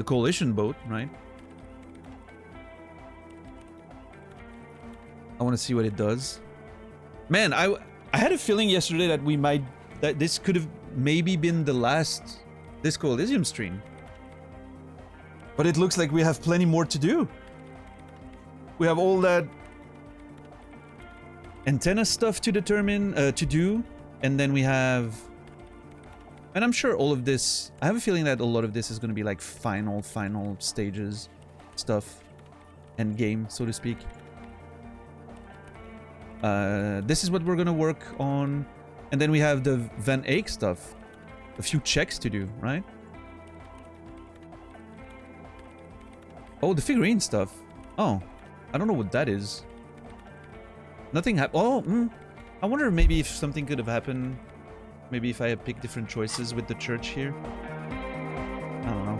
coalition boat, right? I want to see what it does. Man, I had a feeling yesterday that this could have maybe been the last Disco Elysium stream. But it looks like we have plenty more to do. We have all that antenna stuff to determine, to do, and then we have... And I'm sure all of this... I have a feeling that a lot of this is going to be like final stages stuff. End game, so to speak. This is what we're going to work on. And then we have the Van Eyck stuff. A few checks to do, right? Oh, the figurine stuff. Oh, I don't know what that is. Nothing happened. Oh, I wonder maybe if something could have happened. Maybe if I had picked different choices with the church here. I don't know.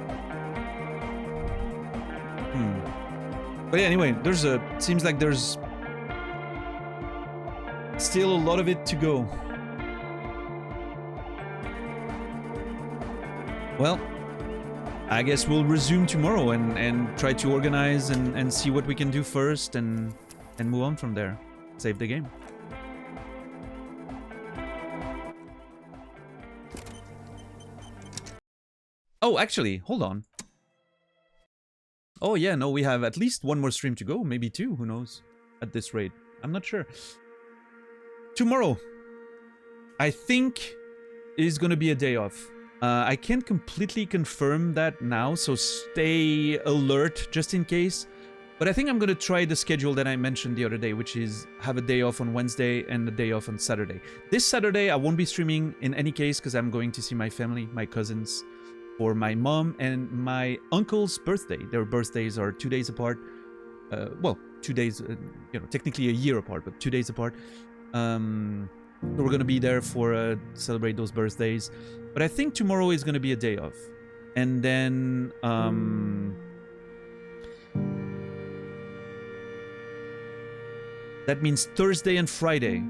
But yeah, anyway, seems like there's still a lot of it to go. Well, I guess we'll resume tomorrow and try to organize and see what we can do first and move on from there. Save the game. Oh, actually, hold on. Oh yeah, no, we have at least one more stream to go, maybe two, who knows, at this rate. I'm not sure. Tomorrow, I think, is gonna be a day off. I can't completely confirm that now, so stay alert just in case. But I think I'm gonna try the schedule that I mentioned the other day, which is have a day off on Wednesday and a day off on Saturday. This Saturday, I won't be streaming in any case because I'm going to see my family, my cousins, for my mom and my uncle's birthday. Their birthdays are 2 days apart. Well, 2 days, technically a year apart, but 2 days apart. So we're gonna be there for celebrate those birthdays. But I think tomorrow is gonna be a day off, and then that means Thursday and Friday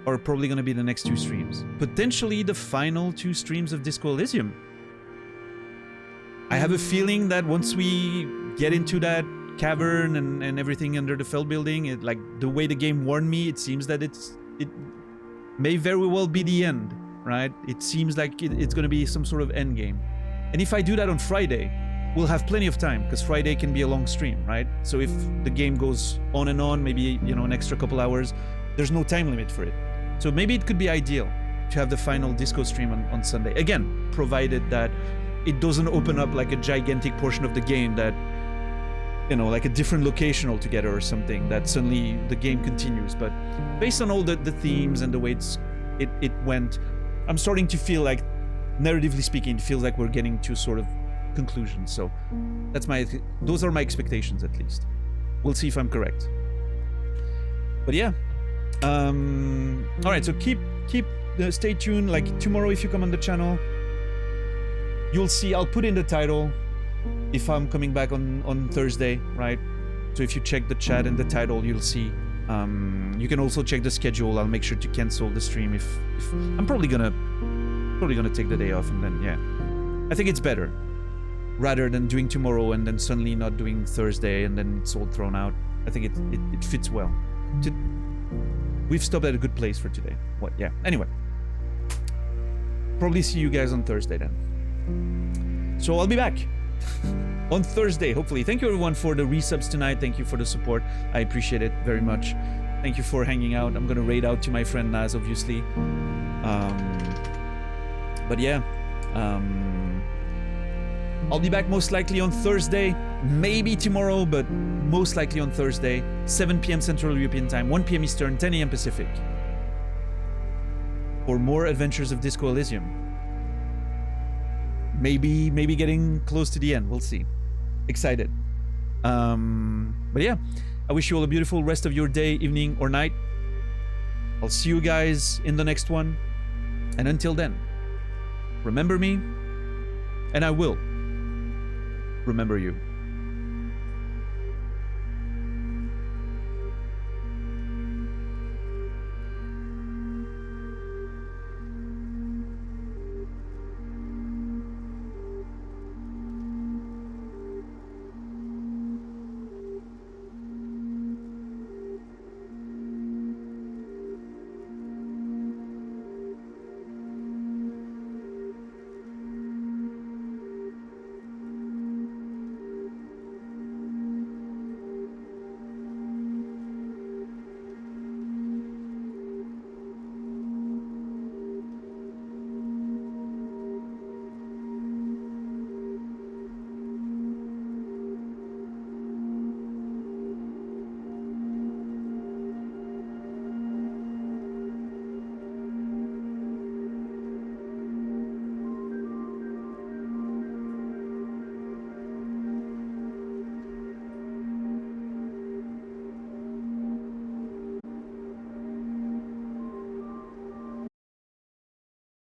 are probably going to be the next 2 streams. Potentially the final 2 streams of Disco Elysium. I have a feeling that once we get into that cavern and everything under the Feld building, like the way the game warned me, it seems that it may very well be the end, right? It seems like it's going to be some sort of end game. And if I do that on Friday, we'll have plenty of time, because Friday can be a long stream, right? So if the game goes on and on, maybe, an extra couple hours, there's no time limit for it. So maybe it could be ideal to have the final Disco stream on Sunday. Again, provided that it doesn't open up like a gigantic portion of the game that, like a different location altogether or something, that suddenly the game continues. But based on all the themes and the way it went, I'm starting to feel like, narratively speaking, it feels like we're getting to sort of conclusion. So those are my expectations, at least. We'll see if I'm correct. But yeah, all right, so stay tuned. Like tomorrow, if you come on the channel, you'll see, I'll put in the title if I'm coming back on Thursday, right? So if you check the chat and the title, you'll see. You can also check the schedule. I'll make sure to cancel the stream if I'm probably gonna take the day off, and then, yeah, I think it's better rather than doing tomorrow and then suddenly not doing Thursday and then it's all thrown out. I think it fits well. We've stopped at a good place for today. What? Yeah. Anyway, probably see you guys on Thursday then. So I'll be back on Thursday, hopefully. Thank you everyone for the resubs tonight. Thank you for the support. I appreciate it very much. Thank you for hanging out. I'm gonna raid out to my friend Naz, obviously. But yeah, I'll be back most likely on Thursday, maybe tomorrow, but most likely on Thursday, 7 p.m. Central European Time, 1 p.m. Eastern, 10 a.m. Pacific, for more adventures of Disco Elysium. Maybe getting close to the end. We'll see. Excited. But yeah, I wish you all a beautiful rest of your day, evening, or night. I'll see you guys in the next one. And until then, remember me, and I will remember you.